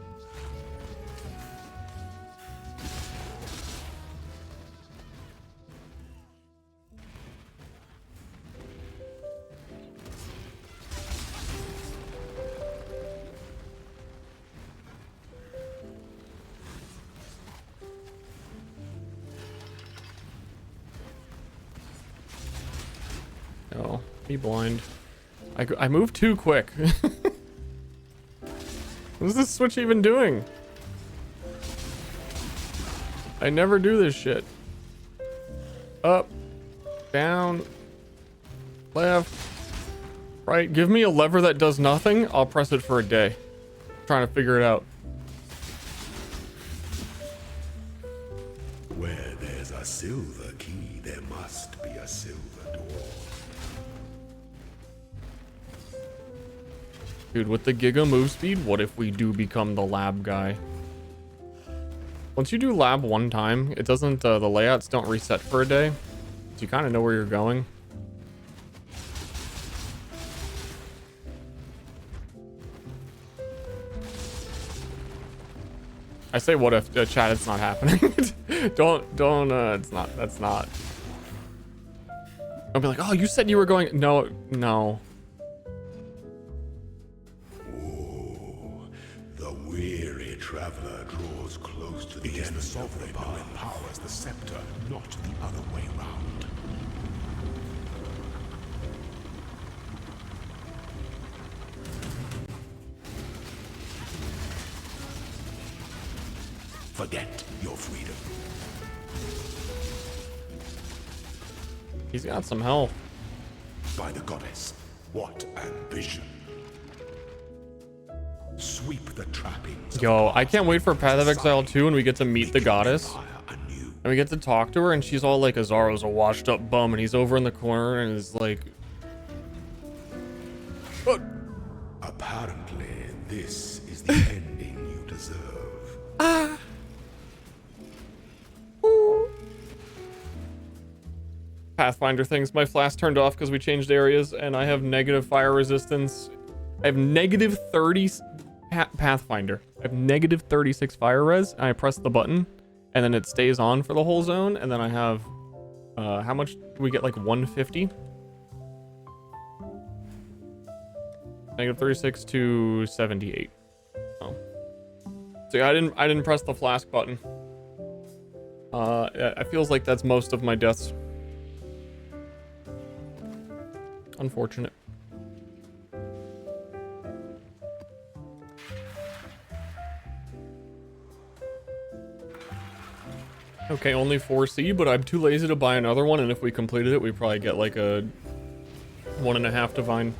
Oh, be blind. I moved too quick. What is this switch even doing? I never do this shit. Up, down, left, right. Give me a lever that does nothing. I'll press it for a day. I'm trying to figure it out. Where there's a silver key, there must be a silver door. Dude, with the Giga move speed, what if we do become the lab guy? Once you do lab one time, it doesn't, the layouts don't reset for a day. So you kind of know where you're going. I say what if, chat, it's not happening. don't, it's not, that's not. Don't be like, oh, you said you were going, no. The weary traveler draws close to the end. The sovereign who empowers the scepter, not the other way round. Forget your freedom. He's got some health. By the goddess, what ambition! Sweep the trappings. Yo, I can't wait for Path of Exile 2 and we get to meet the goddess. And we get to talk to her and she's all like, Azaro's a washed up bum, and he's over in the corner and is like... Apparently, this is the ending you deserve. Pathfinder things. My flask turned off because we changed areas and I have negative fire resistance. I have negative 30 Pathfinder. I have negative 36 fire res, and I press the button and then it stays on for the whole zone. And then I have, how much do we get? Like 150? Negative 36 to 78. Oh. So yeah, I didn't press the flask button. It feels like that's most of my deaths. Unfortunate. Okay, only 4C, but I'm too lazy to buy another one, and if we completed it, we'd probably get like a 1.5 divine.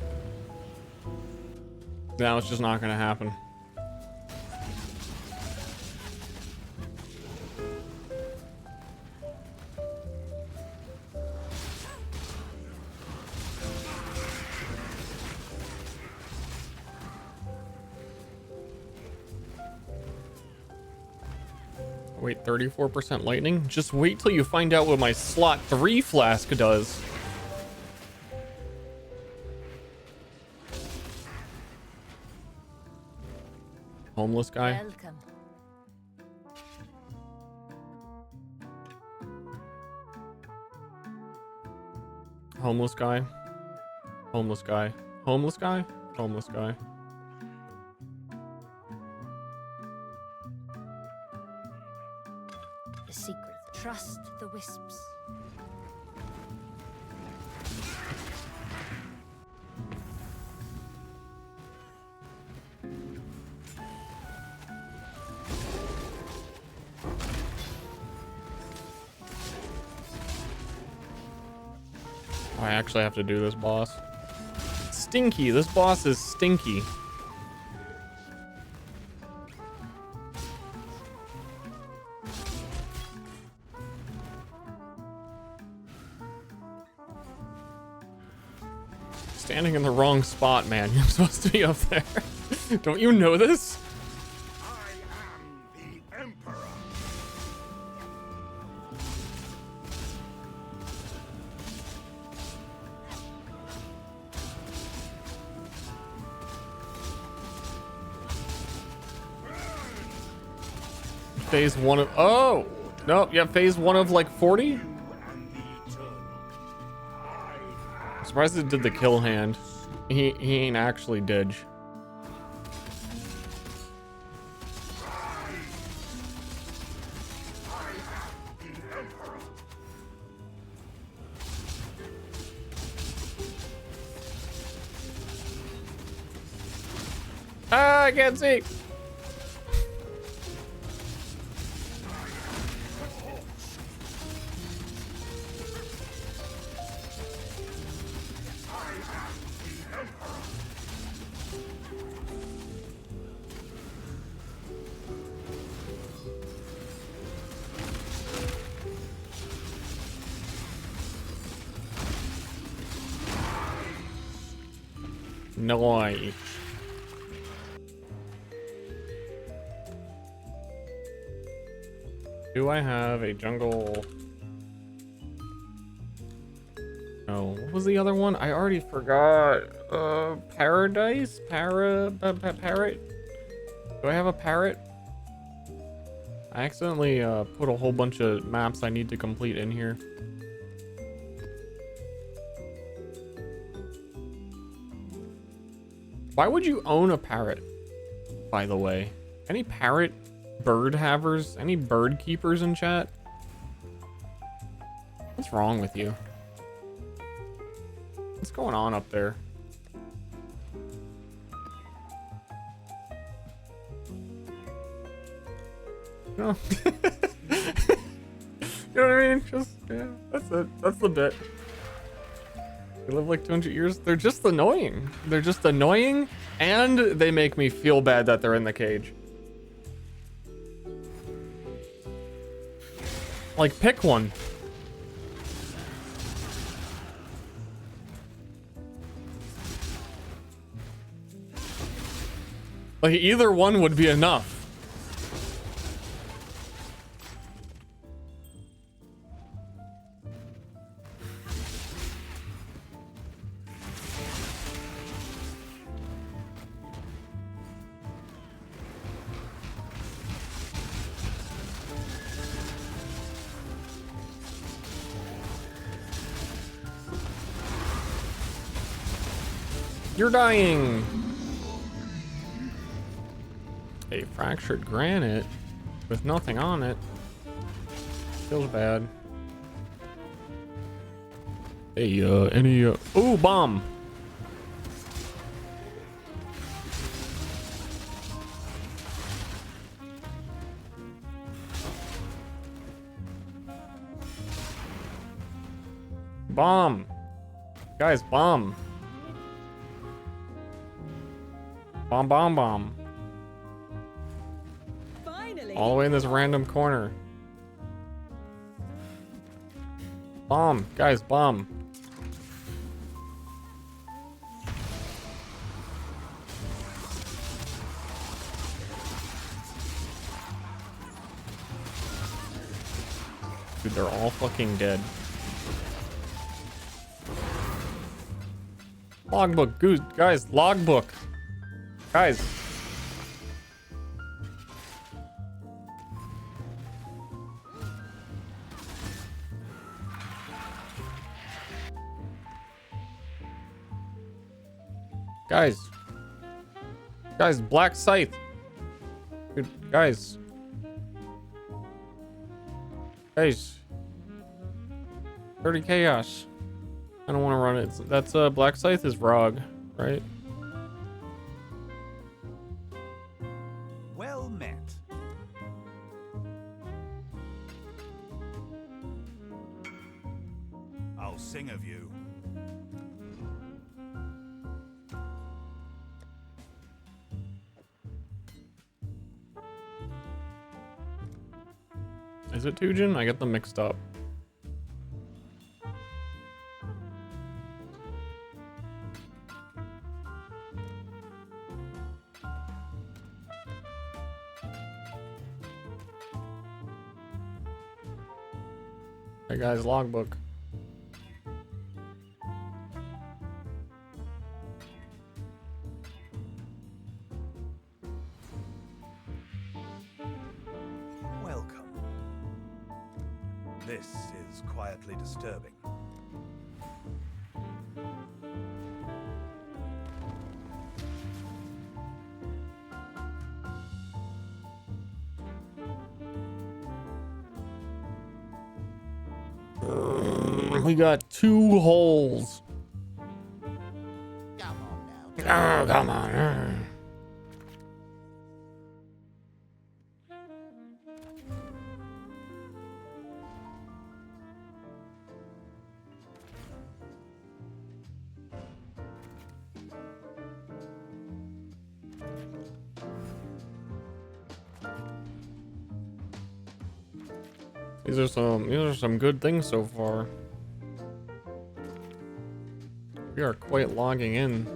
Now it's just not gonna happen. Wait, 34% lightning? Just wait till you find out what my slot 3 flask does. Homeless guy. Welcome. Homeless guy. Homeless guy. Homeless guy. Homeless guy. The secret. Trust the wisps. I actually have to do this boss. Stinky. This boss is stinky. Standing in the wrong spot, man. You're supposed to be up there. Don't you know this? I am the Emperor. Phase 1 of... Oh! Nope, yeah, phase 1 of like 40? I'm surprised it did the kill hand. He ain't actually dead. I can't see. Nice. Do I have a jungle? No. What was the other one? I already forgot. Paradise? Parrot? Do I have a parrot? I accidentally put a whole bunch of maps I need to complete in here. Why would you own a parrot, by the way? Any parrot bird havers? Any bird keepers in chat? What's wrong with you? What's going on up there? No. You know what I mean? Just, yeah, that's it. That's the bit. They live like 200 years. They're just annoying. They're just annoying, and they make me feel bad that they're in the cage. Like, pick one. Like, either one would be enough. You're dying. A fractured granite with nothing on it. Feels bad. Hey, any, ooh, bomb. Bomb. Guys, bomb. Bomb, bomb, bomb. Finally. All the way in this random corner. Bomb. Guys, bomb. Dude, they're all fucking dead. Logbook, goose, guys, logbook. Guys. Guys, black scythe. Dude, guys. Guys. 30 chaos. I don't want to run it. That's black scythe is Rog, right? Well met. I'll sing of you. Is it Tujin? I get them mixed up. Hey guys, logbook. Welcome. This is quietly disturbing. We got 2 holes. Come on now. Oh, come on. These are some good things so far. We are quite logging in.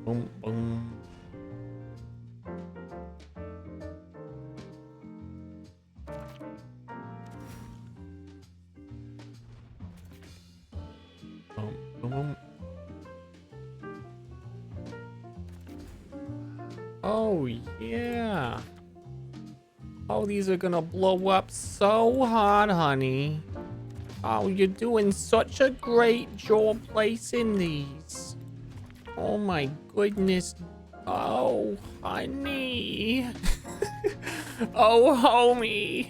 Boom, boom. Boom, boom, boom. Oh, yeah. Oh, these are gonna blow up so hard, honey. Oh, you're doing such a great job placing these. Oh my goodness. Oh, honey. Oh, homie.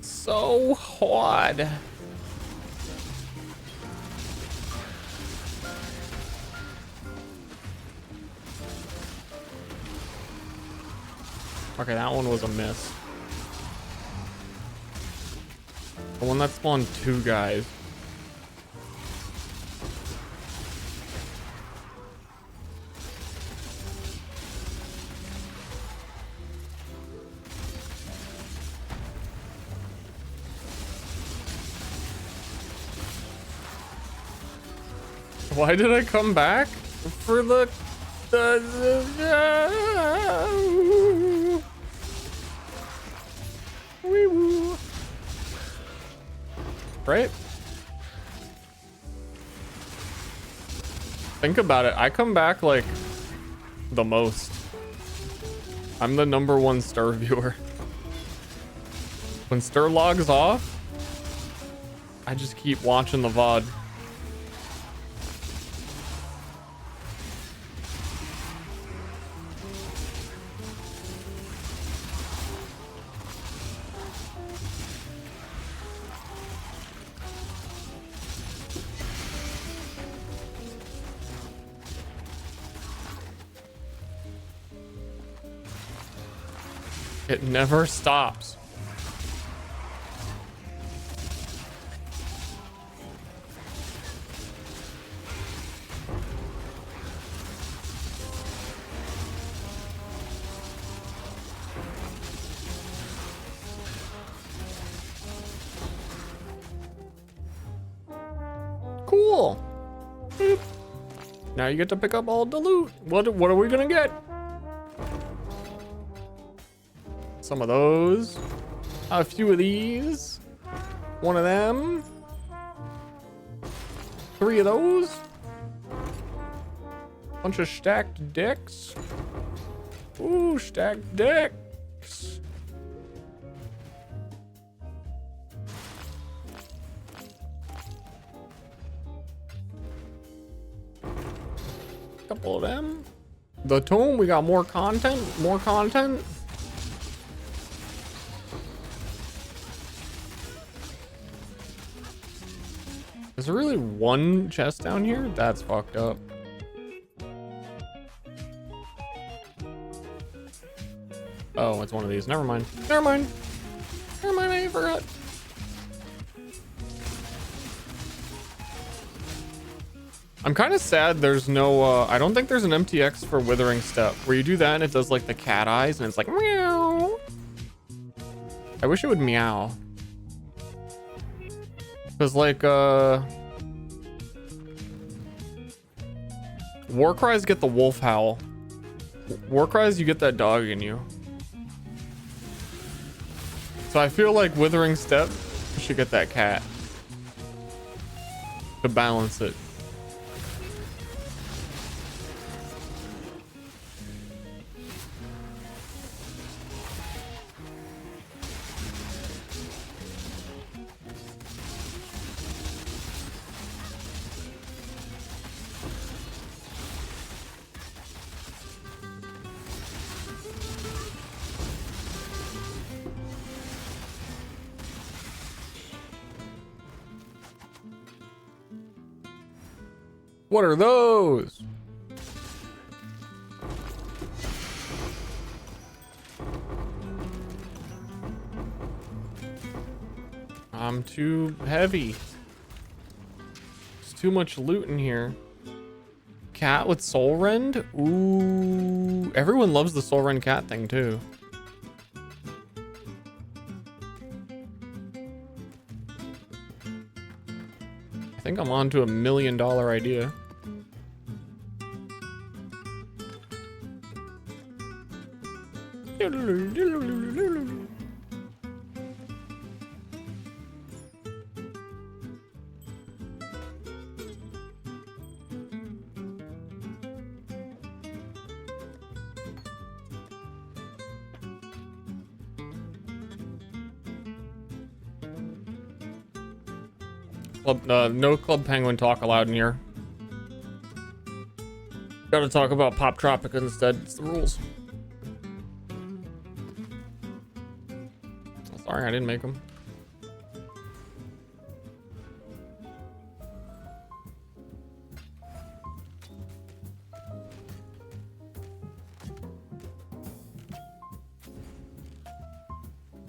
So hard. Okay, that one was a miss. The one that spawned 2 guys. Why did I come back? For the wee woo. Right? Think about it. I come back like the most. I'm the #1 Ster viewer. When Ster logs off, I just keep watching the VOD. It never stops. Cool. Boop. Now you get to pick up all the loot. What are we gonna get? Some of those, a few of these, one of them, 3 of those, bunch of stacked decks. Ooh, stacked decks. Couple of them. The tomb, we got more content, more content. Is there really one chest down here? That's fucked up. Oh, it's one of these. Never mind. Never mind. Never mind, I forgot. I'm kind of sad there's no, I don't think there's an MTX for Withering Step, where you do that and it does like the cat eyes and it's like, meow. I wish it would meow. Cause like, war cries get the wolf howl. War cries, you get that dog in you. So I feel like Withering Step should get that cat to balance it. What are those? I'm too heavy. There's too much loot in here. Cat with soul rend? Ooh. Everyone loves the soul rend cat thing too. I think I'm on to $1 million idea. No Club Penguin talk allowed in here. Gotta talk about Pop Tropica instead. It's the rules. Sorry, I didn't make them.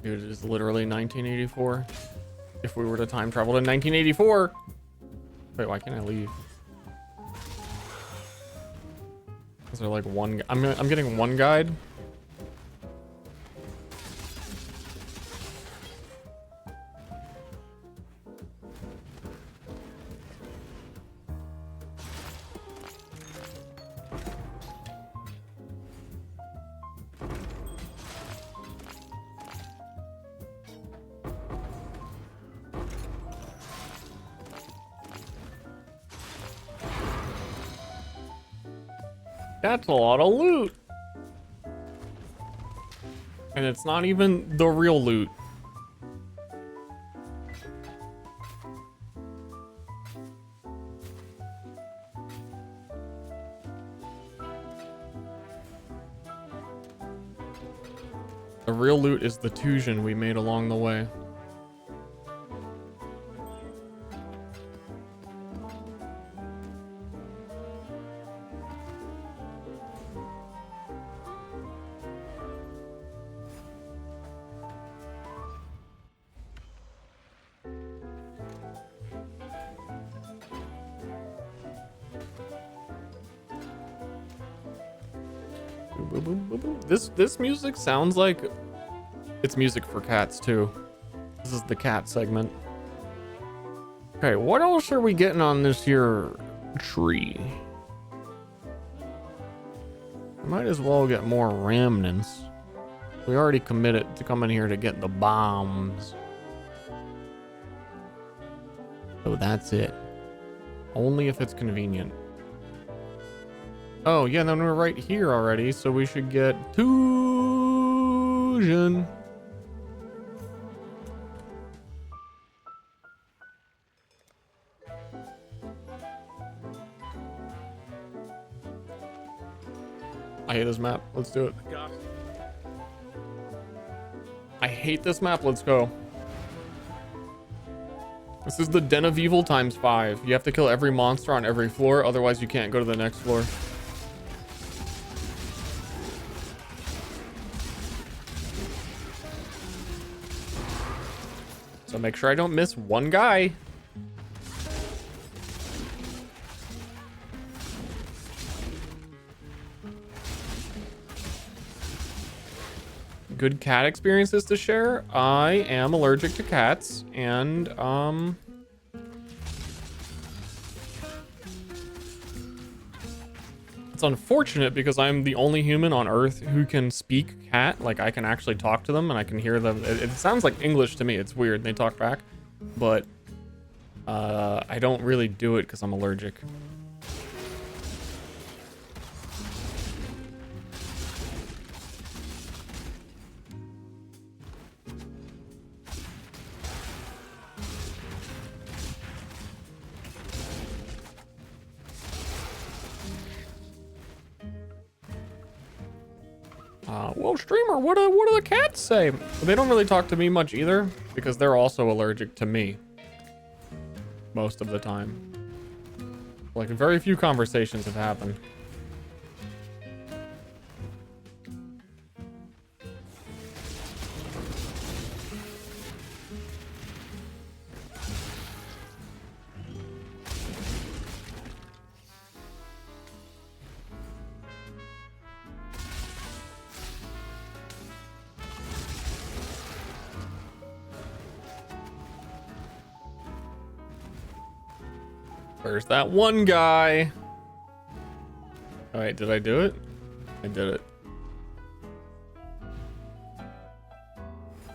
Dude, it is literally 1984. If we were to time travel to 1984. Wait, why can't I leave? Is there like one? I'm getting one guide. That's a lot of loot. And it's not even the real loot. The real loot is the Tusion we made along the way. This music sounds like it's music for cats too. This is the cat segment. Okay, what else are we getting on this here tree? Might as well get more remnants. We already committed to coming here to get the bombs. So that's it. Only if it's convenient. Oh, yeah, then we're right here already, so we should get Tusion. I hate this map. Let's do it. I hate this map. Let's go. This is the Den of Evil times 5. You have to kill every monster on every floor, otherwise you can't go to the next floor. So make sure I don't miss one guy. Good cat experiences to share. I am allergic to cats, and it's unfortunate because I'm the only human on Earth who can speak cat. Like, I can actually talk to them and I can hear them. It sounds like English to me. It's weird. They talk back, but I don't really do it because I'm allergic. Well, streamer, what do the cats say? They don't really talk to me much either, because they're also allergic to me most of the time. Like, very few conversations have happened. Where's that one guy? All right, did I do it? I did it.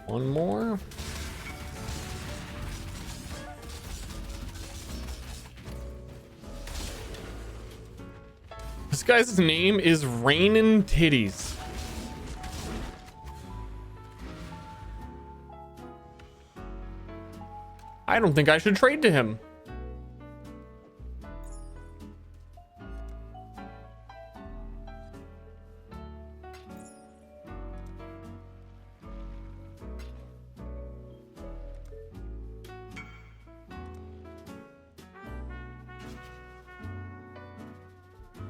One more. This guy's name is Rainin' Titties. I don't think I should trade to him.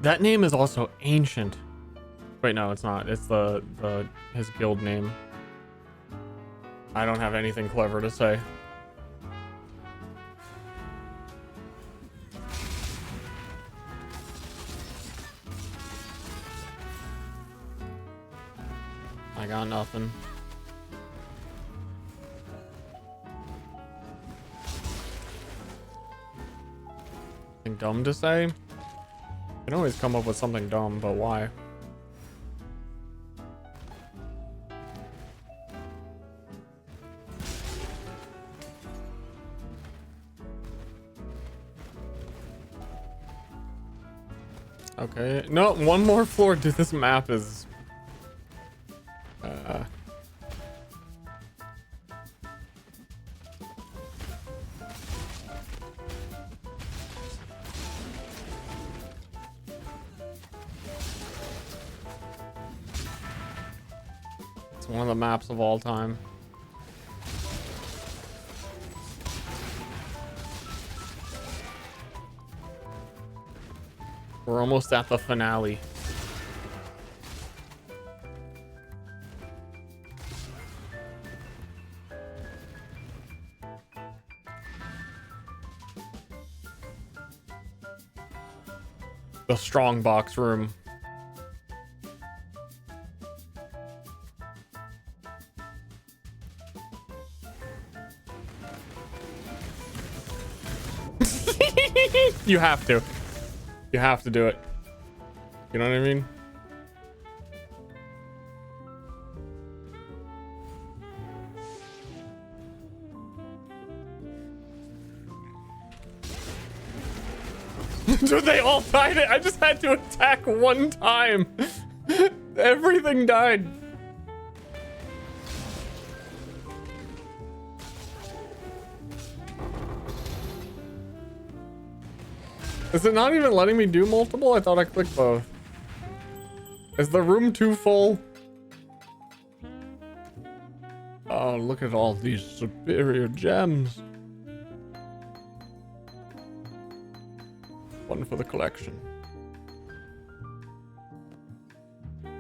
That name is also ancient. Wait, no, it's not. It's his guild name. I don't have anything clever to say. I got nothing. Something dumb to say? I can always come up with something dumb, but why? Okay, no, one more floor. Dude, this map is... It's one of the maps of all time. We're almost at the finale. The strong box room. You have to. You have to do it. You know what I mean? Dude, they all died. I just had to attack one time. Everything died. Is it not even letting me do multiple? I thought I clicked both. Is the room too full? Oh, look at all these superior gems. One for the collection. I'll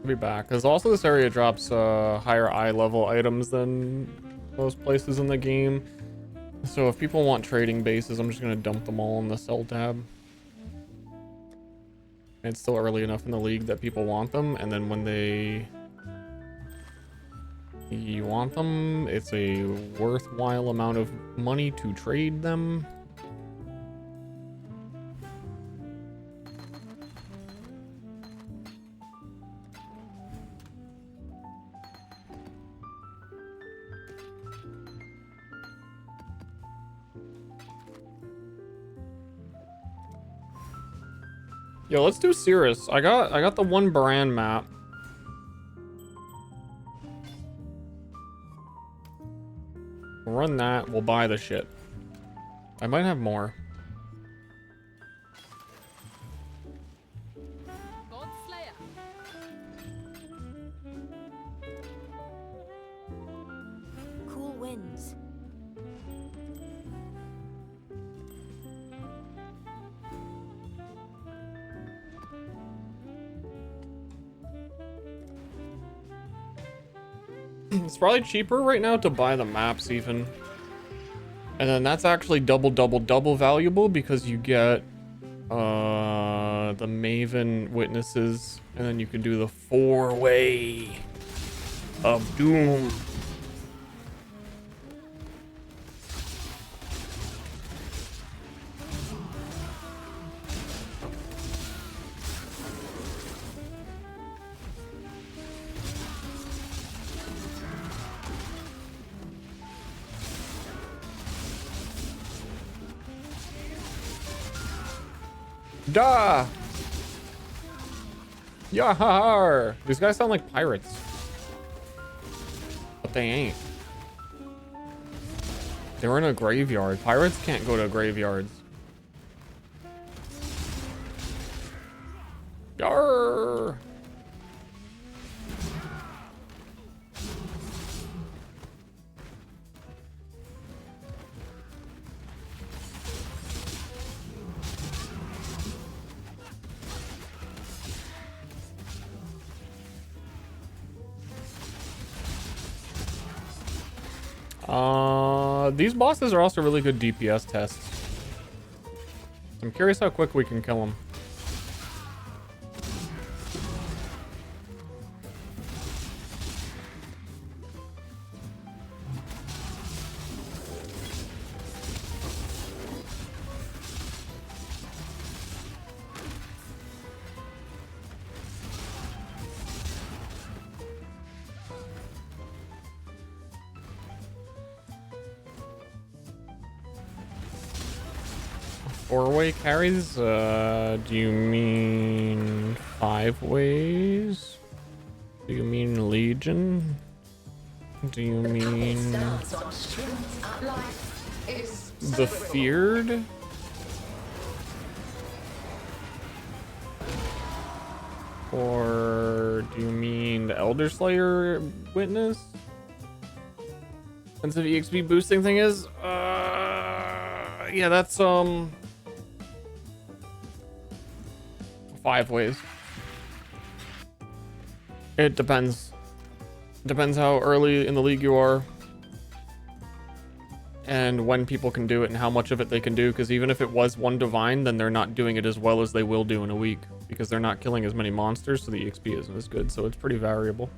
be back. Because also this area drops higher eye level items than most places in the game. So if people want trading bases, I'm just going to dump them all in the sell tab. And it's still early enough in the league that people want them. And then when you want them, it's a worthwhile amount of money to trade them. Yo, let's do Cirrus. I got the one Baran map. We'll run that. We'll buy the shit. I might have more. Cool winds. It's probably cheaper right now to buy the maps even. And then that's actually double valuable because you get the Maven witnesses, and then you can do the 4-way of doom. Duh! Yahar! These guys sound like pirates. But they ain't. They were in a graveyard. Pirates can't go to graveyards. Yarr! These bosses are also really good DPS tests. I'm curious how quick we can kill them. Four-way carries? Do you mean 5 ways? Do you mean Legion? Do you mean the Feared? Or do you mean the Elder Slayer witness? Sensitive EXP boosting thing is? Yeah, that's 5 ways. It depends. Depends how early in the league you are. And when people can do it and how much of it they can do. Because even if it was one divine, then they're not doing it as well as they will do in a week. Because they're not killing as many monsters, so the EXP isn't as good. So it's pretty variable.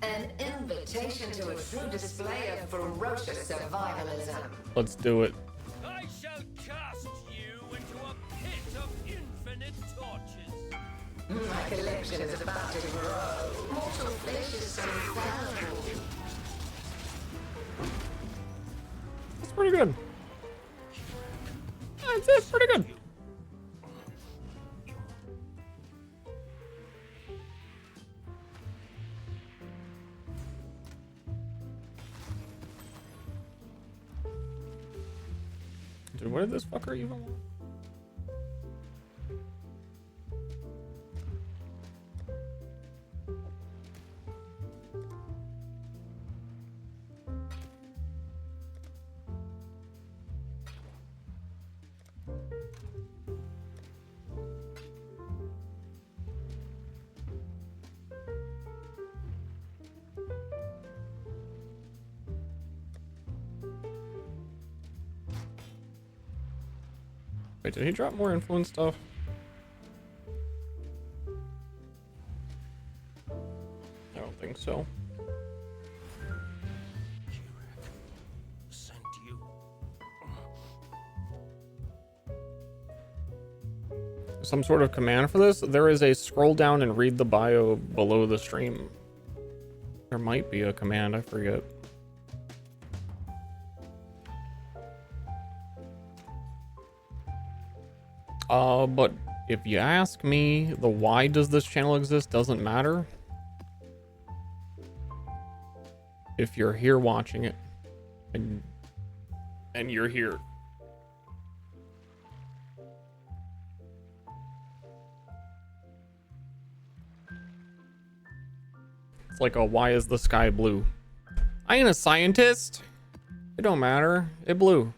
An invitation to a true display of ferocious survivalism. Let's do it. I shall cast you into a pit of infinite torches. My collection is about to grow. Mortal flesh is so valuable. That's pretty good. That's pretty good. Dude, what did this fucker even want? Wait, did he drop more influence stuff? I don't think so. Sent you. Some sort of command for this? There is a scroll down and read the bio below the stream. There might be a command, I forget. But if you ask me, the why does this channel exist doesn't matter. If you're here watching it, and you're here. It's like a why is the sky blue? I ain't a scientist. It don't matter. It blew.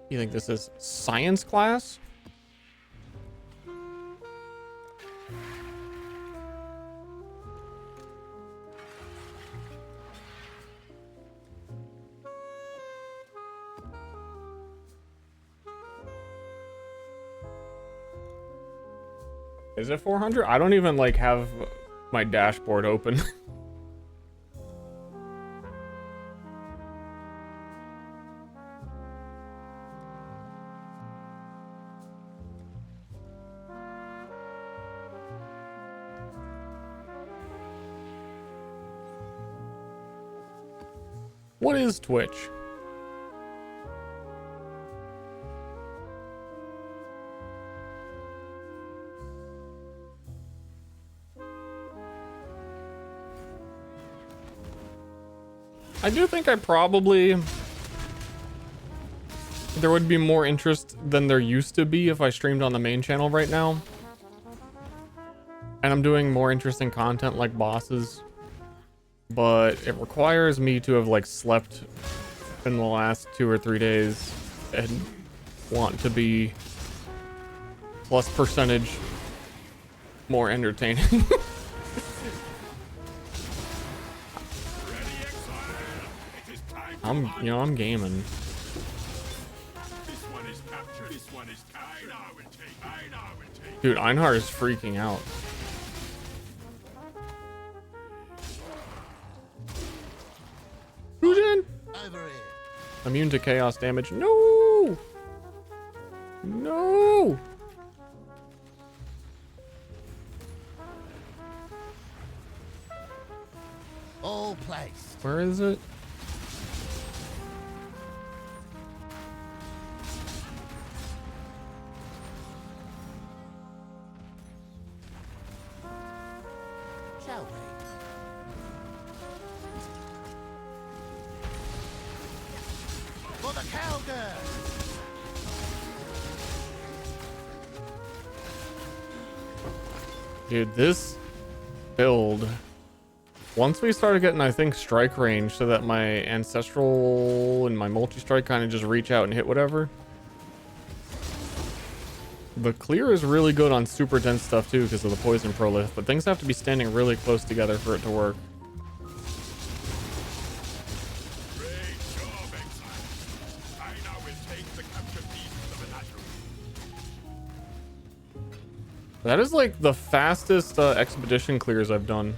You think this is science class? Is it 400? I don't even like have my dashboard open. What is Twitch? I do think there would be more interest than there used to be if I streamed on the main channel right now. And I'm doing more interesting content like bosses. But it requires me to have like slept in the last 2 or 3 days and want to be plus percentage more entertaining. I'm gaming. Dude, Einhar is freaking out. Who's in? Over here. Immune to chaos damage. No! No! All placed. Where is it? Shall we? For the cowgirl! Dude, this build, once we started getting, I think, strike range so that my ancestral and my multi-strike kind of just reach out and hit whatever. The clear is really good on super dense stuff too because of the poison prolith, but things have to be standing really close together for it to work. That is like the fastest expedition clears I've done.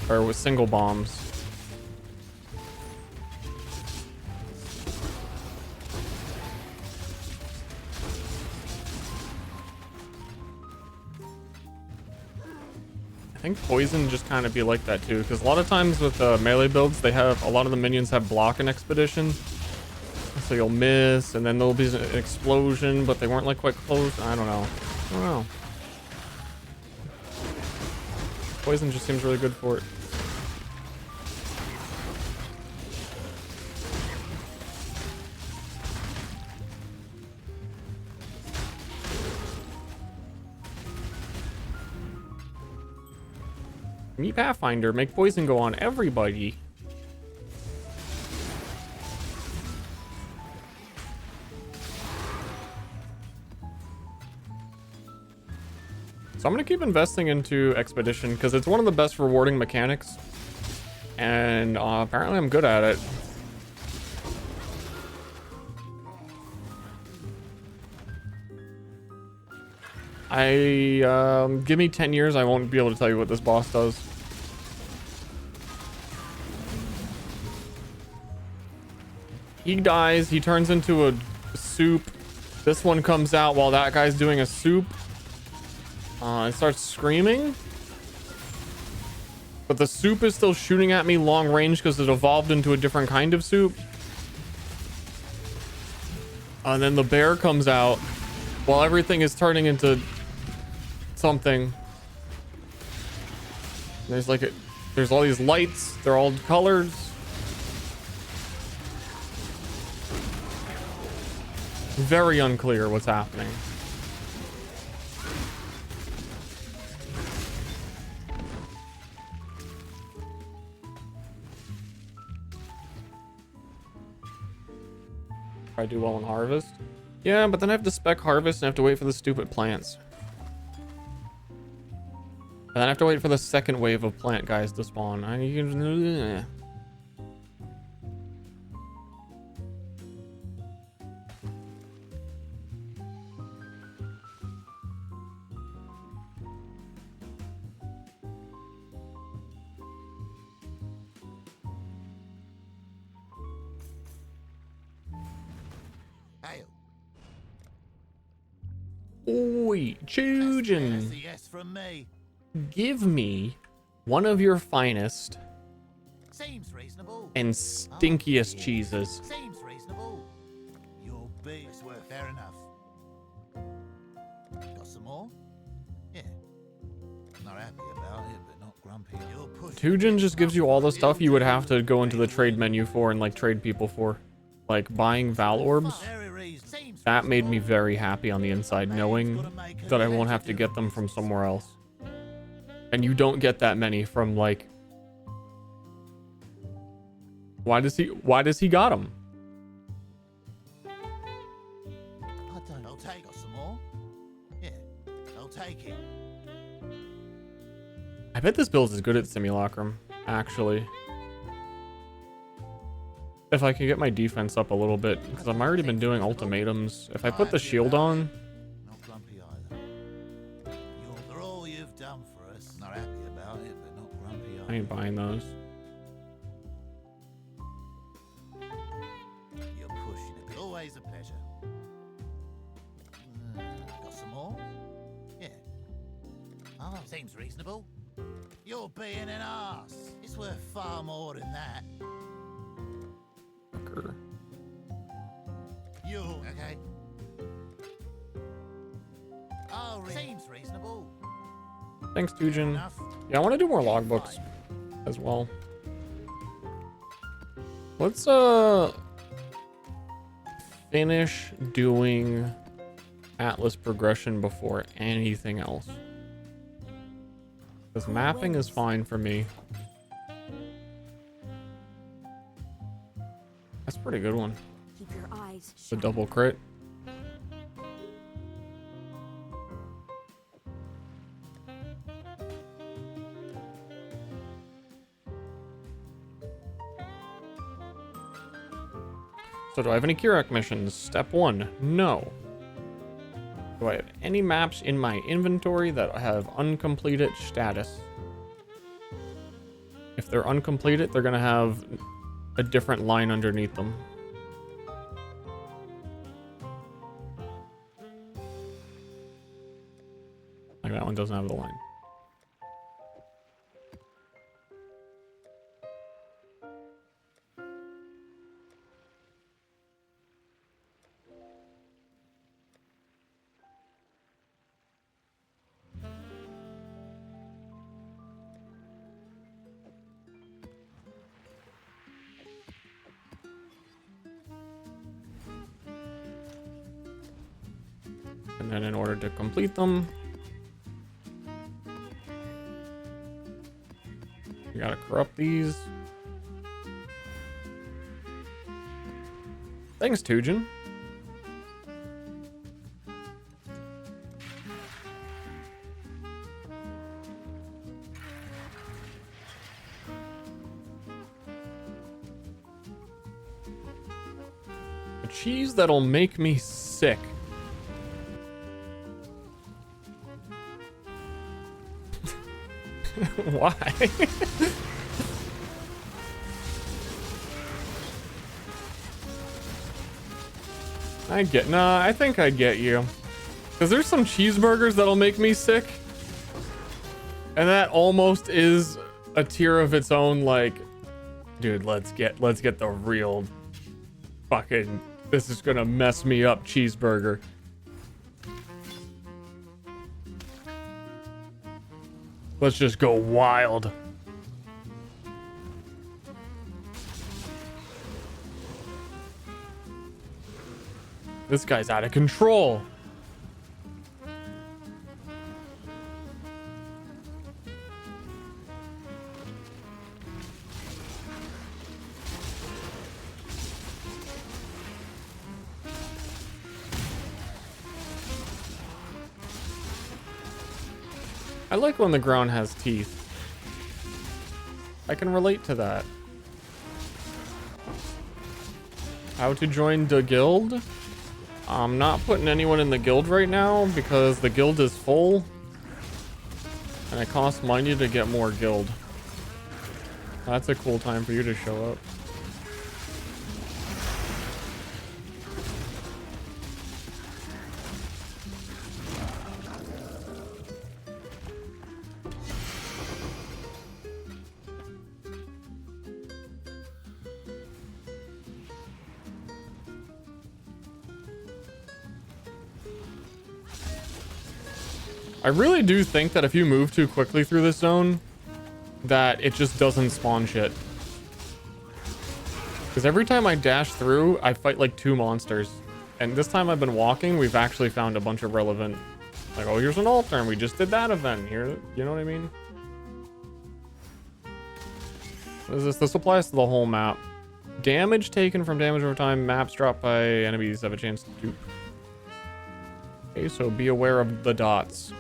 Or with single bombs. I think poison just kind of be like that too, because a lot of times with melee builds, they have a lot of the minions have block and expedition. So you'll miss, and then there'll be an explosion, but they weren't like quite close. I don't know. I don't know. Poison just seems really good for it. Me Pathfinder, make poison go on everybody. So I'm gonna keep investing into expedition because it's one of the best rewarding mechanics, and apparently I'm good at it. Give me 10 years, I won't be able to tell you what this boss does. He dies, he turns into a soup. This one comes out while that guy's doing a soup. It starts screaming. But the soup is still shooting at me long range because it evolved into a different kind of soup. And then the bear comes out while everything is turning into something. There's like there's all these lights, they're all colors. Very unclear what's happening. If I do well in harvest. Yeah, but then I have to spec harvest and I have to wait for the stupid plants. And then I have to wait for the second wave of plant guys to spawn. Hail. Oi, Chujin. That's a yes from me. Give me one of your finest Seems reasonable. and stinkiest cheeses. Seems reasonable. Your beef's worth fair enough. Got some more? Yeah. Not happy about it, but not grumpy. You're pushing. Tujin just gives you all the stuff you would have to go into the trade menu for and like trade people for. Like buying Val Orbs. Very reasonable. Seems That made me very happy on the inside, knowing that I won't have to get them from somewhere else. And you don't get that many from like... Why does he got them? I don't. I'll take. Got some more? Yeah. I'll take it. I bet this build is good at Simulacrum, actually. If I can get my defense up a little bit, because I've already been doing ultimatums. If I put the shield on... Not grumpy either. For all you've done for us. Not happy about it, but not grumpy either. I ain't buying those. You're pushing it. Always a pleasure. Got some more? Yeah. Oh, seems reasonable. You're being an arse. It's worth far more than that. Fucker. You okay? Oh, seems reasonable. Thanks, Tujin. Enough. Yeah, I want to do more logbooks as well. Let's finish doing Atlas progression before anything else. Because mapping is fine for me. That's a pretty good one. Keep your eyes The shut. double crit. So do I have any Kirak missions? Step 1, no. Do I have any maps in my inventory that have uncompleted status? If they're uncompleted, they're gonna have a different line underneath them. Like that one doesn't have the line. And then in order to complete them, you gotta corrupt these. Thanks, Tujin. A cheese that'll make me sick. Why? I think I get you. Because there's some cheeseburgers that'll make me sick. And that almost is a tier of its own, like, dude, let's get the real fucking, this is gonna mess me up cheeseburger. Let's just go wild. This guy's out of control. I like when the ground has teeth. I can relate to that. How to join the guild? I'm not putting anyone in the guild right now because the guild is full. And it costs money to get more guild. That's a cool time for you to show up. I really do think that if you move too quickly through this zone, that it just doesn't spawn shit. Because every time I dash through, I fight like 2 monsters. And this time I've been walking, we've actually found a bunch of relevant... Like, oh, here's an altar, and we just did that event. Here, you know what I mean? What is this? This applies to the whole map. Damage taken from damage over time. Maps dropped by enemies have a chance to dupe. Okay, so be aware of the dots.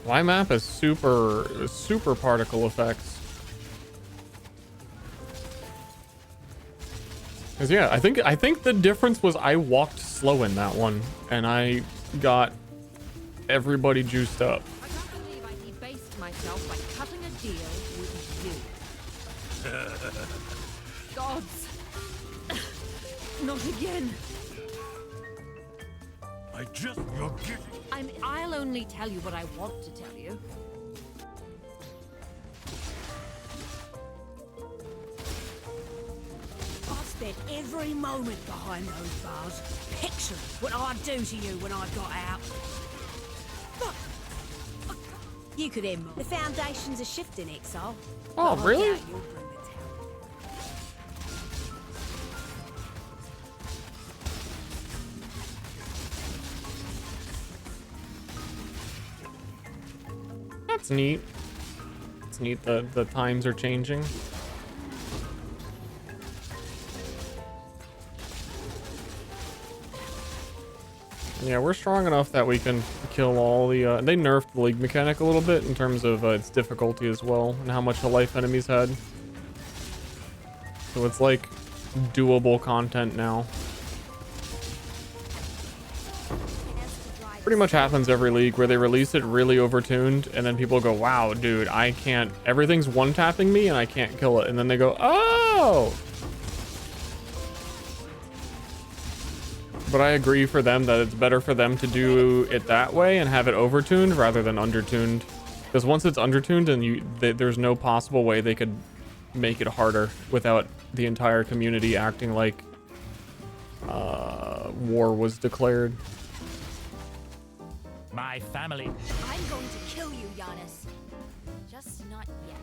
My map is super particle effects. Cause yeah, I think the difference was I walked slow in that one, and I got everybody juiced up. I can't believe I debased myself by cutting a deal with you. Gods. Not again. I'll only tell you what I want to tell you. I've spent every moment behind those bars, picturing what I'd do to you when I got out. Look, you could end the foundations are shifting, Exile. Oh, But I really? doubt you'll bring the town. That's neat. It's neat that the times are changing. Yeah, we're strong enough that we can kill all the... they nerfed the league mechanic a little bit in terms of its difficulty as well, and how much the life enemies had. So it's like doable content now. Pretty much happens every league where they release it really overtuned, and then people go, wow, dude, I can't... Everything's one-tapping me, and I can't kill it. And then they go, oh! But I agree for them that it's better for them to do it that way and have it overtuned rather than undertuned. Because once it's undertuned, and there's no possible way they could make it harder without the entire community acting like war was declared. My family. I'm going to kill you, Giannis. Just not yet.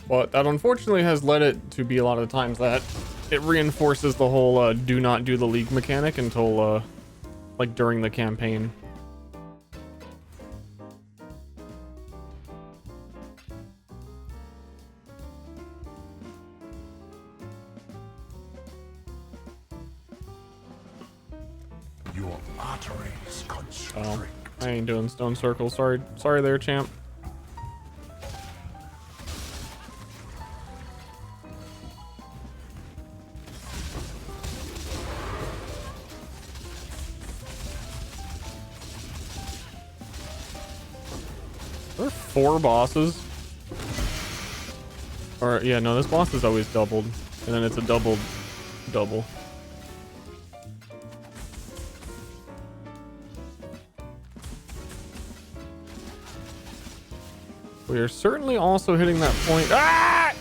But that unfortunately has led it to be a lot of the times that it reinforces the whole do not do the league mechanic until like during the campaign. Your arteries constrict. Oh, I ain't doing stone circles. Sorry there, champ. There are 4 bosses. Or yeah, no, this boss is always doubled, and then it's a double. We are certainly also hitting that point. Ah!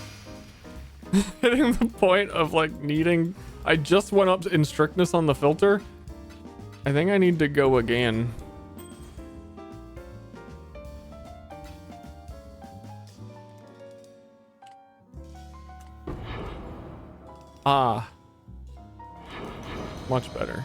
Hitting the point of like needing. I just went up in strictness on the filter. I think I need to go again. Ah. Much better.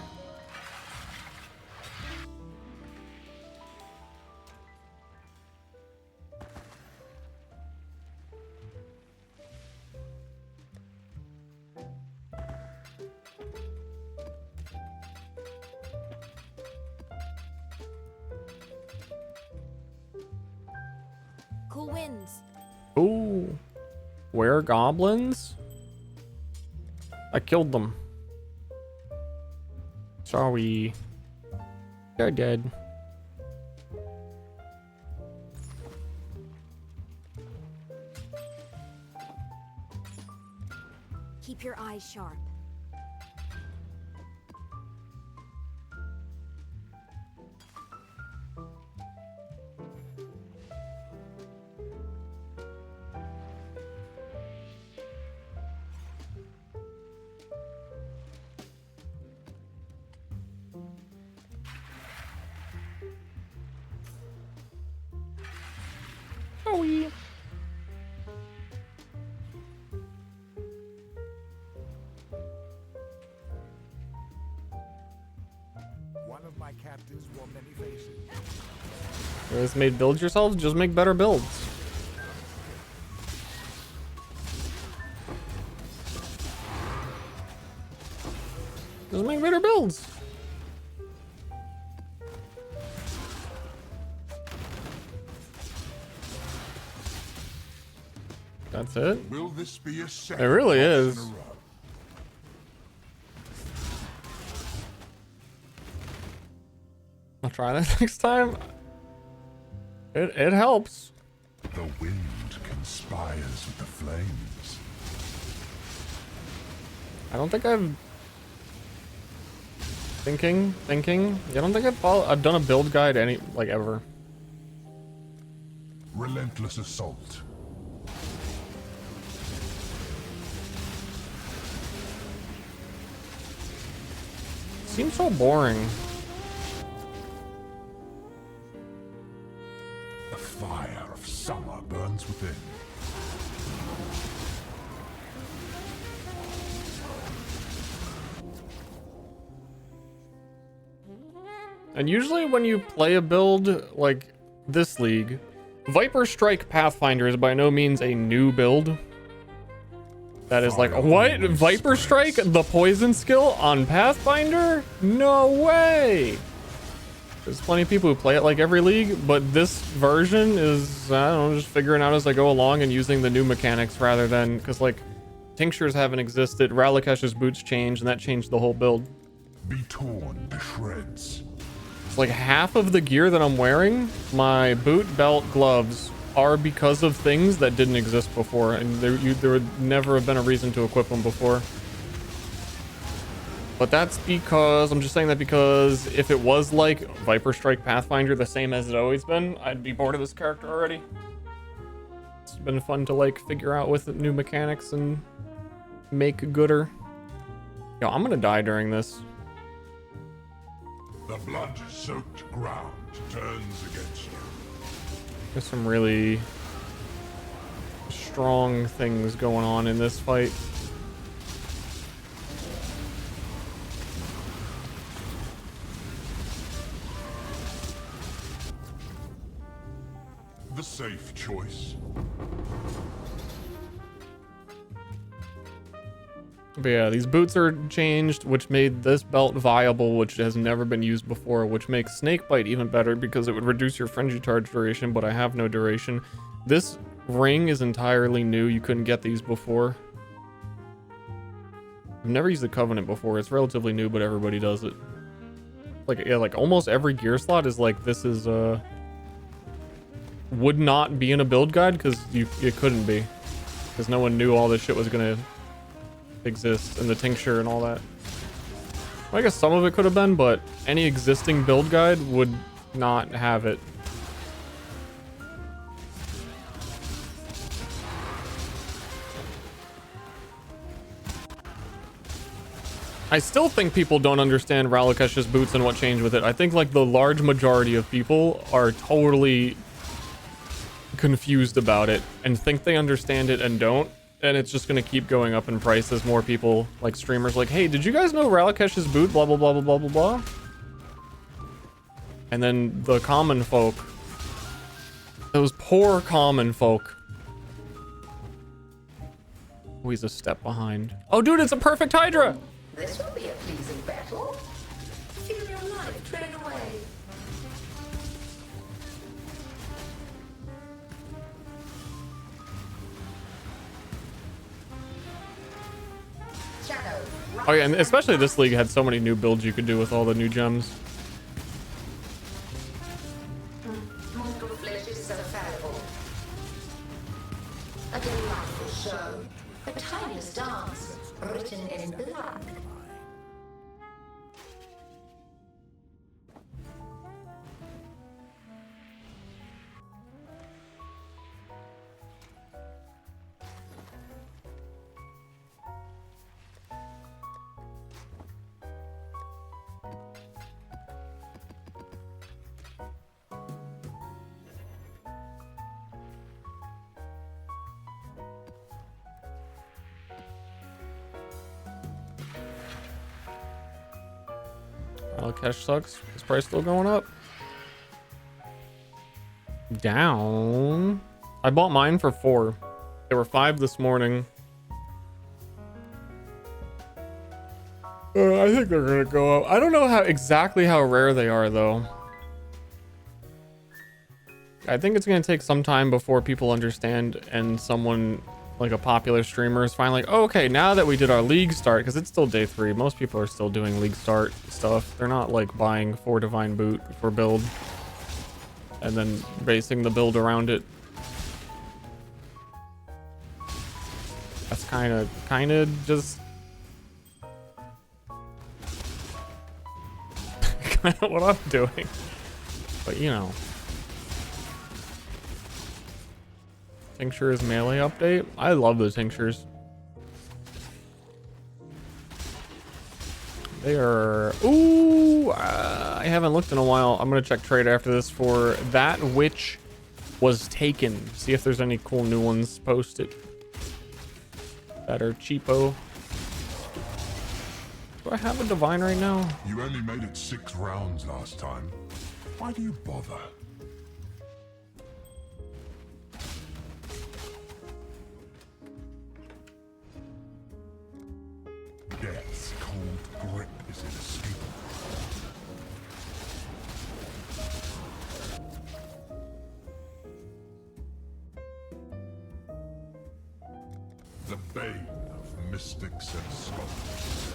Cool winds. Ooh. Where goblins? I killed them. Sorry. They're dead. Keep your eyes sharp. Sorry. One of my captives wore many faces. You guys made build yourselves? Just make better builds. Just make better builds. That's it. Will this be a It second really loss is. in a row? I'll try that next time. It helps. The wind conspires with the flames. I don't think I've thinking. I don't think I've done a build guide ever. Relentless assault. Seems so boring. The fire of summer burns within. And usually when you play a build like this league, Viper Strike Pathfinder is by no means a new build. That is like, what? Viper Strike, the poison skill on Pathfinder? No way! There's plenty of people who play it like every league, but this version is, I don't know, just figuring out as I go along and using the new mechanics rather than, because like, tinctures haven't existed, Ralakesh's boots changed, and that changed the whole build. Be torn to shreds. It's like half of the gear that I'm wearing, my boot, belt, gloves, are because of things that didn't exist before, and there would never have been a reason to equip them before. But that's because, I'm just saying that because if it was like Viper Strike Pathfinder, the same as it's always been, I'd be bored of this character already. It's been fun to like figure out with new mechanics and make gooder. Yo, I'm gonna die during this. The blood-soaked ground turns against you. There's some really strong things going on in this fight. The safe choice. But yeah, these boots are changed, which made this belt viable, which has never been used before, which makes Snakebite even better because it would reduce your frenzy charge duration, but I have no duration. This ring is entirely new. You couldn't get these before. I've never used the Covenant before. It's relatively new, but everybody does it. Like, yeah, like almost every gear slot is like, this is, would not be in a build guide because it couldn't be. Because no one knew all this shit was gonna exist, and the tincture and all that. Well, I guess some of it could have been, but any existing build guide would not have it. I still think people don't understand Ralakesh's boots and what changed with it. I think like the large majority of people are totally confused about it and think they understand it and don't. And it's just going to keep going up in price as more people, like streamers, like, hey, did you guys know Ralakesh's boot? Blah, blah, blah, blah, blah, blah, blah. And then the common folk, those poor common folk. Oh, he's a step behind. Oh, dude, it's a perfect Hydra. This will be a pleasing battle. Feel your life drain away. Shadow. Oh yeah, and especially this league had so many new builds you could do with all the new gems. Mortal flesh is so fallible. A delightful show. A timeless dance written in blood. Cash sucks. Is price still going up? Down. I bought mine for 4. They were 5 this morning. I think they're gonna go up. I don't know exactly how rare they are though. I think it's gonna take some time before people understand and someone like a popular streamer is finally like, oh, okay, now that we did our league start, because it's still day 3, most people are still doing league start stuff. They're not like buying 4 divine boot for build and then basing the build around it. That's kind of just kind of what I'm doing, but you know. Tinctures melee update. I love the tinctures. They are... Ooh! I haven't looked in a while. I'm going to check trade after this for that which was taken. See if there's any cool new ones posted that are cheapo. Do I have a divine right now? You only made it 6 rounds last time. Why do you bother? Death's cold grip is inescapable. The bane of mystics and scholars.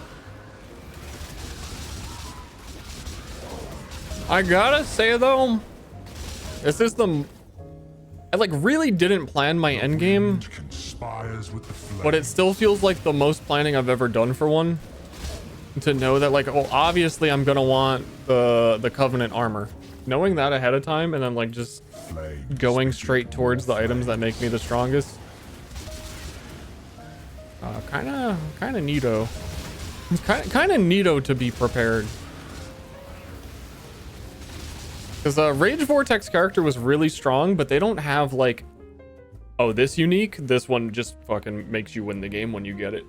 I gotta say though, this is the... I like really didn't plan my endgame, but it still feels like the most planning I've ever done for one. To know that like, oh, obviously I'm gonna want the Covenant armor. Knowing that ahead of time and then like just going straight towards the items that make me the strongest. Kind of neato. It's kind of neato to be prepared. Because Rage Vortex character was really strong, but they don't have like, oh, this unique. This one just fucking makes you win the game when you get it.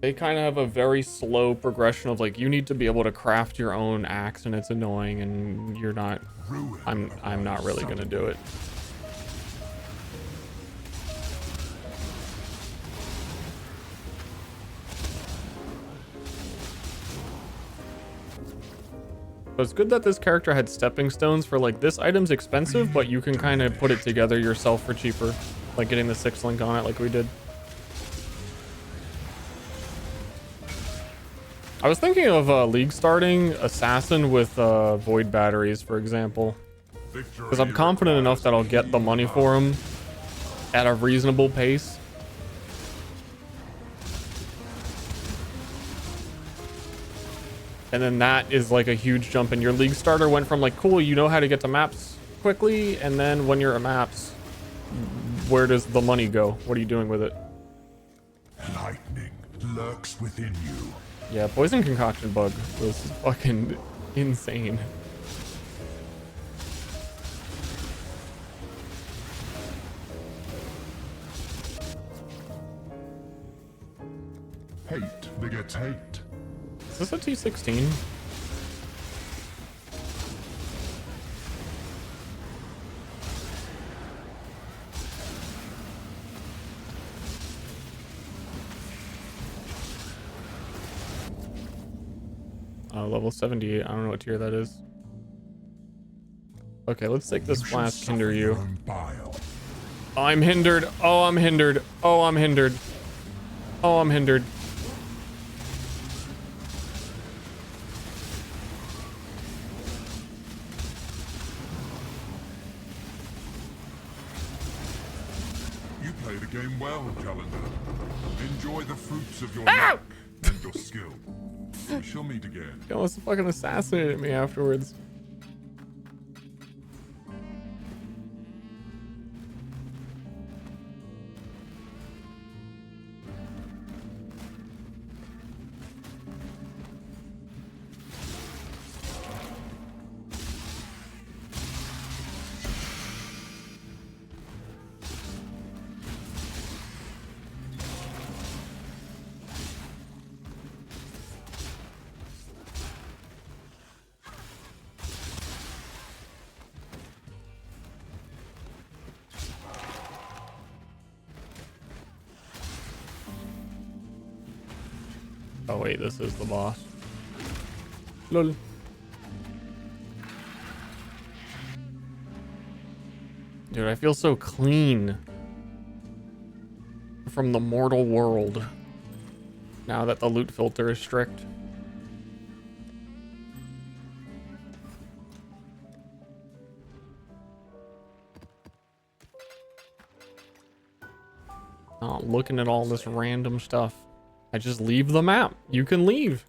They kind of have a very slow progression of like, you need to be able to craft your own axe and it's annoying and you're not, I'm not really gonna do it. But it's good that this character had stepping stones for like, this item's expensive, but you can kind of put it together yourself for cheaper. Like getting the 6 link on it like we did. I was thinking of league starting Assassin with Void batteries, for example. Because I'm confident enough that I'll get the money for him at a reasonable pace. And then that is like a huge jump, and your league starter went from like, cool, you know how to get to maps quickly, and then when you're at maps, where does the money go? What are you doing with it? Lightning lurks within you. Yeah, poison concoction bug was fucking insane. Hate begets hate. Is this a T16? Level 78. I don't know what tier that is. Okay, let's take this flask, hinder you. Oh, I'm hindered. Oh, I'm hindered. Oh, I'm hindered. Oh, I'm hindered. You play the game well, Calendar. Enjoy the fruits of your luck and your skill. We shall meet again. He almost fucking assassinated me afterwards. Oh wait, this is the boss. Lol. Dude, I feel so clean from the mortal world now that the loot filter is strict. Not looking at all this random stuff. I just leave the map. You can leave.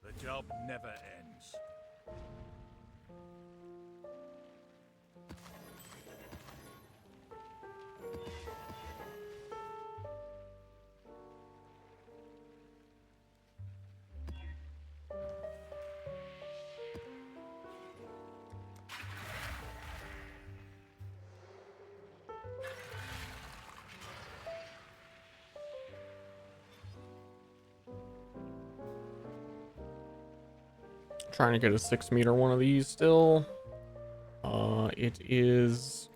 The job never ends. Trying to get a 6-meter one of these still. It is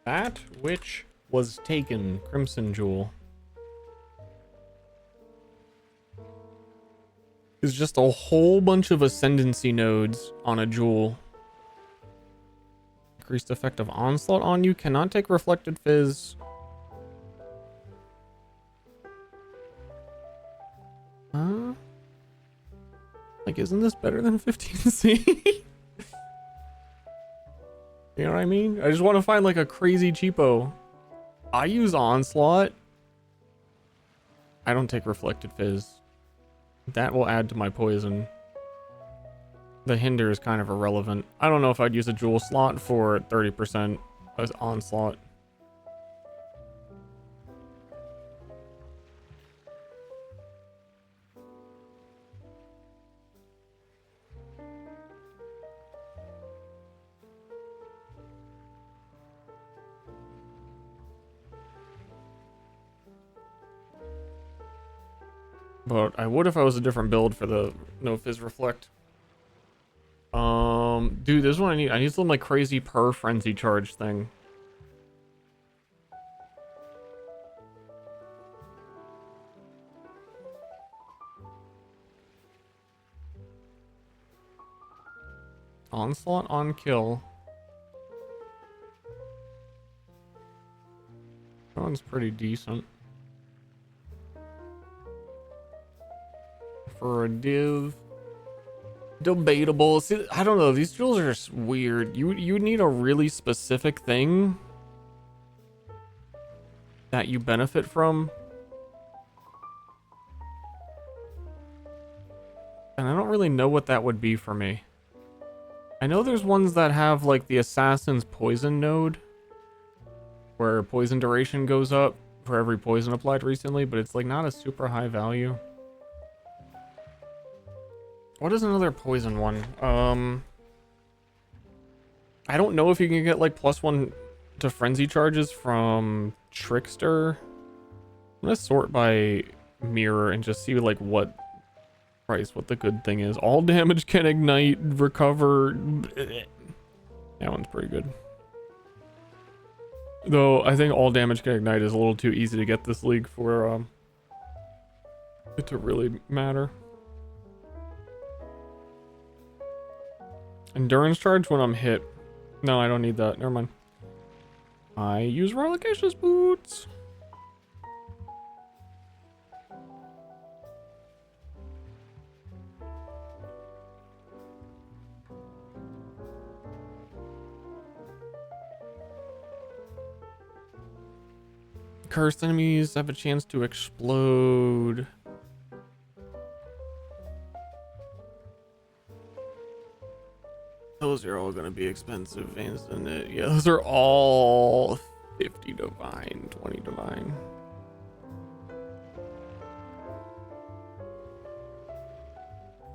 that which was taken, Crimson Jewel. It's just a whole bunch of ascendancy nodes on a jewel. Increased effect of onslaught on you. Cannot take reflected fizz. Like, isn't this better than 15C? You know what I mean? I just want to find like a crazy cheapo. I use onslaught. I don't take reflected fizz. That will add to my poison. The hinder is kind of irrelevant. I don't know if I'd use a jewel slot for 30% as onslaught. But I would if I was a different build for the no fizz reflect. Dude, this one I need some like crazy per frenzy charge thing. Onslaught on kill. That one's pretty decent. For a div. Debatable. See, I don't know. These jewels are just weird. You need a really specific thing that you benefit from. And I don't really know what that would be for me. I know there's ones that have like the assassin's poison node, where poison duration goes up for every poison applied recently, but it's like not a super high value. What is another poison one? I don't know if you can get like +1 to frenzy charges from Trickster. I'm gonna sort by mirror and just see like what the good thing is. All damage can ignite, recover. That one's pretty good. Though I think all damage can ignite is a little too easy to get this league for it to really matter. Endurance charge when I'm hit. No, I don't need that. Never mind. I use Relocacious Boots. Cursed enemies have a chance to explode. Those are all gonna be expensive, isn't it? Yeah, those are all 50 divine, 20 divine.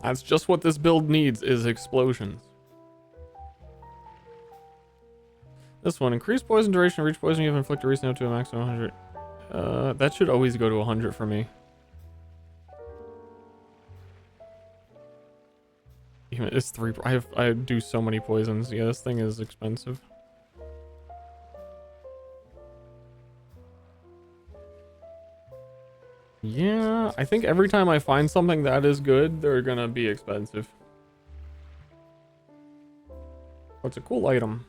That's just what this build needs, is explosions. This one, increase poison duration, reach poison you have inflicted recently up to a maximum of 100. That should always go to 100 for me. Even it's 3. I do so many poisons. Yeah, this thing is expensive. Yeah, I think every time I find something that is good, they're gonna be expensive. Oh, it's a cool item.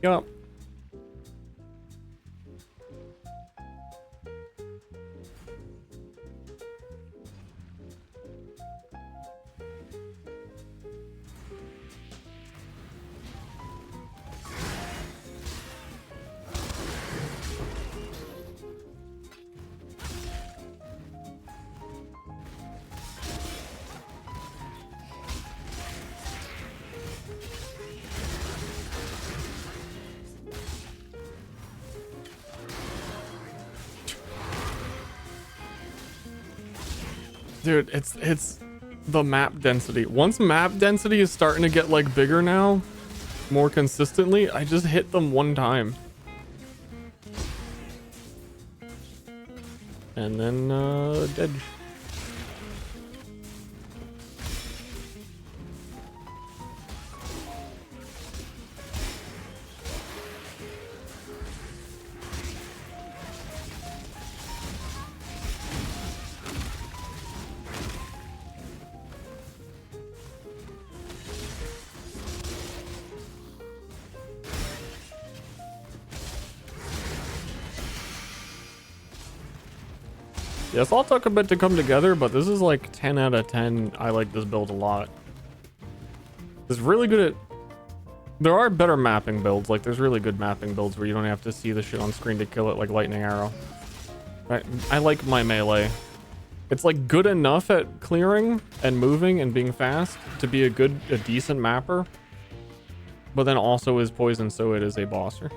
Yup. Dude, it's the map density. Once map density is starting to get like bigger now, more consistently, I just hit them one time. And then dead. Yeah, this all took a bit to come together, but this is like 10 out of 10. I like this build a lot. It's really good at... There are better mapping builds. Like, there's really good mapping builds where you don't have to see the shit on screen to kill it, like Lightning Arrow. I like my melee. It's like good enough at clearing and moving and being fast to be a decent mapper. But then also is poison, so it is a bosser.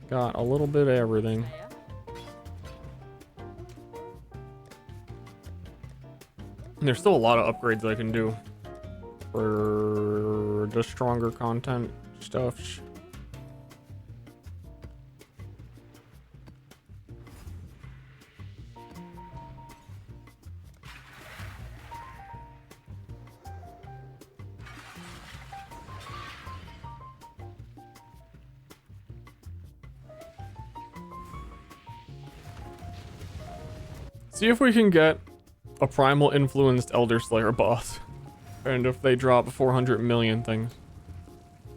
Got a little bit of everything. And there's still a lot of upgrades I can do for the stronger content stuff. See if we can get a primal influenced Elder Slayer boss. And if they drop 400 million things.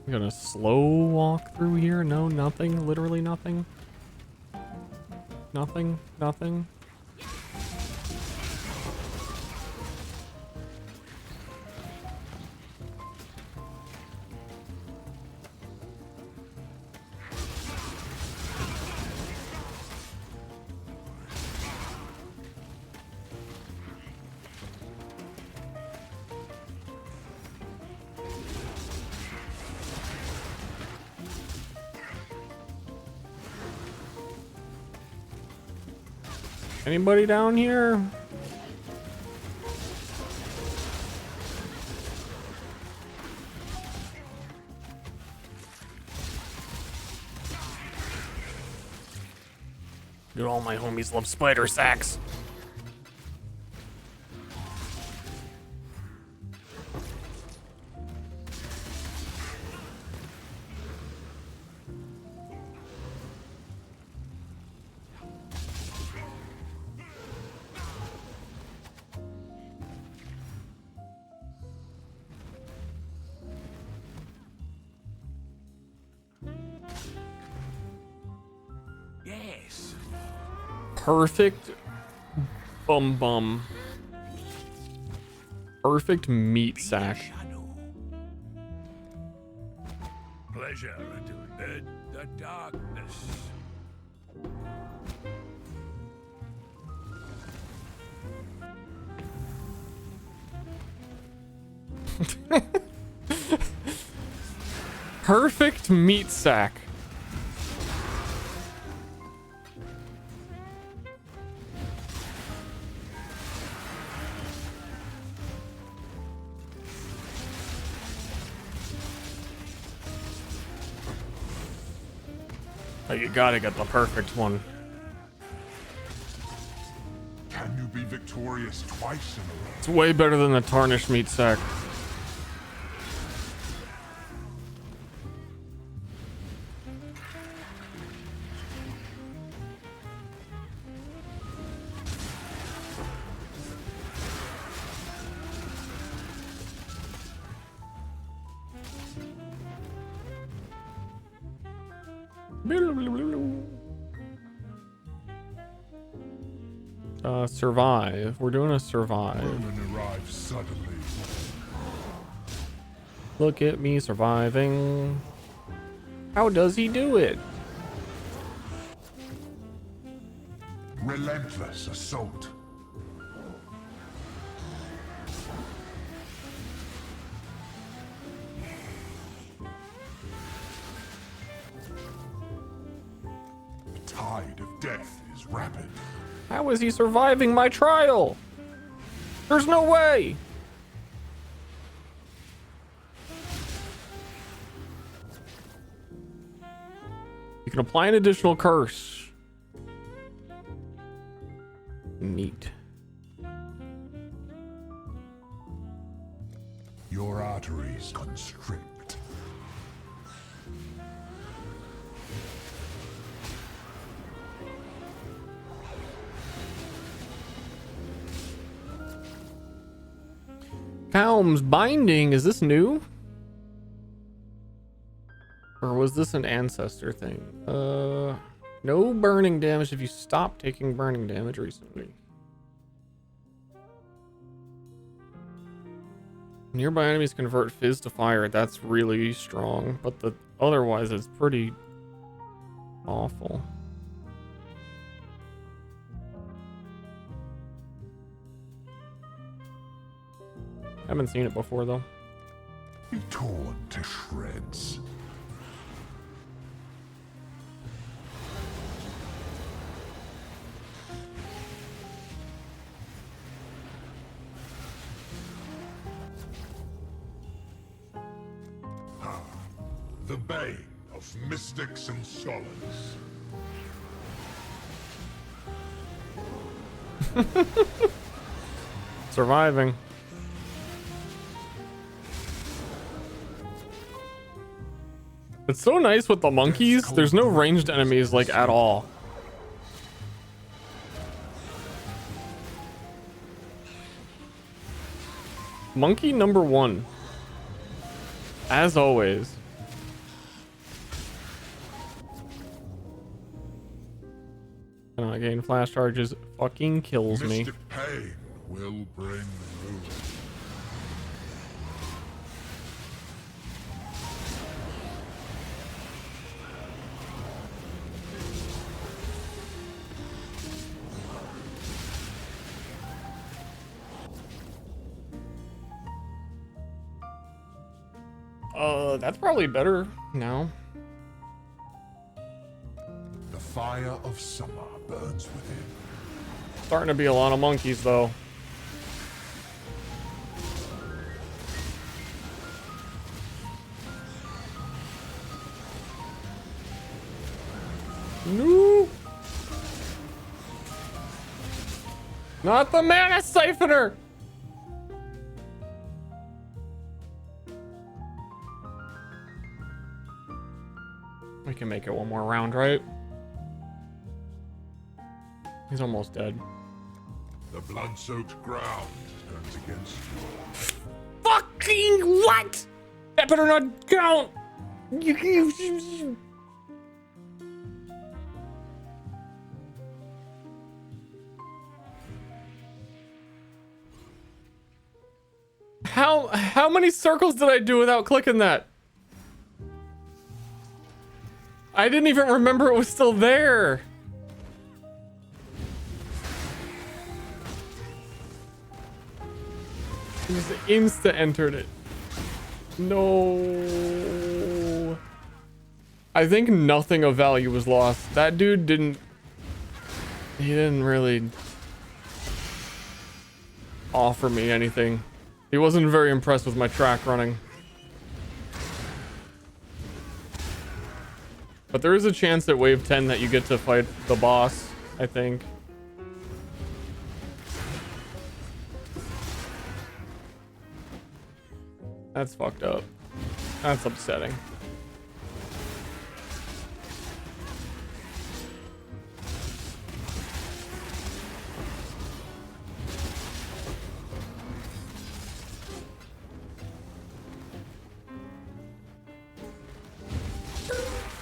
I'm gonna slow walk through here. No, nothing. Literally nothing. Nothing. Nothing. Anybody down here? Dude, all my homies love spider sacks. Yes. Perfect bum. Perfect meat sack. Pleasure to the darkness. Perfect meat sack. Oh, you gotta get the perfect one. Can you be victorious twice in a row? It's way better than the tarnished meat sack. Survive. We're doing a survive. Roman arrives suddenly. Look at me surviving. How does he do it? Relentless assault. The tide of death is rapid. How is he surviving my trial? There's no way. You can apply an additional curse. Neat. Your arteries constrict. Calm's binding. Is this new? Or was this an ancestor thing? No burning damage if you stop taking burning damage recently. Nearby enemies convert fizz to fire. That's really strong, but otherwise it's pretty awful. Haven't seen it before though. Be torn to shreds. The bane of mystics and scholars. Surviving. It's so nice with the monkeys. There's no ranged enemies like at all. Monkey number 1. As always. Cannot gain flash charges. Fucking kills me. Mystic pain will bring ruin. That's probably better now. The fire of summer burns within. Starting to be a lot of monkeys, though. No! Not the mana siphoner! We can make it one more round, right? He's almost dead. The blood-soaked ground turns against you. Fucking what? That better not count! How many circles did I do without clicking that? I didn't even remember it was still there. Just insta entered it. No. I think nothing of value was lost. That dude didn't. He didn't really offer me anything. He wasn't very impressed with my track running. But there is a chance at wave 10 that you get to fight the boss, I think. That's fucked up. That's upsetting.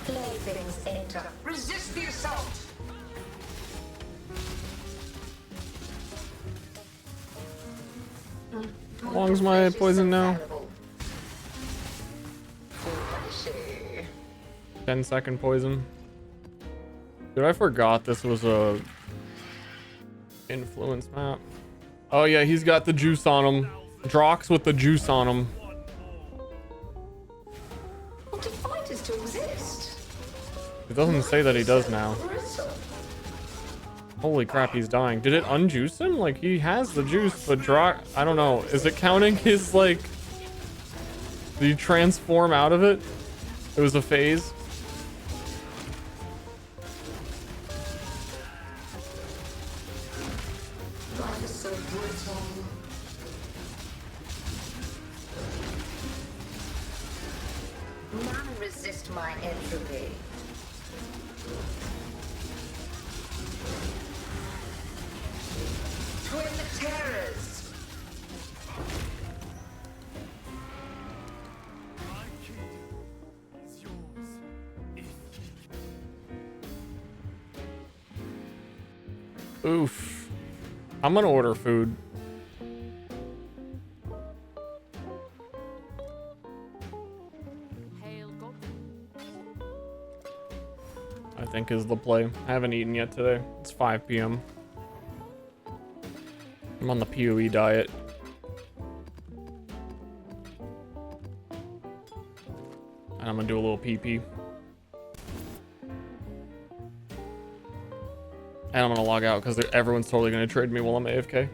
Playthings enter. Resist the assault! How long's my poison now? 10-second poison. Dude, I forgot this was a influence map. Oh yeah, he's got the juice on him. Drox with the juice on him. What do fighters to exist? It doesn't say that he does now. Holy crap, he's dying. Did it unjuice him? Like, he has the juice, but Drox... I don't know. Is it counting his, like... Did he transform out of it? It was a phase? Life is so brutal. None resist my entropy. Twin terrors. Oof. I'm gonna order food. I think is the play. I haven't eaten yet today. It's 5 p.m. I'm on the PoE diet. And I'm gonna do a little pee-pee. And I'm gonna log out because everyone's totally gonna trade me while I'm AFK.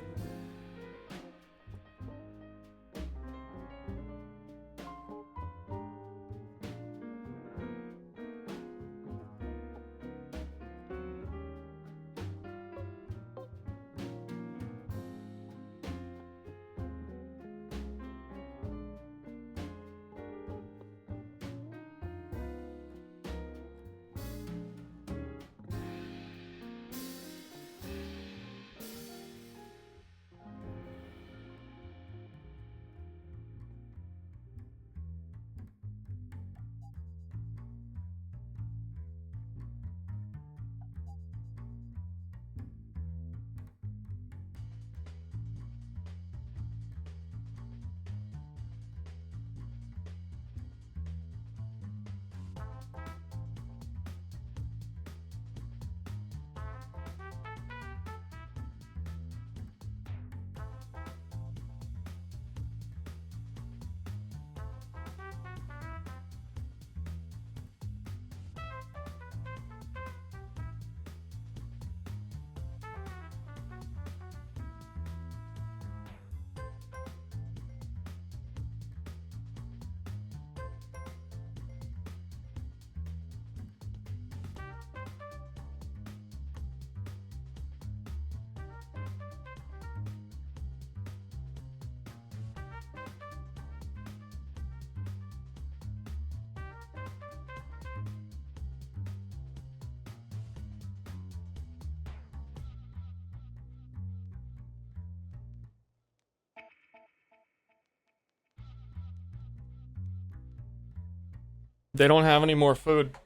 They don't have any more food.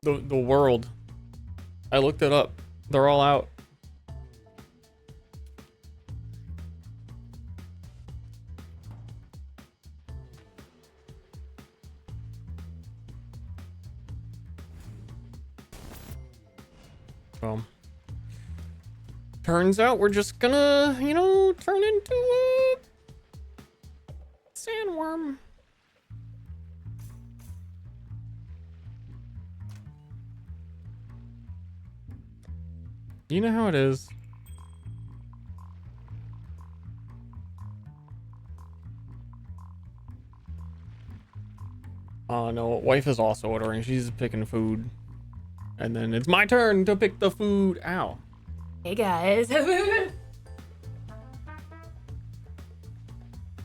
The world. I looked it up. They're all out. Well, turns out we're just gonna, you know, turn into a sandworm. You know how it is. Oh no, wife is also ordering. She's picking food. And then it's my turn to pick the food. Ow. Hey guys.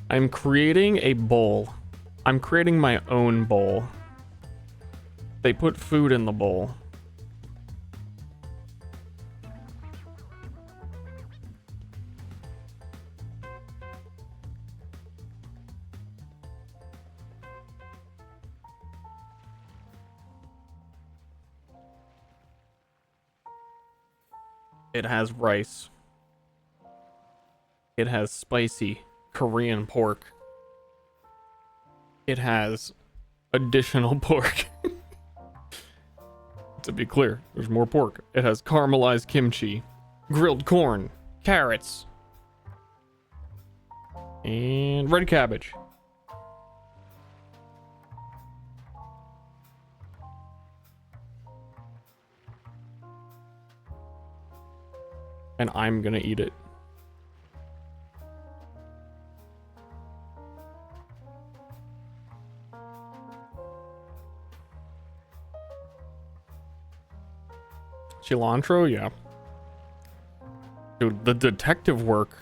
I'm creating a bowl. I'm creating my own bowl. They put food in the bowl. It has rice. It has spicy Korean pork. It has additional pork. To be clear, there's more pork. It has caramelized kimchi, grilled corn, carrots, and red cabbage. And I'm gonna eat it. Cilantro, yeah. Dude, the detective work.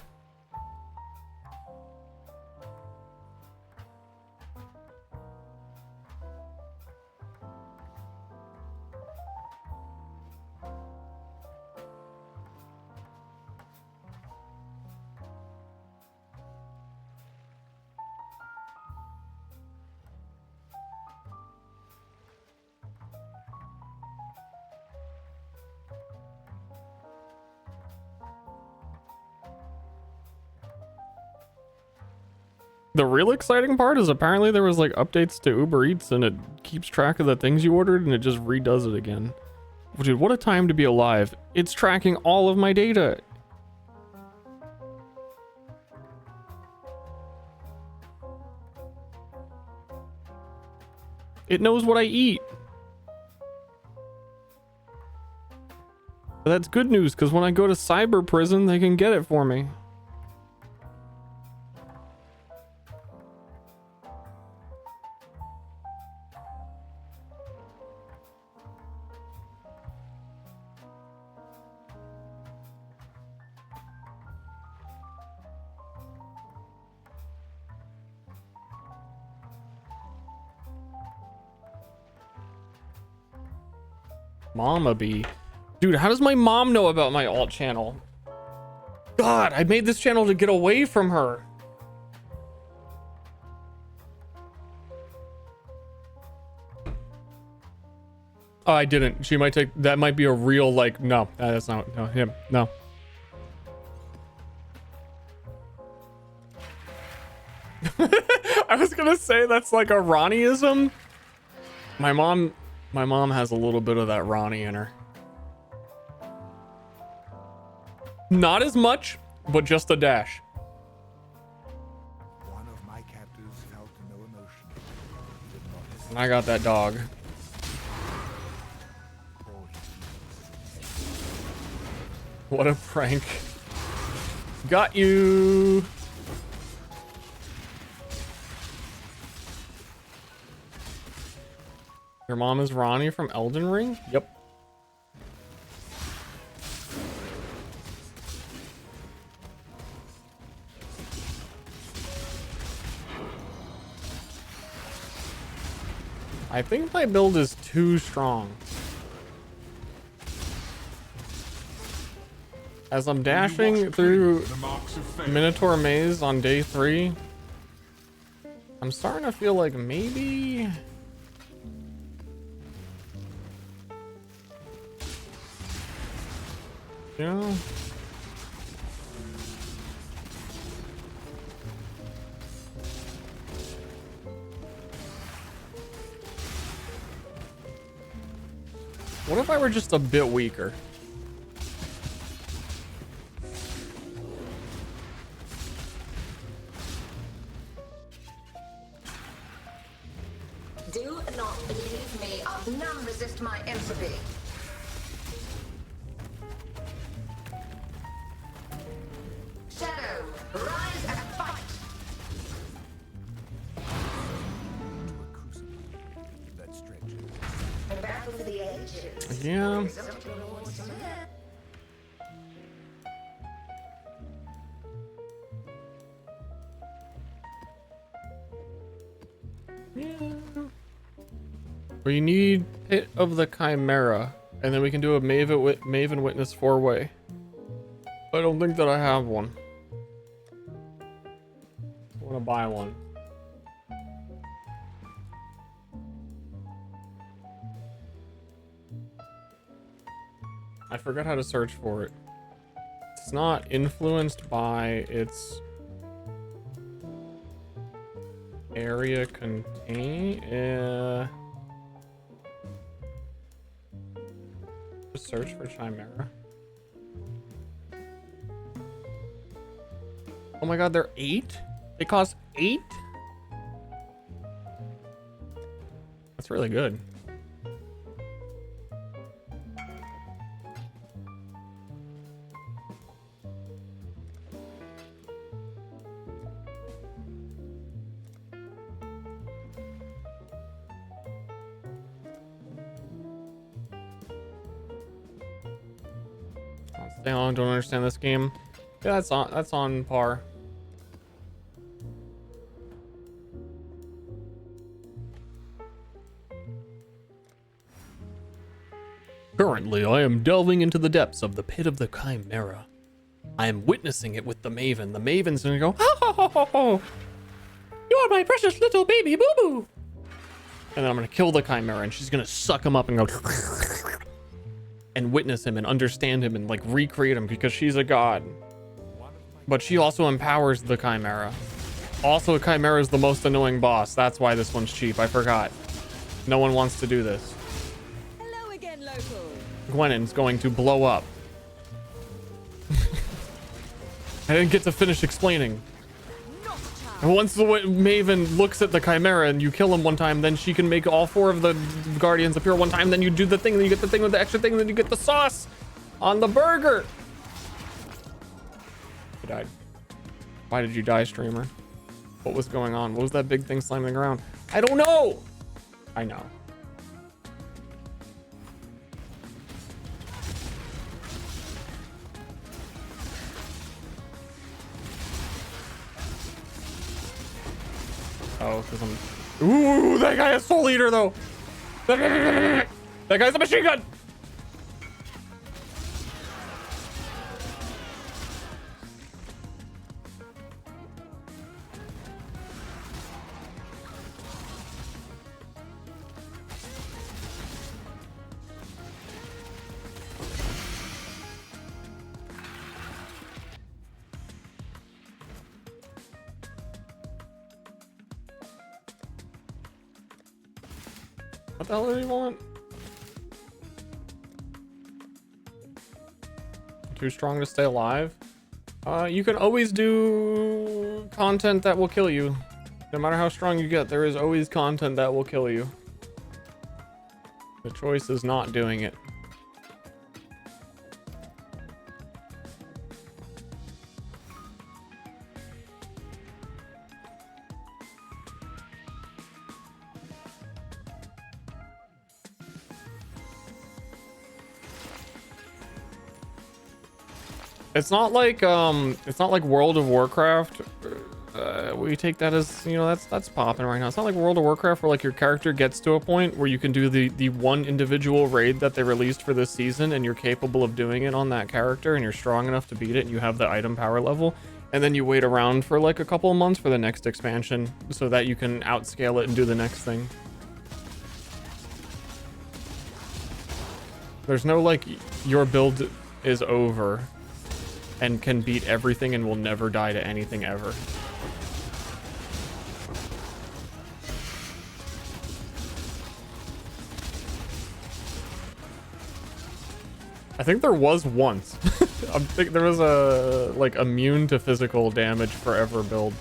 The real exciting part is apparently there was like updates to Uber Eats and it keeps track of the things you ordered and it just redoes it again. Dude, what a time to be alive. It's tracking all of my data. It knows what I eat. But that's good news because when I go to cyber prison, they can get it for me. Mama be. Dude, how does my mom know about my alt channel? God, I made this channel to get away from her. Oh, I didn't. She might take, that might be a real, like, no, that's not, no, him, no. I was gonna say that's like a Ronnieism. My mom has a little bit of that Ronnie in her. Not as much, but just a dash. One of my captors felt no emotion. And I got that dog. What a prank. Got you. Your mom is Ronnie from Elden Ring? Yep. I think my build is too strong. As I'm dashing through Minotaur Maze on day 3, I'm starting to feel like maybe Yeah. What if I were just a bit weaker? Do not believe me. None resist my entropy. Shadow, rise and fight. A battle for the ages. Yeah. We need Pit of the Chimera, and then we can do a Maven Witness 4-way. I don't think that I have one. I want to buy one. I forgot how to search for it. It's not influenced by its area contain. Search for Chimera. Oh my god, they're 8? They cost 8? That's really good. Stay on, don't understand this game. Yeah, that's on par. Currently, I am delving into the depths of the Pit of the Chimera. I am witnessing it with the Maven. The Maven's gonna go, ho ho ho ho ho! You are my precious little baby boo boo! And then I'm gonna kill the Chimera, and she's gonna suck him up and go and witness him and understand him and like recreate him because she's a god. But she also empowers the Chimera. Also, Chimera is the most annoying boss. That's why this one's cheap. I forgot. No one wants to do this. Hello again, local. Gwennon's going to blow up. I didn't get to finish explaining. And once the Maven looks at the Chimera and you kill him one time, then she can make all 4 of the Guardians appear one time. Then you do the thing, then you get the thing with the extra thing, then you get the sauce on the burger. You died. Why did you die, streamer? What was going on? What was that big thing slamming the ground? I don't know. I know. Oh, because I'm... Ooh, that guy is Soul Eater, though. That guy's a machine gun. What the hell do you want? Too strong to stay alive? You can always do content that will kill you. No matter how strong you get, there is always content that will kill you. The choice is not doing it. It's not like World of Warcraft. We take that as, you know, that's popping right now. It's not like World of Warcraft where like your character gets to a point where you can do the one individual raid that they released for this season and you're capable of doing it on that character and you're strong enough to beat it and you have the item power level, and then you wait around for like a couple of months for the next expansion so that you can outscale it and do the next thing. There's no like your build is over and can beat everything and will never die to anything ever. I think there was once. I think there was a like immune to physical damage forever build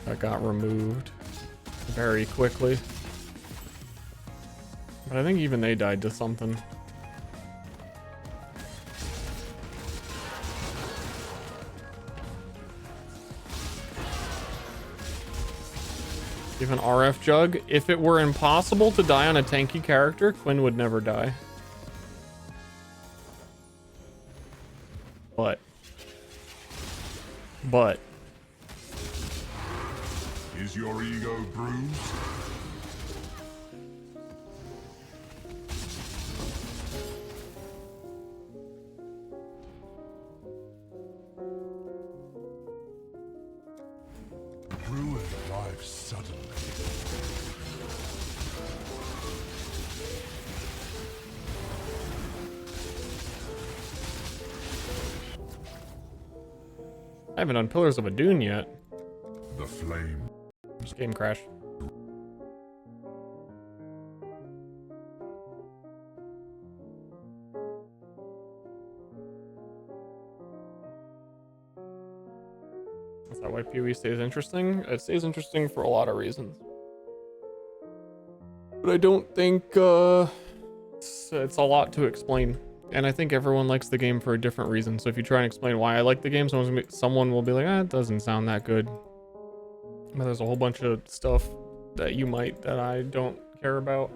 that got removed very quickly. But I think even they died to something. Even RF Jug. If it were impossible to die on a tanky character, Quinn would never die. But Is your ego bruised? Ruin arrives suddenly. I haven't done Pillars of Adun yet. The flame. This game crashed. Is that why PoE stays interesting? It stays interesting for a lot of reasons. But I don't think it's a lot to explain. And I think everyone likes the game for a different reason. So if you try and explain why I like the game, someone will be like, it doesn't sound that good. But there's a whole bunch of stuff that I don't care about.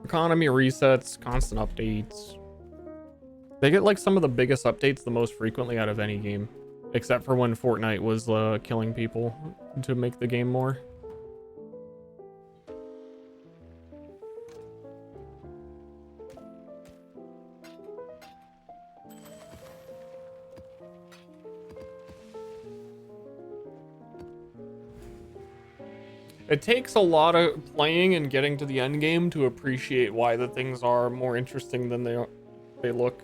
Economy resets, constant updates. They get like some of the biggest updates the most frequently out of any game. Except for when Fortnite was killing people to make the game more. It takes a lot of playing and getting to the end game to appreciate why the things are more interesting than they look.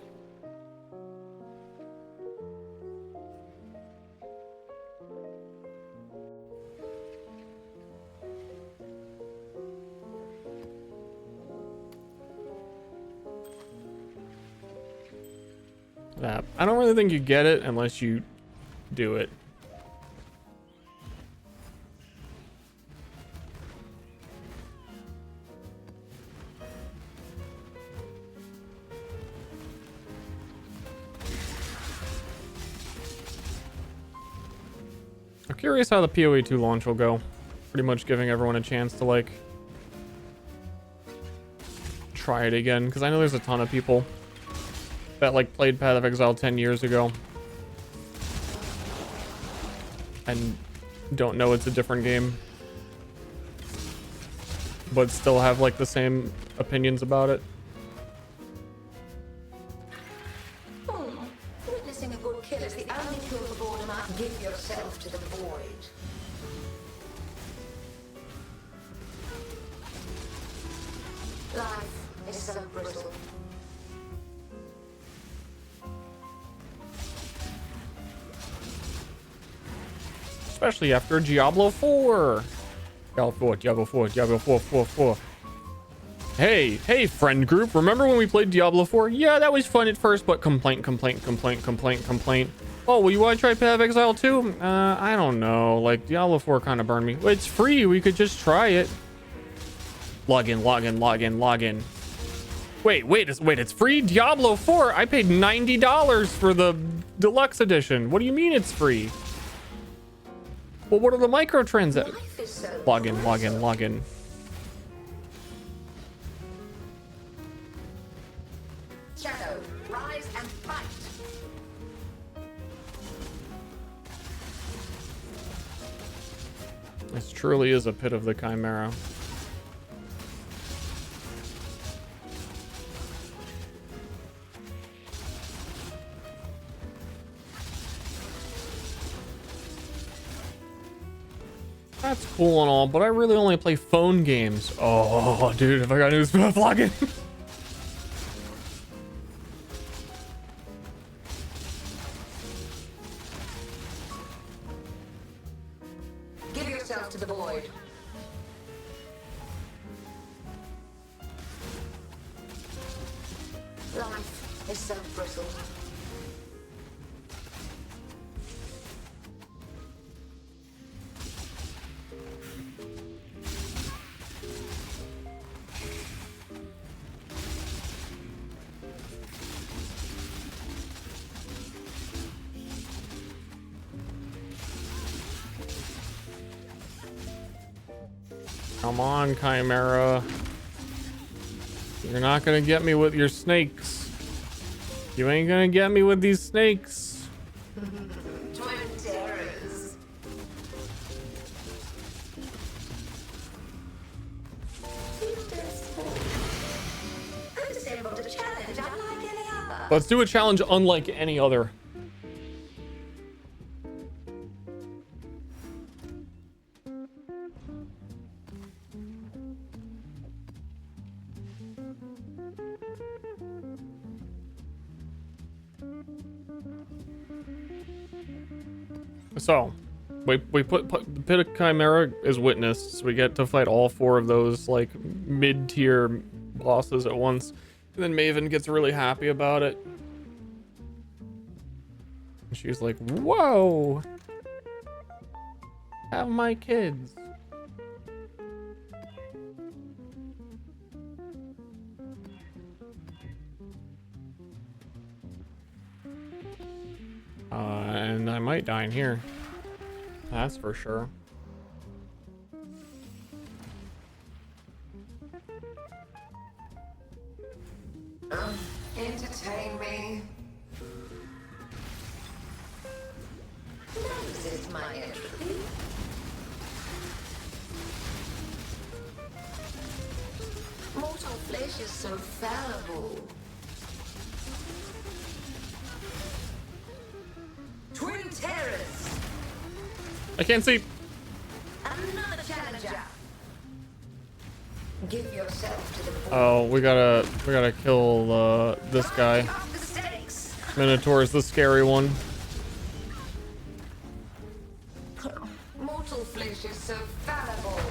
Yeah, I don't really think you get it unless you do it. I'm curious how the PoE 2 launch will go. Pretty much giving everyone a chance to like try it again, because I know there's a ton of people that like played Path of Exile 10 years ago and don't know it's a different game, but still have like the same opinions about it. Witnessing a good kill is the only cure for boredom. Give yourself to the void. Life is so brittle. Especially after Diablo 4. Diablo 4. Hey, friend group. Remember when we played Diablo 4? Yeah, that was fun at first, but complaint. Oh, well, you want to try Path of Exile 2? I don't know. Like, Diablo 4 kind of burned me. Well, it's free. We could just try it. Log in. Wait, it's free? Diablo 4? I paid $90 for the deluxe edition. What do you mean it's free? Well, what are the microtransactions? Log in. Shadow, rise and fight. This truly is a pit of the Chimera. That's cool and all, but I really only play phone games. Oh, dude, if I got news about vlogging. yourself to the void. Life is so brittle. Come on, Chimera. You're not gonna get me with your snakes. You ain't gonna get me with these snakes. Twin terrors. I've assembled a challenge unlike any other. Let's do a challenge unlike any other. So, we put the Pit of Chimera as witness. So we get to fight all 4 of those like mid-tier bosses at once, and then Maven gets really happy about it. She's like, "Whoa, have my kids." And I might die in here. That's for sure. Entertain me. Resist my entropy. Mortal flesh is so fallible. Twin terrors. I can't see. Another challenger. Give yourself to the void. Oh, we gotta kill this guy. Off the stakes. Minotaur is the scary one. Mortal flesh is so fallible.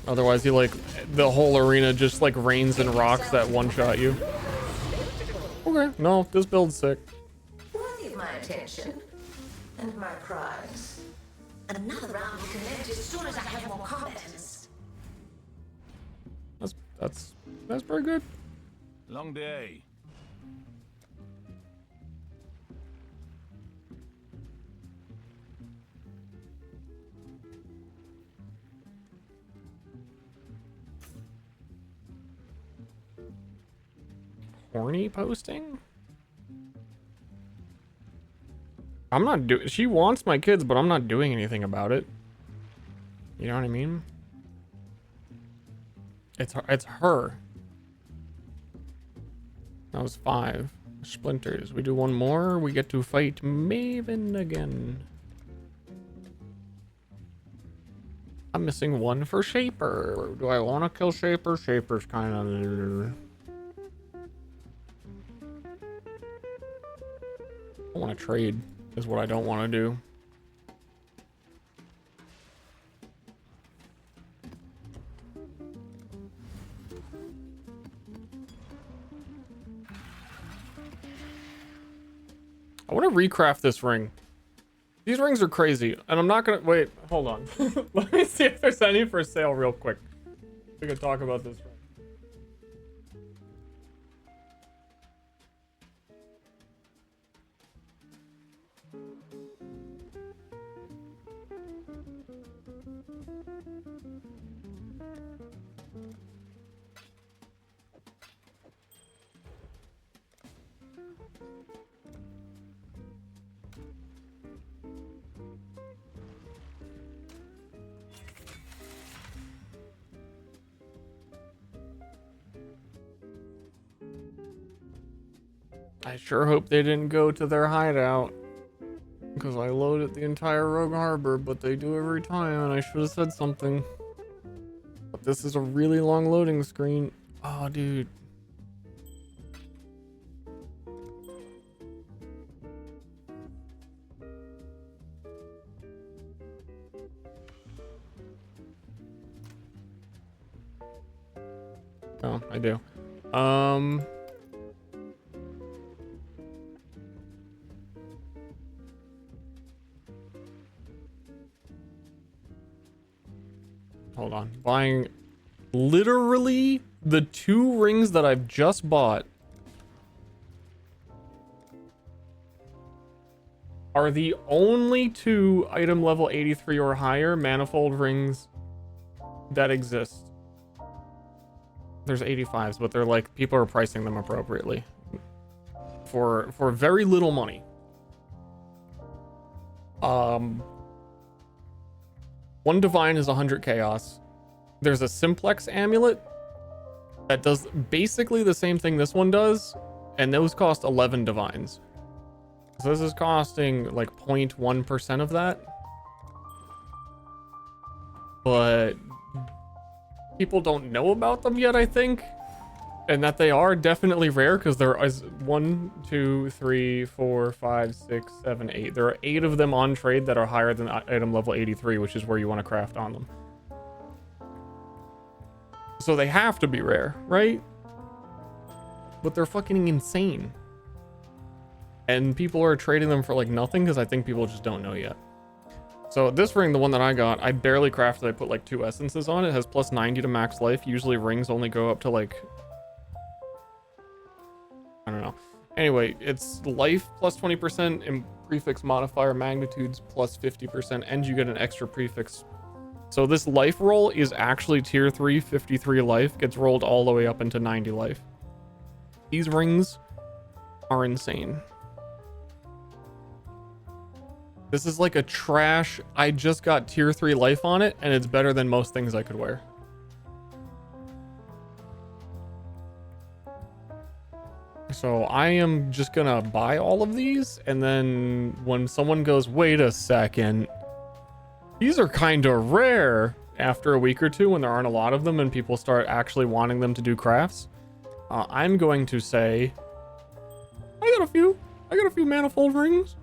Otherwise, you like the whole arena just like rains and rocks that one-shot you. Okay, no, this build's sick. Worthy of my attention and my prize. Another round will commence as soon as I have more combatants. That's pretty good. Long day. Horny posting? I'm not doing. She wants my kids, but I'm not doing anything about it. You know what I mean? It's her. That was 5 splinters. We do one more. We get to fight Maven again. I'm missing 1 for Shaper. Do I want to kill Shaper? Shaper's kind of. I want to trade. Is what I don't want to do. I want to recraft this ring. These rings are crazy, and I'm not gonna wait. Hold on. Let me see if there's any for sale real quick. We can talk about this ring. I sure hope they didn't go to their hideout, because I loaded the entire Rogue Harbor, but they do every time, and I should have said something. But this is a really long loading screen. Oh, dude. Oh, I do. Hold on. Buying literally the 2 rings that I've just bought are the only 2 item level 83 or higher manifold rings that exist. There's 85s, but they're like, people are pricing them appropriately for very little money. One divine is 100 chaos. There's a simplex amulet that does basically the same thing this one does, and those cost 11 divines. So this is costing like 0.1% of that. But people don't know about them yet, I think. And that they are definitely rare, because there is 1, 2, 3, 4, 5, 6, 7, 8. There are 8 of them on trade that are higher than item level 83, which is where you want to craft on them. So they have to be rare, right? But they're fucking insane. And people are trading them for like nothing, because I think people just don't know yet. So this ring, the one that I got, I barely crafted. I put like 2 essences on it. It has plus 90 to max life. Usually rings only go up to like, I don't know. Anyway, it's life plus 20% and prefix modifier magnitudes plus 50%, and you get an extra prefix. So this life roll is actually tier 3, 53 life, gets rolled all the way up into 90 life. These rings are insane. This is like a trash. I just got tier 3 life on it, and it's better than most things I could wear. So I am just gonna buy all of these, and then when someone goes, wait a second, these are kind of rare, after a week or two when there aren't a lot of them and people start actually wanting them to do crafts, I'm going to say, I got a few manifold rings.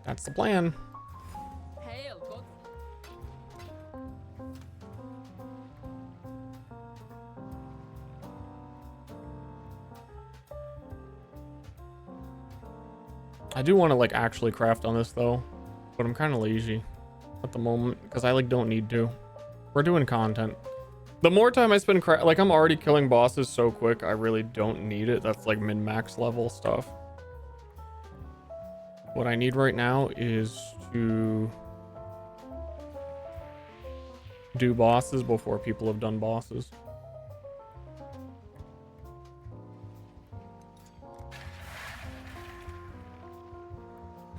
That's the plan. I do want to like actually craft on this though, but I'm kind of lazy at the moment because I like don't need to. We're doing content. The more time I spend like I'm already killing bosses so quick, I really don't need it. That's like min-max level stuff. What I need right now is to do bosses before people have done bosses.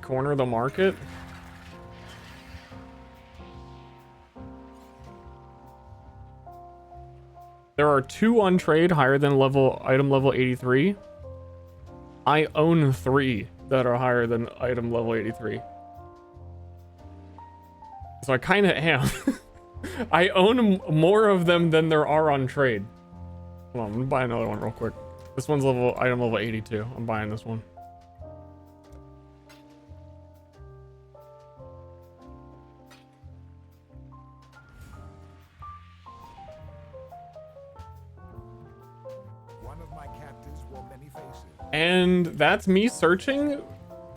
Corner the market. There are 2 on trade higher than item level 83. I own 3 that are higher than item level 83. So I kind of am. I own more of them than there are on trade. Hold on, I'm gonna buy another one real quick. This one's item level 82. I'm buying this one. And that's me searching.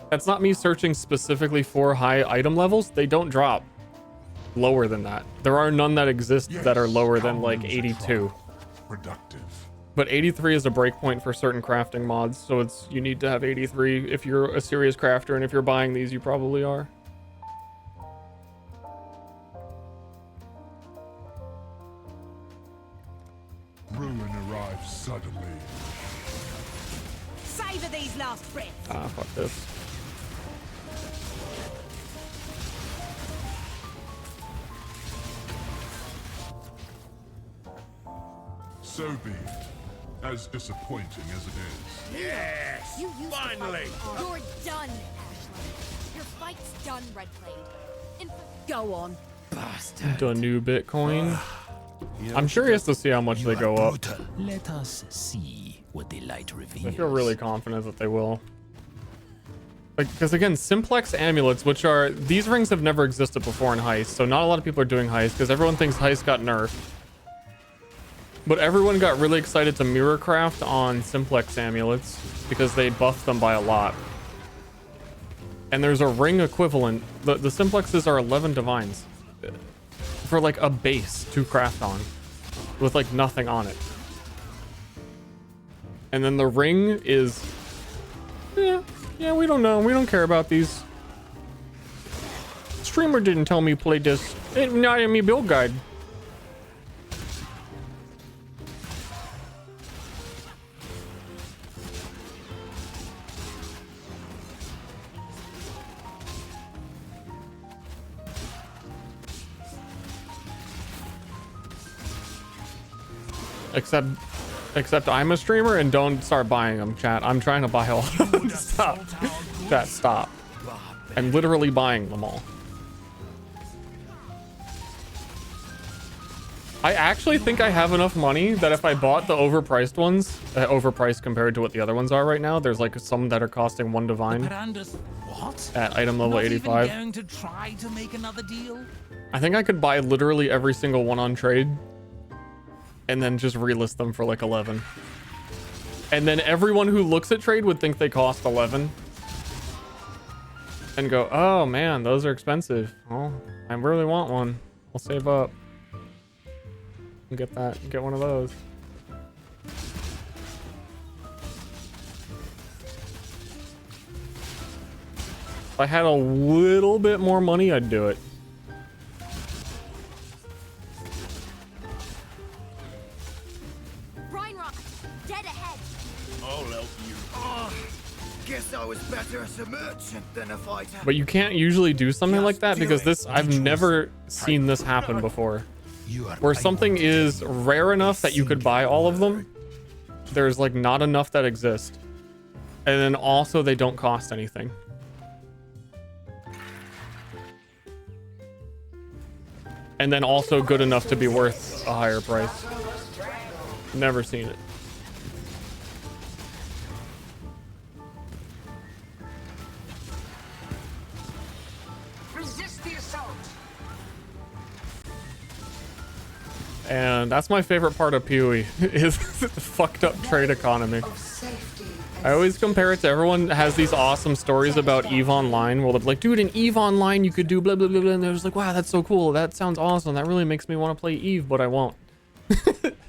That's not me searching specifically for high item levels. They don't drop lower than that. There are none that exist that are lower than like 82. Productive. But 83 is a breakpoint for certain crafting mods, so you need to have 83 if you're a serious crafter, and if you're buying these, you probably are. Ruin arrives suddenly. Savor these last breaths. Ah, fuck this. So be it. As disappointing as it is. Yes! You used Finally! You're done, Ashland. Your fight's done, Redblade. Go on. Bastard. The new Bitcoin. I'm curious to see how much they go up. Let us see what the light reveals. I feel really confident that they will. Because again, simplex amulets, which are, these rings have never existed before in Heist, so not a lot of people are doing Heist because everyone thinks Heist got nerfed. But everyone got really excited to mirror craft on simplex amulets because they buffed them by a lot. And there's a ring equivalent. The simplexes are 11 divines for like a base to craft on with like nothing on it. And then the ring is, yeah, we don't know. We don't care about these. Streamer didn't tell me play this. It's not in me build guide. Except I'm a streamer and don't start buying them, chat. I'm trying to buy all of them. Stop. Chat, stop. I'm literally buying them all. I actually think I have enough money that if I bought the overpriced ones, overpriced compared to what the other ones are right now, there's like some that are costing 1 divine at item level 85. Going to try to make another deal? I think I could buy literally every single one on trade and then just relist them for like 11. And then everyone who looks at trade would think they cost 11 and go, oh man, those are expensive. Well, I really want one. I'll save up and get one of those. If I had a little bit more money, I'd do it. Guess I was better as a merchant than a fighter. But you can't usually do something like that because this, I've never seen this happen before. Where something is rare enough that you could buy all of them, there's like not enough that exist. And then also they don't cost anything. And then also good enough to be worth a higher price. Never seen it. And that's my favorite part of PoE is the fucked up trade economy. I always compare it to everyone has these awesome stories about EVE Online. Well, they're like, dude, in EVE Online you could do blah blah blah blah, and they're just like, wow, that's so cool. That sounds awesome. That really makes me want to play EVE, but I won't.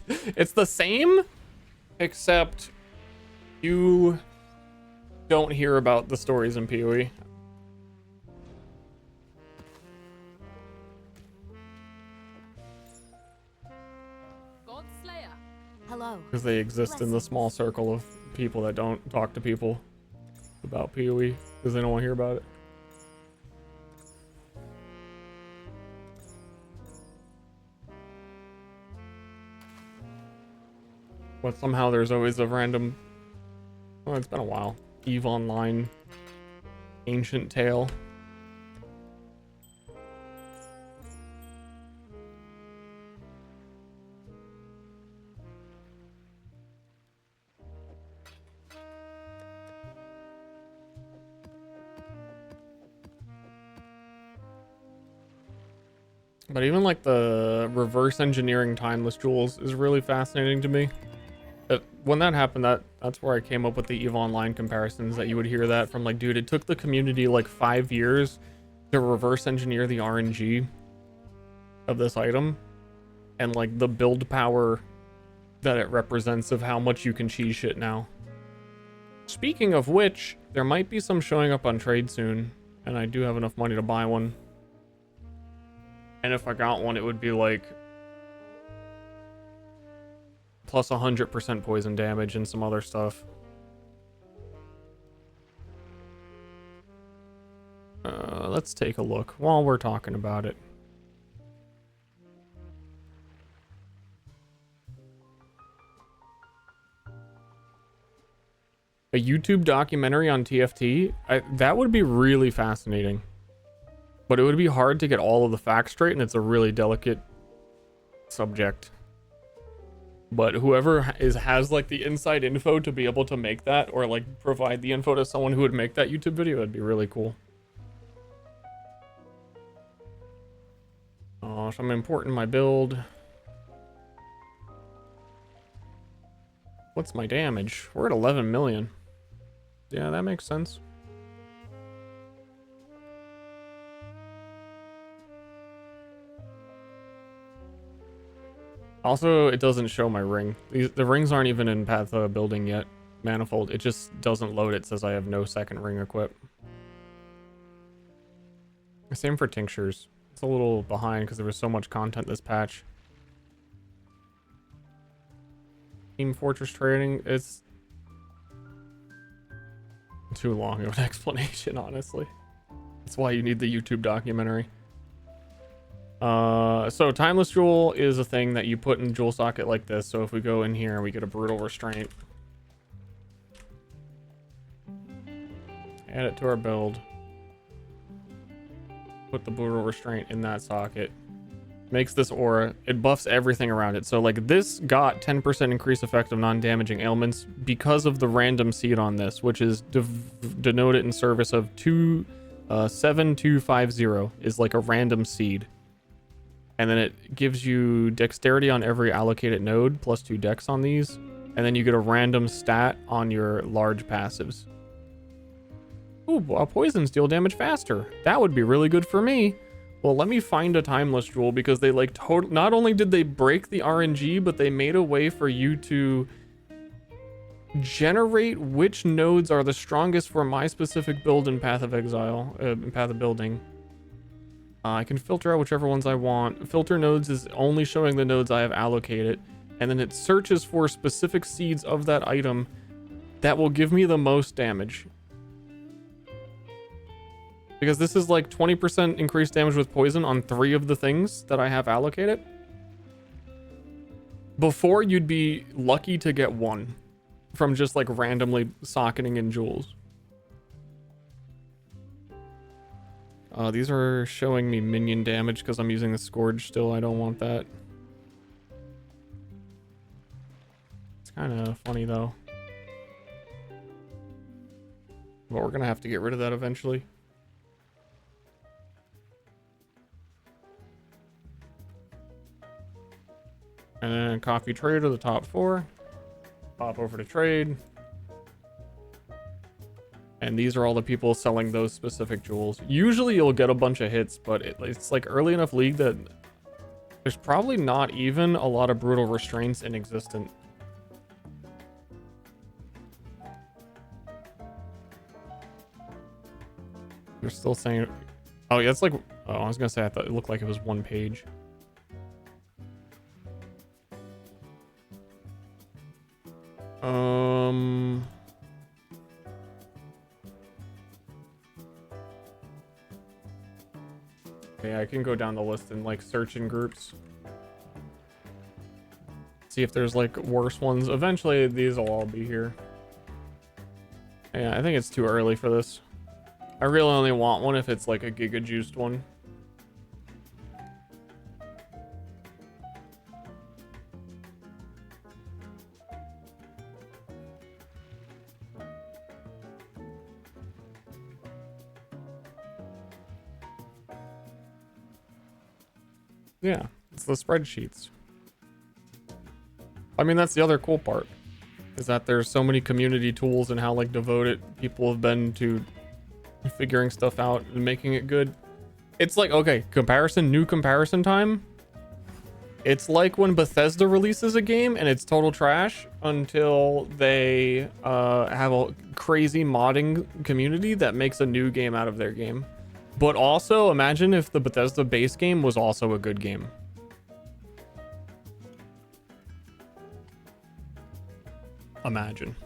It's the same, except you don't hear about the stories in PoE. Hello. Because they exist in the small circle of people that don't talk to people about PoE because they don't want to hear about it. But somehow there's always a random... Oh, it's been a while. EVE Online. Ancient Tale. But even like the reverse engineering timeless jewels is really fascinating to me. When that happened, that's where I came up with the EVE Online comparisons, that you would hear that from like, dude, it took the community like 5 years to reverse engineer the RNG of this item and like the build power that it represents of how much you can cheese shit now. Speaking of which, there might be some showing up on trade soon, and I do have enough money to buy one. And if I got one, it would be like plus 100% poison damage and some other stuff. Let's take a look while we're talking about it. A YouTube documentary on TFT? That would be really fascinating. But it would be hard to get all of the facts straight, and it's a really delicate subject. But whoever has like the inside info to be able to make that, or like provide the info to someone who would make that YouTube video, that'd be really cool. Oh, so I'm importing my build. What's my damage? We're at 11 million. Yeah, that makes sense. Also, it doesn't show my ring. The rings aren't even in Path of Building yet. Manifold. It just doesn't load. It says I have no second ring equipped. Same for tinctures. It's a little behind because there was so much content this patch. Team Fortress Trading. It's too long of an explanation, honestly. That's why you need the YouTube documentary. So Timeless Jewel is a thing that you put in jewel socket like this. So if we go in here, we get a Brutal Restraint. Add it to our build. Put the Brutal Restraint in that socket. Makes this aura. It buffs everything around it. So like this got 10% increased effect of non-damaging ailments because of the random seed on this, which is denoted in service of 7250 is like a random seed. And then it gives you dexterity on every allocated node, plus 2 dex on these. And then you get a random stat on your large passives. Ooh, poisons deal damage faster. That would be really good for me. Well, let me find a Timeless Jewel because they like not only did they break the RNG, but they made a way for you to generate which nodes are the strongest for my specific build in Path of Exile, in Path of Building. I can filter out whichever ones I want. Filter nodes is only showing the nodes I have allocated, and then it searches for specific seeds of that item that will give me the most damage. Because this is like 20% increased damage with poison on 3 of the things that I have allocated. Before, you'd be lucky to get 1 from just like randomly socketing in jewels. These are showing me minion damage because I'm using the Scourge still. I don't want that. It's kind of funny though. But we're going to have to get rid of that eventually. And then copy trade to the top 4. Pop over to trade. And these are all the people selling those specific jewels. Usually you'll get a bunch of hits, but it's like early enough league that there's probably not even a lot of Brutal Restraints in existence. They're still saying... Oh, yeah, it's like... Oh, I was going to say I thought it looked like it was 1 page. Okay, I can go down the list and like search in groups. See if there's like worse ones. Eventually these will all be here. Yeah, I think it's too early for this. I really only want one if it's like a giga juiced one. Yeah, it's the spreadsheets. I mean, that's the other cool part, is that there's so many community tools and how like devoted people have been to figuring stuff out and making it good. It's like, okay, new comparison time. It's like when Bethesda releases a game and it's total trash until they have a crazy modding community that makes a new game out of their game. But also, imagine if the Bethesda base game was also a good game. Imagine.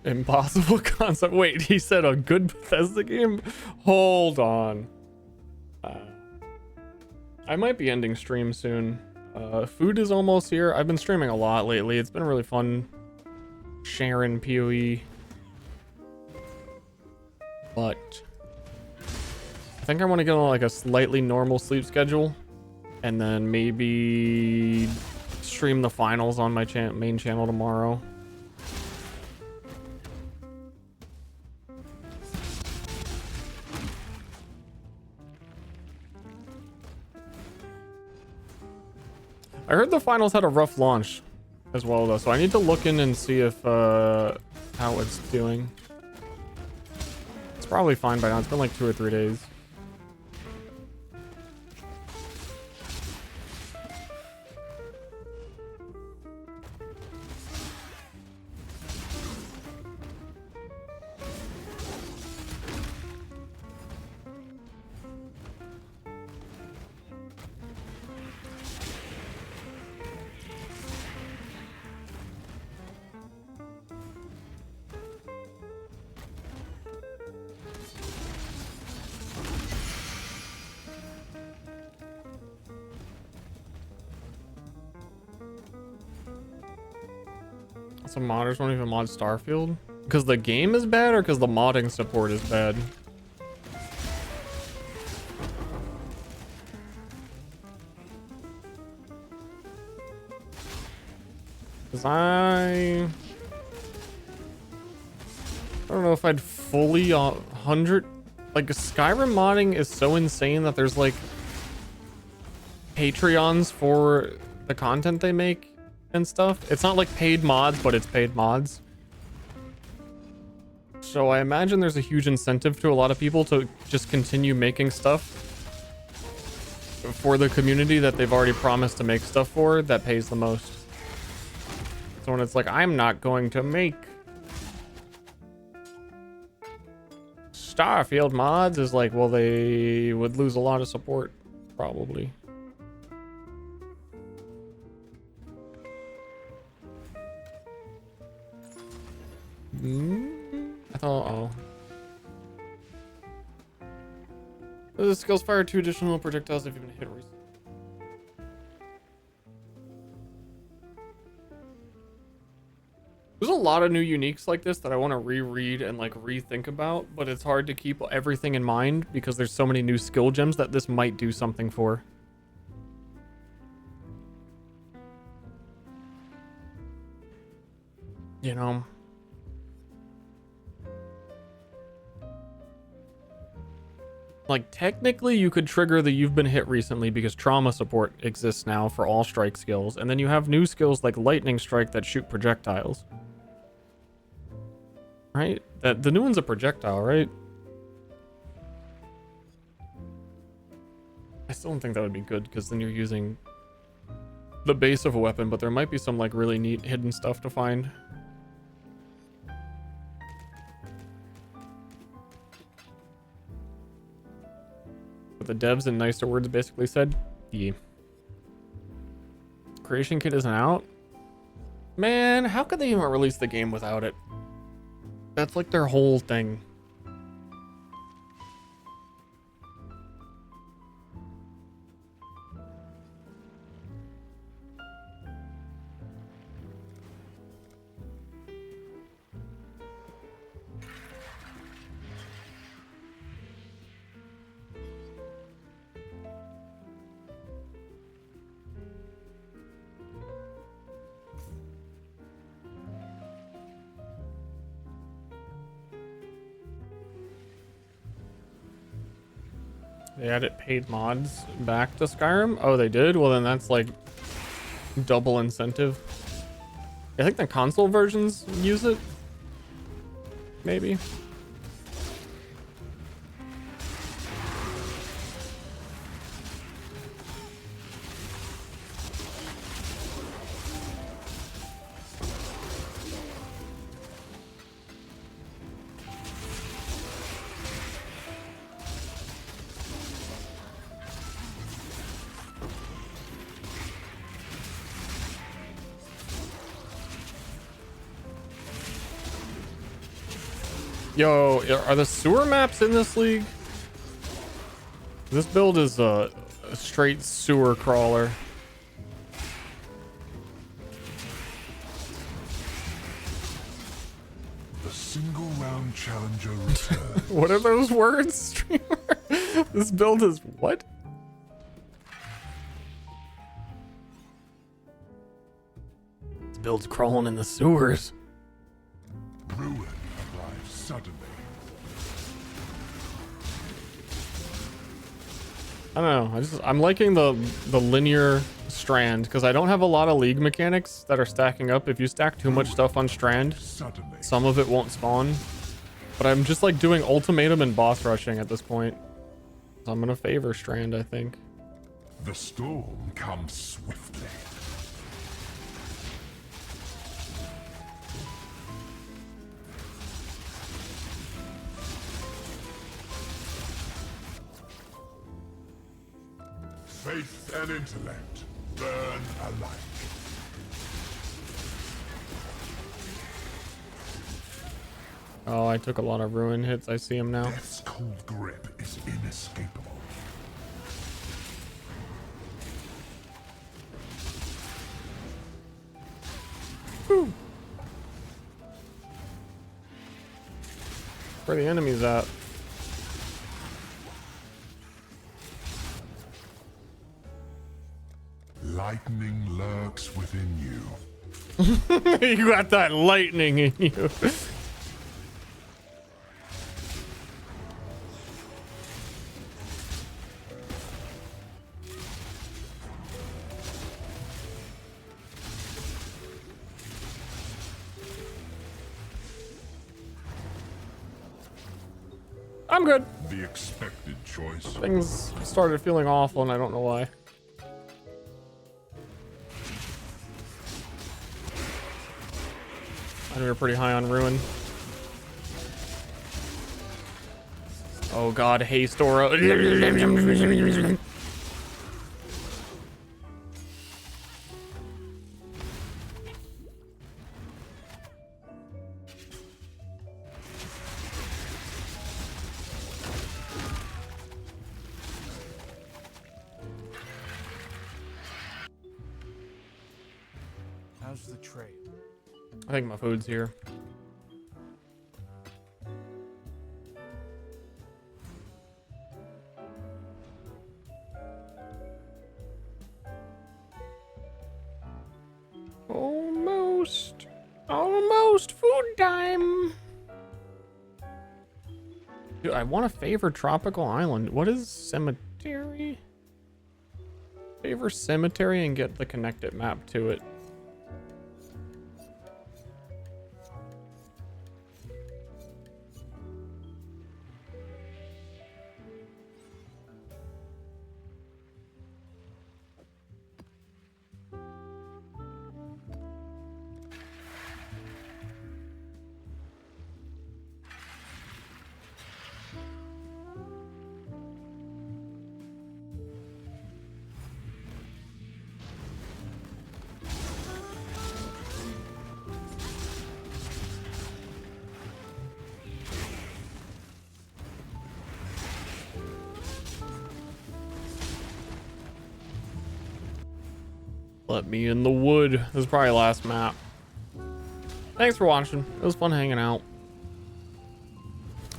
Impossible concept. Wait, he said a good Bethesda game? Hold on. I might be ending stream soon. Food is almost here. I've been streaming a lot lately. It's been really fun sharing PoE. But I think I want to get on like a slightly normal sleep schedule and then maybe stream the finals on my main channel tomorrow. I heard the finals had a rough launch as well though, so I need to look in and see if how it's doing. It's probably fine by now. It's been like 2 or 3 days. Some modders won't even mod Starfield because the game is bad or because the modding support is bad. Because I don't know if I'd fully 100 like Skyrim modding is so insane that there's like Patreons for the content they make and stuff. It's not like paid mods, but it's paid mods. So I imagine there's a huge incentive to a lot of people to just continue making stuff for the community that they've already promised to make stuff for that pays the most. So when it's like, I'm not going to make Starfield mods, is like, well, they would lose a lot of support, probably. I thought, the skills fire 2 additional projectiles if you've been hit recently. There's a lot of new uniques like this that I want to reread and like rethink about, but it's hard to keep everything in mind because there's so many new skill gems that this might do something for. You know? Like, technically, you could trigger the you've been hit recently because trauma support exists now for all strike skills. And then you have new skills like lightning strike that shoot projectiles. Right? The new one's a projectile, right? I still don't think that would be good because then you're using the base of a weapon, but there might be some like really neat hidden stuff to find. But the devs in nicer words basically said, yeah. Creation Kit isn't out? Man, how could they even release the game without it? That's like their whole thing. They added paid mods back to Skyrim? Oh, they did? Well, then that's like double incentive. I think the console versions use it. Maybe. Yo, are the sewer maps in this league? This build is a straight sewer crawler. The single round challenger returns. What are those words, streamer? This build is what? This build's crawling in the sewers. Ruin arrives suddenly. I don't know. I'm liking the linear strand because I don't have a lot of league mechanics that are stacking up. If you stack too much stuff on strand, some of it won't spawn. But I'm just like doing ultimatum and boss rushing at this point. So I'm gonna favor strand, I think. The storm comes swiftly. Faith and intellect burn alike. Oh, I took a lot of ruin hits. I see him now. Death's cold grip is inescapable. Whew. Where the enemies at? Lightning lurks within you. You got that lightning in you. I'm good. The expected choice. Things started feeling awful and I don't know why. I know you're pretty high on ruin. Oh god, hey Stora. How's the trade? I think my food's here. Almost food time. Dude, I want to favor Tropical Island. What is cemetery? Favor cemetery and get the connected map to it. Let me in the wood. This is probably last map. Thanks for watching. It was fun hanging out.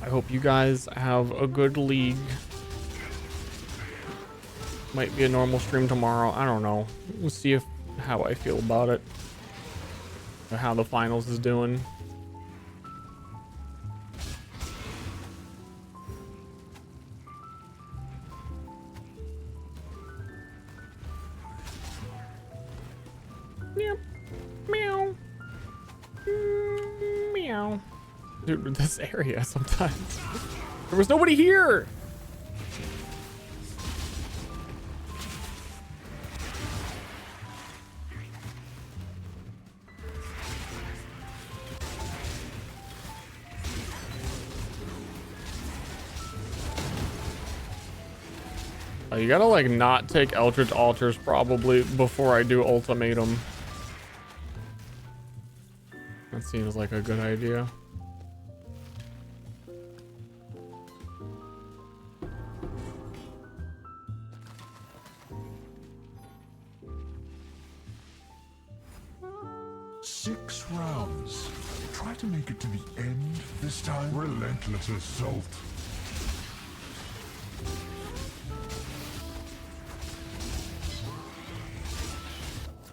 I hope you guys have a good league. Might be a normal stream tomorrow. I don't know. We'll see how I feel about it. Or how the finals is doing. Meow. Meow. Meow. Dude, this area sometimes. There was nobody here. You gotta like not take Eldritch Altars probably before I do ultimatum. That seems like a good idea. 6 rounds. Try to make it to the end this time. Relentless assault.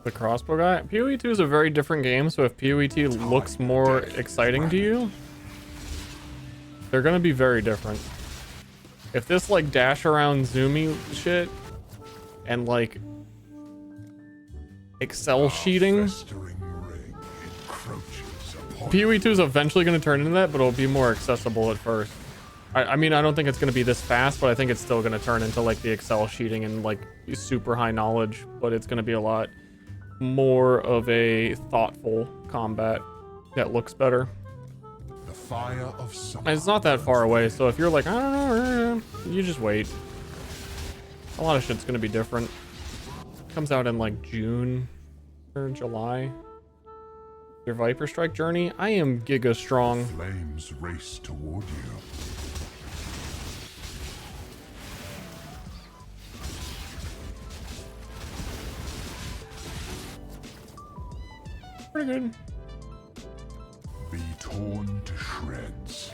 The crossbow guy. PoE 2 is a very different game, so if PoE 2 looks more exciting to you, they're gonna be very different. If this like dash around zoomy shit and like Excel sheeting, PoE 2 is eventually gonna turn into that, but it'll be more accessible at first. I mean, I don't think it's gonna be this fast, but I think it's still gonna turn into like the Excel sheeting and like super high knowledge, but it's gonna be a lot more of a thoughtful combat that looks better. The fire of And it's not that far away, so if you're like, I don't know, you just wait. A lot of shit's gonna be different. Comes out in like June or July. Your Viper Strike journey? I am giga strong. Flames race toward you. Pretty good. Be torn to shreds.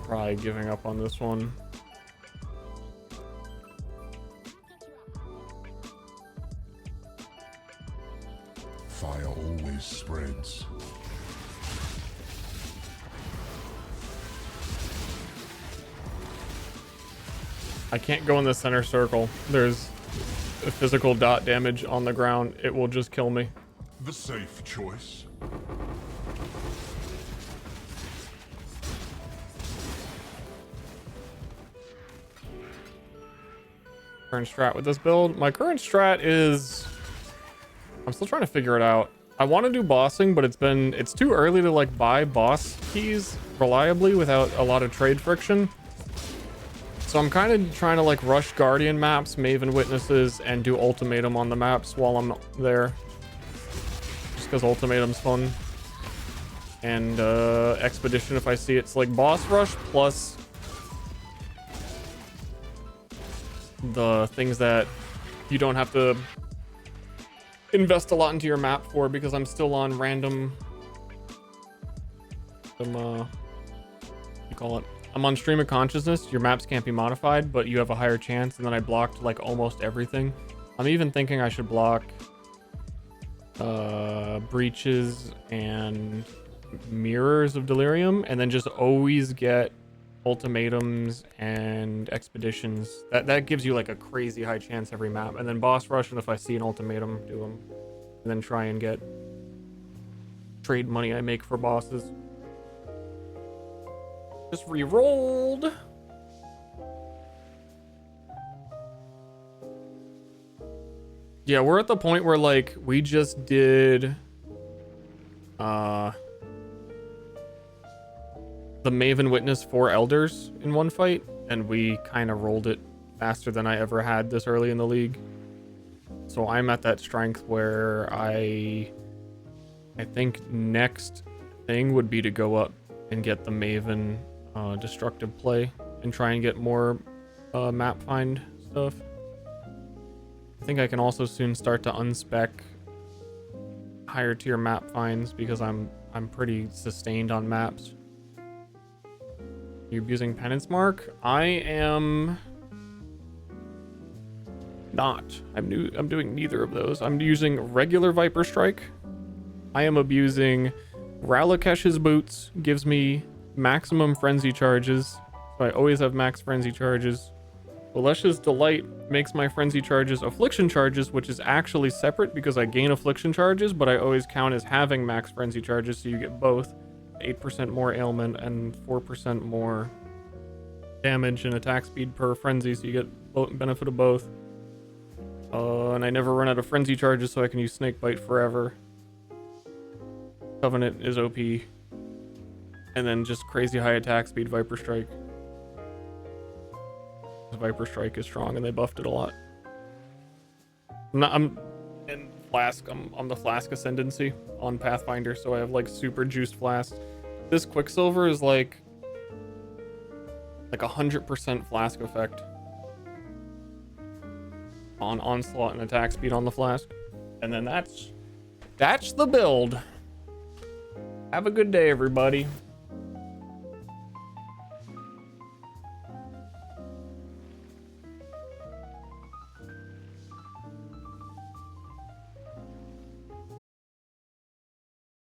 Probably giving up on this one. Fire always spreads. I can't go in the center circle. There's a physical dot damage on the ground. It will just kill me. The safe choice. Current strat with this build. My current strat is... I'm still trying to figure it out. I want to do bossing, but it's too early to like buy boss keys reliably without a lot of trade friction. So I'm kind of trying to like rush Guardian maps, Maven Witnesses, and do Ultimatum on the maps while I'm there. Just because Ultimatum's fun. And Expedition if I see it's like boss rush plus the things that you don't have to invest a lot into your map for, because I'm still on random you call it, I'm on Stream of Consciousness. Your maps can't be modified, but you have a higher chance, and then I blocked like almost everything. I'm even thinking I should block breaches and mirrors of delirium, and then just always get ultimatums and expeditions. That gives you like a crazy high chance every map. And then boss rush, and if I see an ultimatum, do them, and then try and get trade money I make for bosses. Just re-rolled. Yeah, we're at the point where like we just did the Maven Witness 4 Elders in one fight, and we kind of rolled it faster than I ever had this early in the league. So I'm at that strength where I think next thing would be to go up and get the Maven destructive play and try and get more map find stuff. I think I can also soon start to unspec higher tier map finds, because I'm pretty sustained on maps. You abusing Penance Mark? I am not. I'm doing neither of those. I'm using regular Viper Strike. I am abusing Ralakesh's Boots. Gives me maximum frenzy charges, so I always have max frenzy charges. Alesha's Delight makes my frenzy charges affliction charges, which is actually separate because I gain affliction charges, but I always count as having max frenzy charges, so you get both. 8% more ailment and 4% more damage and attack speed per frenzy, so you get benefit of both. And I never run out of frenzy charges, so I can use Snakebite forever. Covenant is OP. And then just crazy high attack speed Viper Strike. Viper Strike is strong, and they buffed it a lot. I'm in Flask. I'm on the Flask Ascendancy on Pathfinder, so I have like super juiced Flask. This Quicksilver is like like 100% flask effect on onslaught and attack speed on the flask. And then that's the build. Have a good day, everybody.